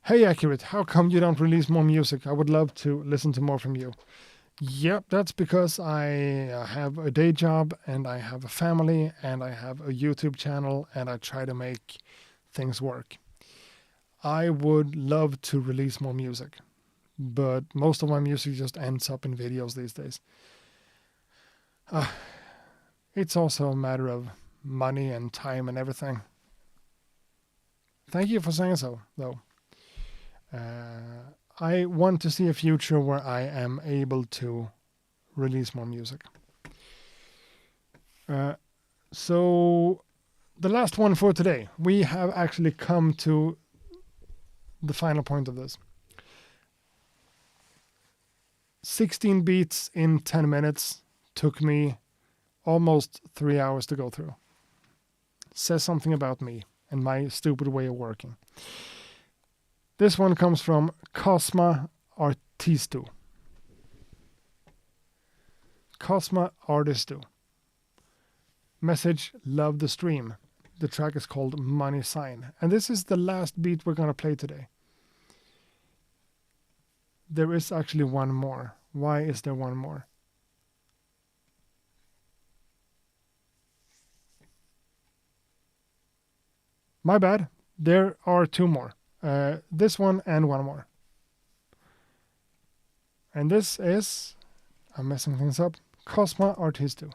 Hey, Accurate, how come you don't release more music? I would love to listen to more from you. Yep, that's because I have a day job and I have a family and I have a YouTube channel and I try to make things work. I would love to release more music, but most of my music just ends up in videos these days. It's also a matter of money and time and everything. Thank you for saying so, though. I want to see a future where I am able to release more music. So the last one for today. We have actually come to the final point of this. 16 beats in 10 minutes took me almost 3 hours to go through. Says something about me and my stupid way of working. This one comes from Cosma Artisto. Cosma Artisto. Message, love the stream. The track is called Money Sign. And this is the last beat we're going to play today. There is actually one more. Why is there one more? My bad. There are two more. This one and one more. And this is, I'm messing things up, Cosma Artisto.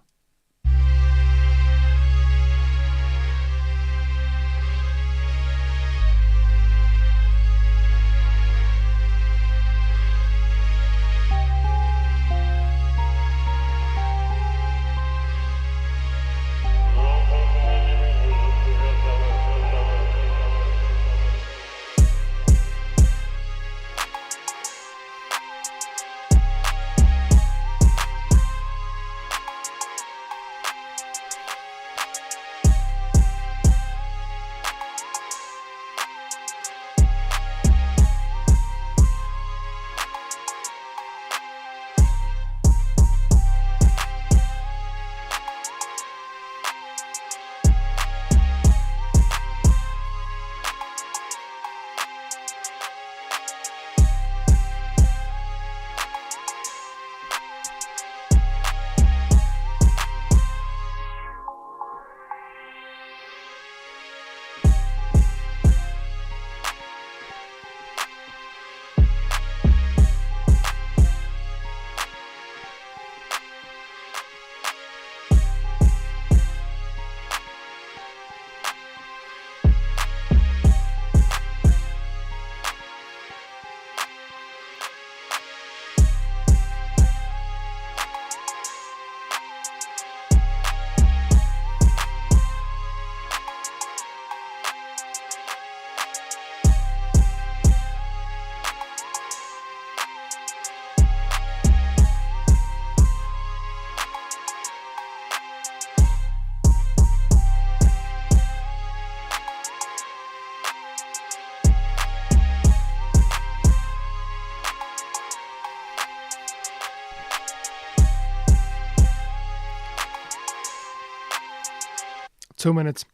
2 minutes.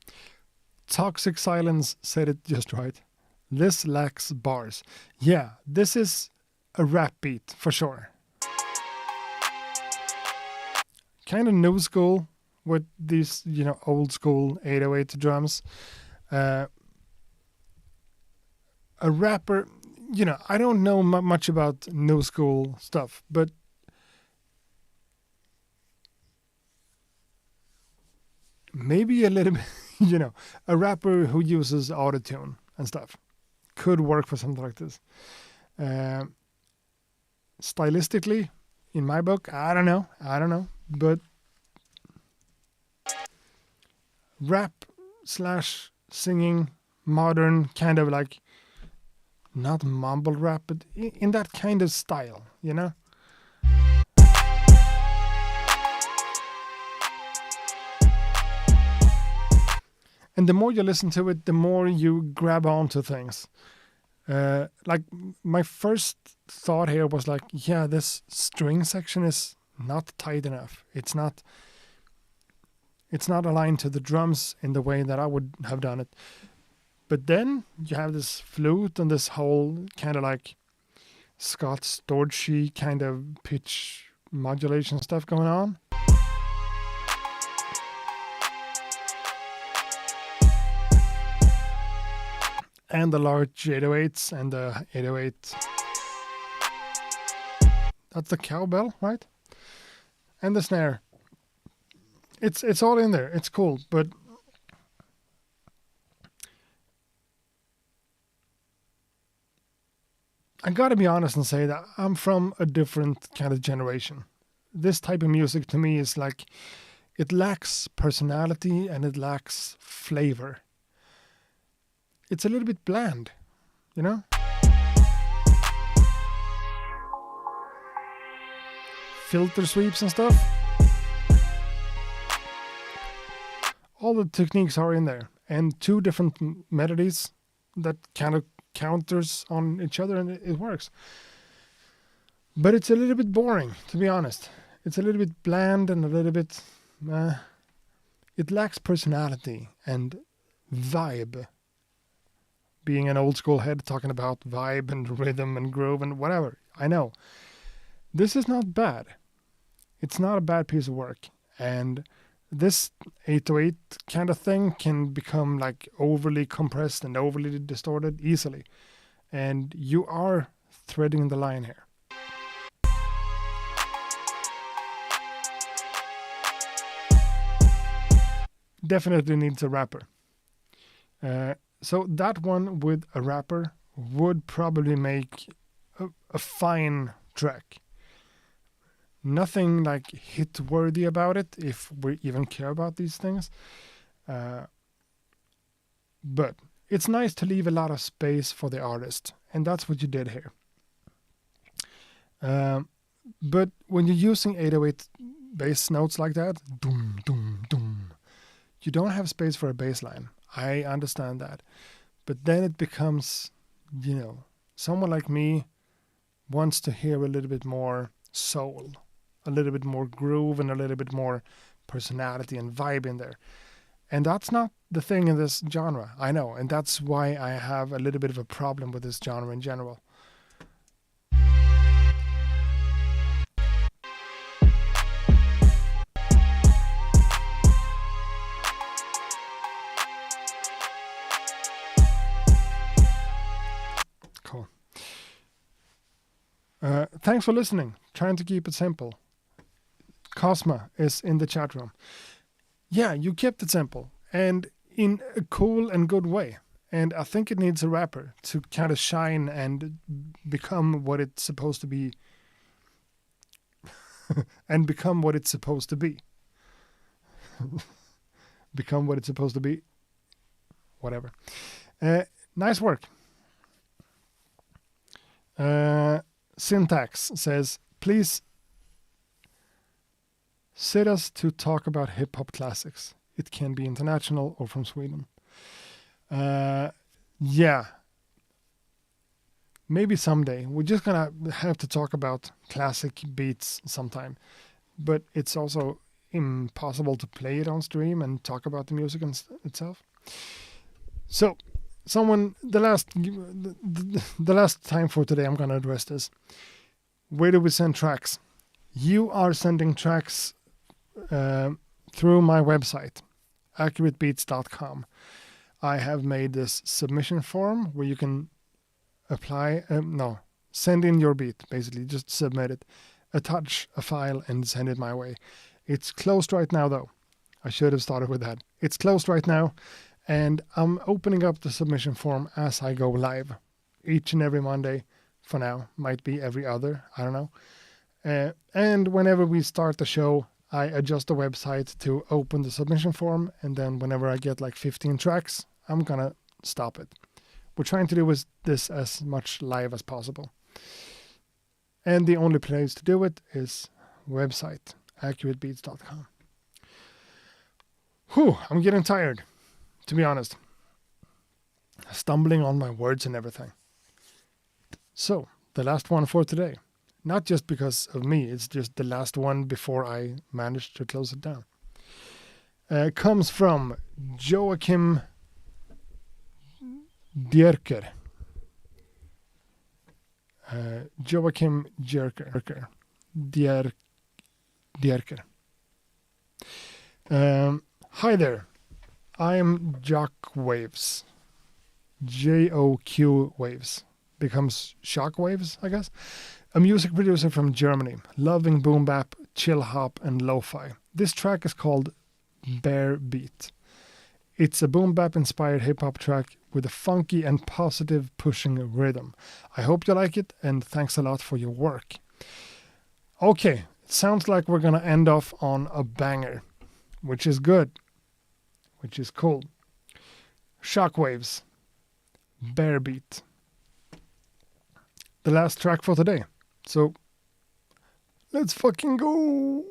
Toxic Silence said it just right. This lacks bars. Yeah, this is a rap beat for sure. Kind of new school with these, old school 808 drums. A rapper, I don't know much about new school stuff, but maybe a little bit, a rapper who uses autotune and stuff could work for something like this. Stylistically, in my book, I don't know, but rap / singing, modern, kind of like, not mumble rap, but in that kind of style, And the more you listen to it, the more you grab onto things. Like my first thought here was like, yeah, this string section is not tight enough. It's not aligned to the drums in the way that I would have done it. But then you have this flute and this whole kind of like Scott Storchy kind of pitch modulation stuff going on. And the large 808s and the 808. That's the cowbell, right? And the snare. It's all in there. It's cool, but I gotta be honest and say that I'm from a different kind of generation. This type of music to me is like, it lacks personality and it lacks flavor. It's a little bit bland, Filter sweeps and stuff. All the techniques are in there, and 2 different melodies that kind of counters on each other, and it works. But it's a little bit boring, to be honest. It's a little bit bland and a little bit... it lacks personality and vibe. Being an old school head talking about vibe and rhythm and groove and whatever. I know. This is not bad. It's not a bad piece of work. And this 808 kind of thing can become like overly compressed and overly distorted easily. And you are threading the line here. Definitely needs a rapper. So that one with a rapper would probably make a fine track. Nothing like hit worthy about it, if we even care about these things. But it's nice to leave a lot of space for the artist, and that's what you did here. But when you're using 808 bass notes like that, doom, doom, doom, you don't have space for a bass line. I understand that. But then it becomes, someone like me wants to hear a little bit more soul, a little bit more groove, and a little bit more personality and vibe in there. And that's not the thing in this genre, I know. And that's why I have a little bit of a problem with this genre in general. Cool. Thanks for listening. Trying to keep it simple. Cosma is in the chat room. Yeah, you kept it simple and in a cool and good way. And I think it needs a rapper to kind of shine and become what it's supposed to be. And become what it's supposed to be. Become what it's supposed to be. Whatever. Nice work. Syntax says, please sit us to talk about hip-hop classics. It can be international or from Sweden. Yeah. Maybe someday. We're just gonna have to talk about classic beats sometime. But it's also impossible to play it on stream and talk about the music itself. So, the last time for today, I'm gonna address this. Where do we send tracks? You are sending tracks through my website, accuratebeats.com. I have made this submission form where you can send in your beat, basically. Just submit it, attach a file, and send it my way. It's closed right now, though. I should have started with that. It's closed right now, and I'm opening up the submission form as I go live. Each and every Monday for now. Might be every other, I don't know. And whenever we start the show, I adjust the website to open the submission form, and then whenever I get like 15 tracks, I'm gonna stop it. We're trying to do this as much live as possible. And the only place to do it is website, accuratebeats.com. Whew, I'm getting tired, to be honest. Stumbling on my words and everything. So, the last one for today. Not just because of me, it's just the last one before I managed to close it down. Comes from Joachim Dierker. Joachim Dierker. Dierker. Hi there. I'm Jock Waves. JOQ Waves. Becomes Shock Waves, I guess. A music producer from Germany, loving boom bap, chill hop, and lo-fi. This track is called Bear Beat. It's a boom bap inspired hip hop track with a funky and positive pushing rhythm. I hope you like it, and thanks a lot for your work. Okay, it sounds like we're gonna end off on a banger, which is good, which is cool. Shockwaves, Bear Beat. The last track for today. So, let's fucking go!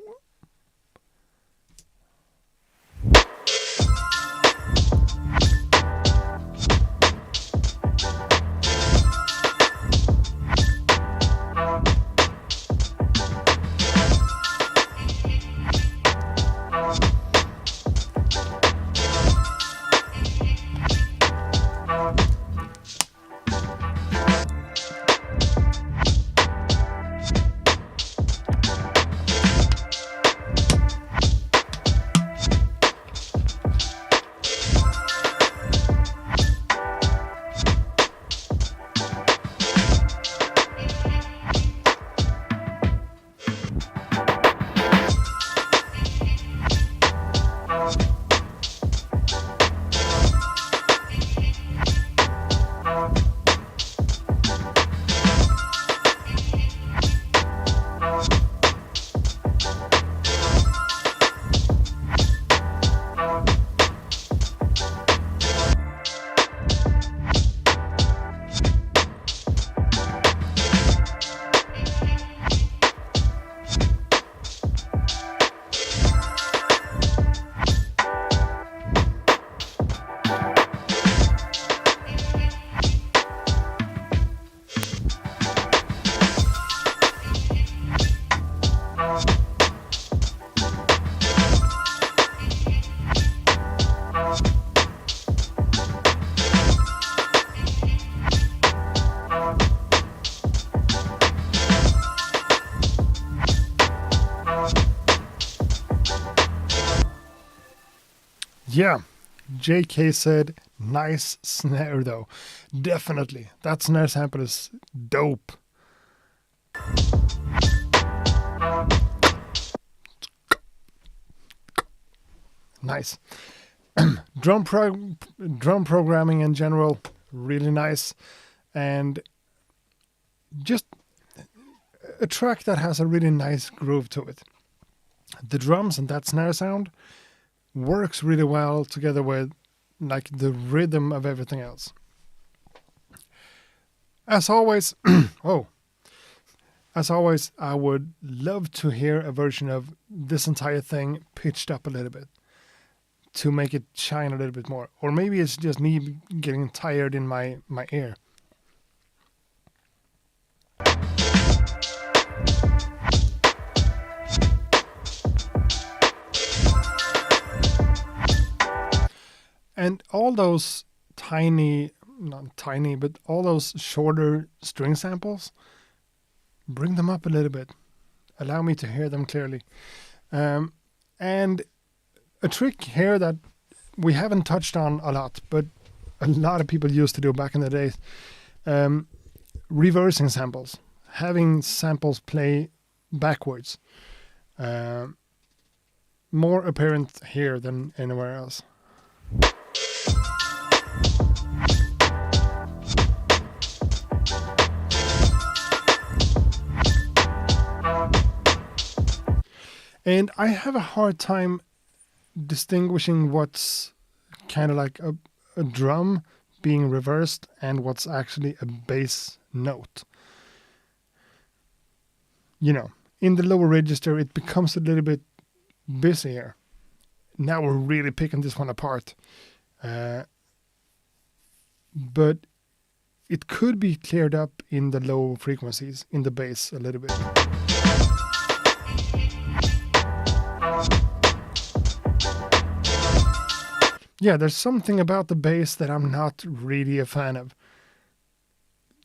Yeah, JK said, nice snare though. Definitely. That snare sample is dope. Nice. Drum programming in general, really nice. And just a track that has a really nice groove to it. The drums and that snare sound works really well together with like the rhythm of everything else. As always, I would love to hear a version of this entire thing pitched up a little bit to make it shine a little bit more. Or maybe it's just me getting tired in my ear. And all those not tiny, but all those shorter string samples, bring them up a little bit. Allow me to hear them clearly. And a trick here that we haven't touched on a lot, but a lot of people used to do back in the days, reversing samples, having samples play backwards. More apparent here than anywhere else. And I have a hard time distinguishing what's kind of like a drum being reversed and what's actually a bass note. You know, in the lower register, it becomes a little bit busy here. Now we're really picking this one apart. But it could be cleared up in the low frequencies, in the bass a little bit. Yeah, there's something about the bass that I'm not really a fan of.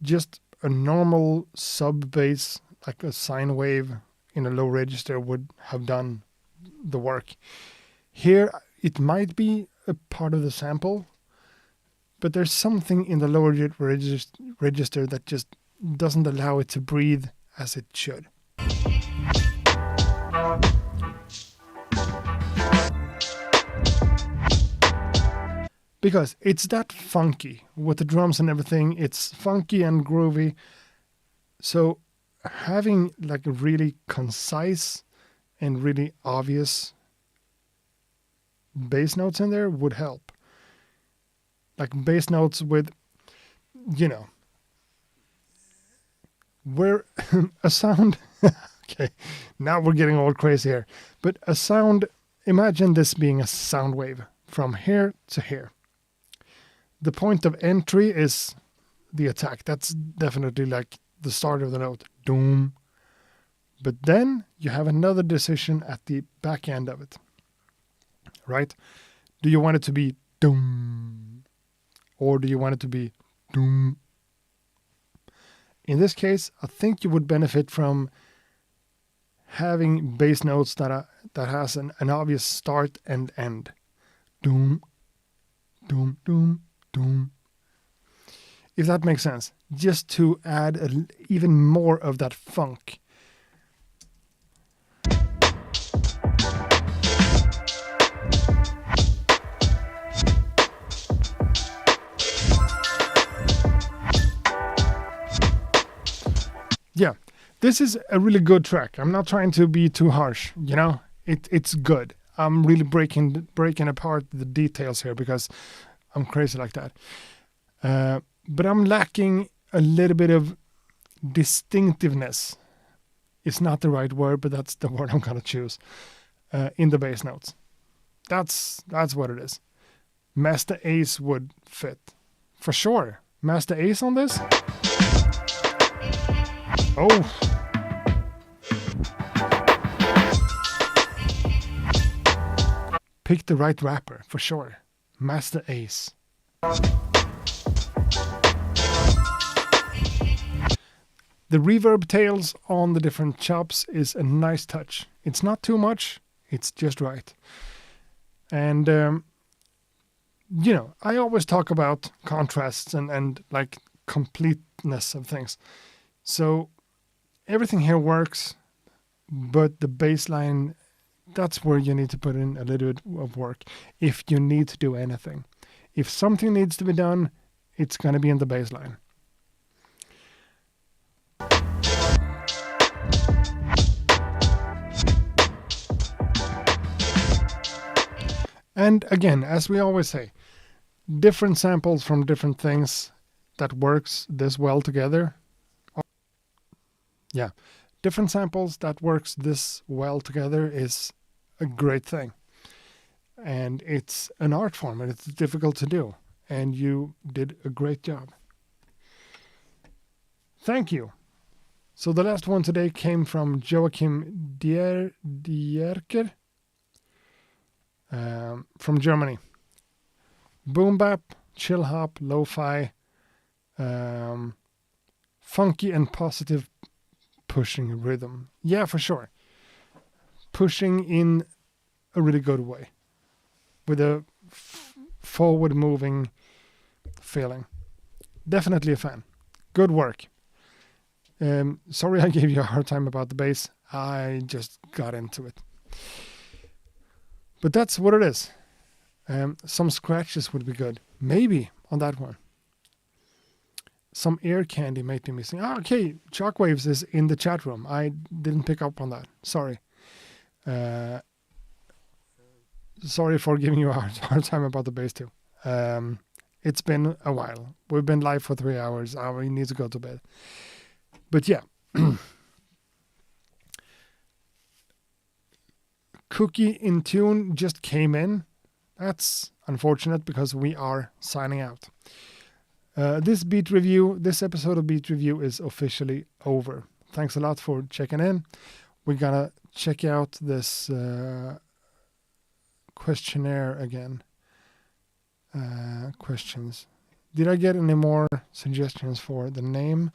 Just a normal sub bass, like a sine wave in a low register, would have done the work. Here, it might be a part of the sample, but there's something in the lower register that just doesn't allow it to breathe as it should. Because it's that funky with the drums and everything. It's funky and groovy. So having like a really concise and really obvious bass notes in there would help. Like bass notes with, you know, where a sound, okay, now we're getting all crazy here. But a sound, imagine this being a sound wave from here to here. The point of entry is the attack. That's definitely like the start of the note. Doom. But then you have another decision at the back end of it. Right? Do you want it to be doom? Or do you want it to be doom? In this case, I think you would benefit from having bass notes that has an obvious start and end. Doom, doom, doom, doom. If that makes sense. Just to add even more of that funk. Yeah, this is a really good track. I'm not trying to be too harsh, you know? It's good. I'm really breaking apart the details here because I'm crazy like that. But I'm lacking a little bit of distinctiveness. It's not the right word, but that's the word I'm going to choose. In the bass notes. That's what it is. Master Ace would fit. For sure. Master Ace on this? Oh. Pick the right rapper, for sure. Master Ace. The reverb tails on the different chops is a nice touch. It's not too much, it's just right. And, you know, I always talk about contrasts and like completeness of things. So everything here works, but the bass line, that's where you need to put in a little bit of work if you need to do anything. If something needs to be done, it's going to be in the bass line. And again, as we always say, different samples from different things that works this well together. Yeah, different samples that works this well together is a great thing. And it's an art form and it's difficult to do. And you did a great job. Thank you. So the last one today came from Joachim Dierker from Germany. boom bap, chill hop, lo-fi, funky and positive pushing rhythm. Yeah, for sure. Pushing in a really good way with a forward moving feeling. Definitely a fan. Good work. Sorry I gave you a hard time about the bass. I just got into it. But that's what it is. Some scratches would be good. Maybe on that one. Some ear candy might be missing. Okay. Shockwaves is in the chat room. I didn't pick up on that. Sorry. Sorry for giving you a hard time about the bass too. It's been a while. We've been live for 3 hours. I need to go to bed. But yeah. Cookie in Tune just came in. That's unfortunate because we are signing out. This episode of Beat Review is officially over. Thanks a lot for checking in. We're gonna check out this questionnaire again. Questions. Did I get any more suggestions for the name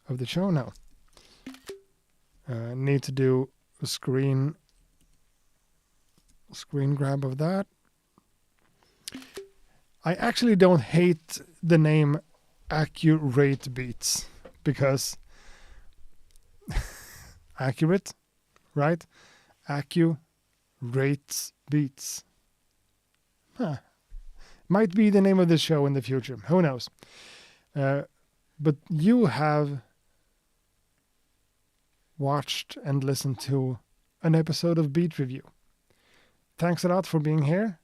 of the show? No. Need to do a screen grab of that. I actually don't hate the name Accurate Beats because accurate, right? Accurate Beats. Might be the name of the show in the future. Who knows? But you have watched and listened to an episode of Beat Review. Thanks a lot for being here.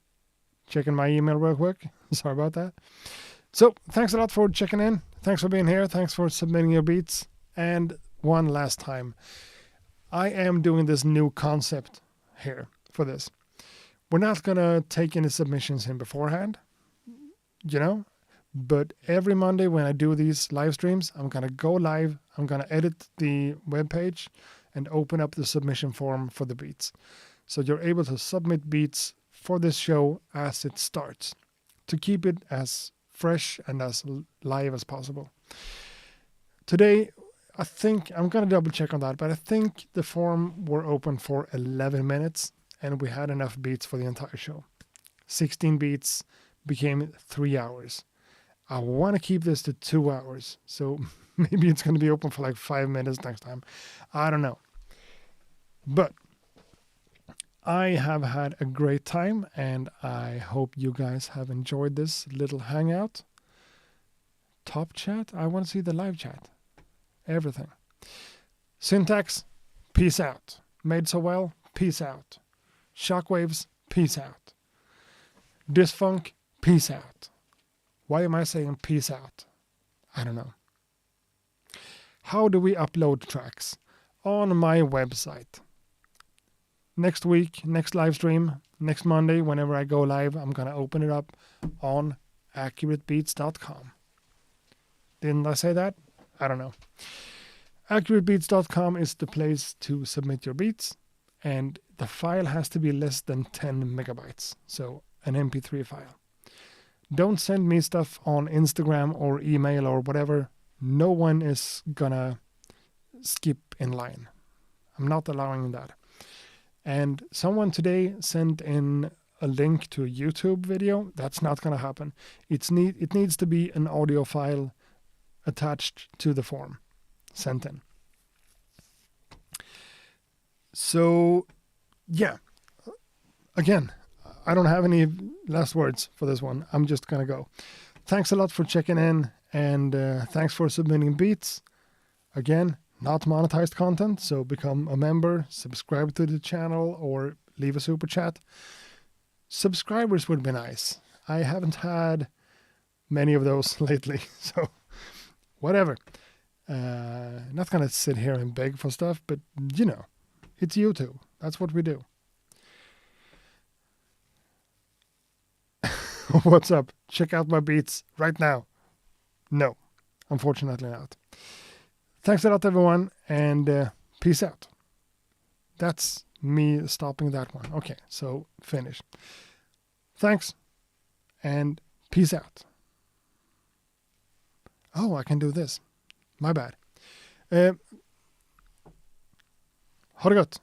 Checking my email real quick. Sorry about that. So, thanks a lot for checking in. Thanks for being here. Thanks for submitting your beats. And one last time, I am doing this new concept here for this. We're not going to take any submissions in beforehand, but every Monday when I do these live streams, I'm going to go live. I'm going to edit the webpage and open up the submission form for the beats. So you're able to submit beats for this show as it starts to keep it as fresh and as live as possible. Today, I think, I'm going to double check on that, but I think the form were open for 11 minutes and we had enough beats for the entire show. 16 beats became 3 hours. I want to keep this to 2 hours. So maybe it's going to be open for like 5 minutes next time. I don't know. But I have had a great time and I hope you guys have enjoyed this little hangout. Top chat? I want to see the live chat. Everything. Syntax, peace out. Made So Well, peace out. Shockwaves, peace out. Dysfunk, peace out. Why am I saying peace out? I don't know. How do we upload tracks? On my website. Next week, next live stream, next Monday, whenever I go live, I'm going to open it up on accuratebeats.com. Didn't I say that? I don't know. Accuratebeats.com is the place to submit your beats, and the file has to be less than 10 megabytes, so an MP3 file. Don't send me stuff on Instagram or email or whatever. No one is going to skip in line. I'm not allowing that. And someone today sent in a link to a YouTube video. That's not going to happen. It needs to be an audio file attached to the form sent in. So, yeah. Again, I don't have any last words for this one. I'm just going to go. Thanks a lot for checking in, and thanks for submitting beats. Again, not monetized content, so become a member, subscribe to the channel, or leave a super chat. Subscribers would be nice. I haven't had many of those lately, so whatever. Not gonna sit here and beg for stuff, but it's YouTube. That's what we do. What's up? Check out my beats right now. No, unfortunately not. Thanks a lot, everyone, and peace out. That's me stopping that one. Okay, so finish. Thanks, and Peace out. Oh, I can do this. My bad. Ha det gott.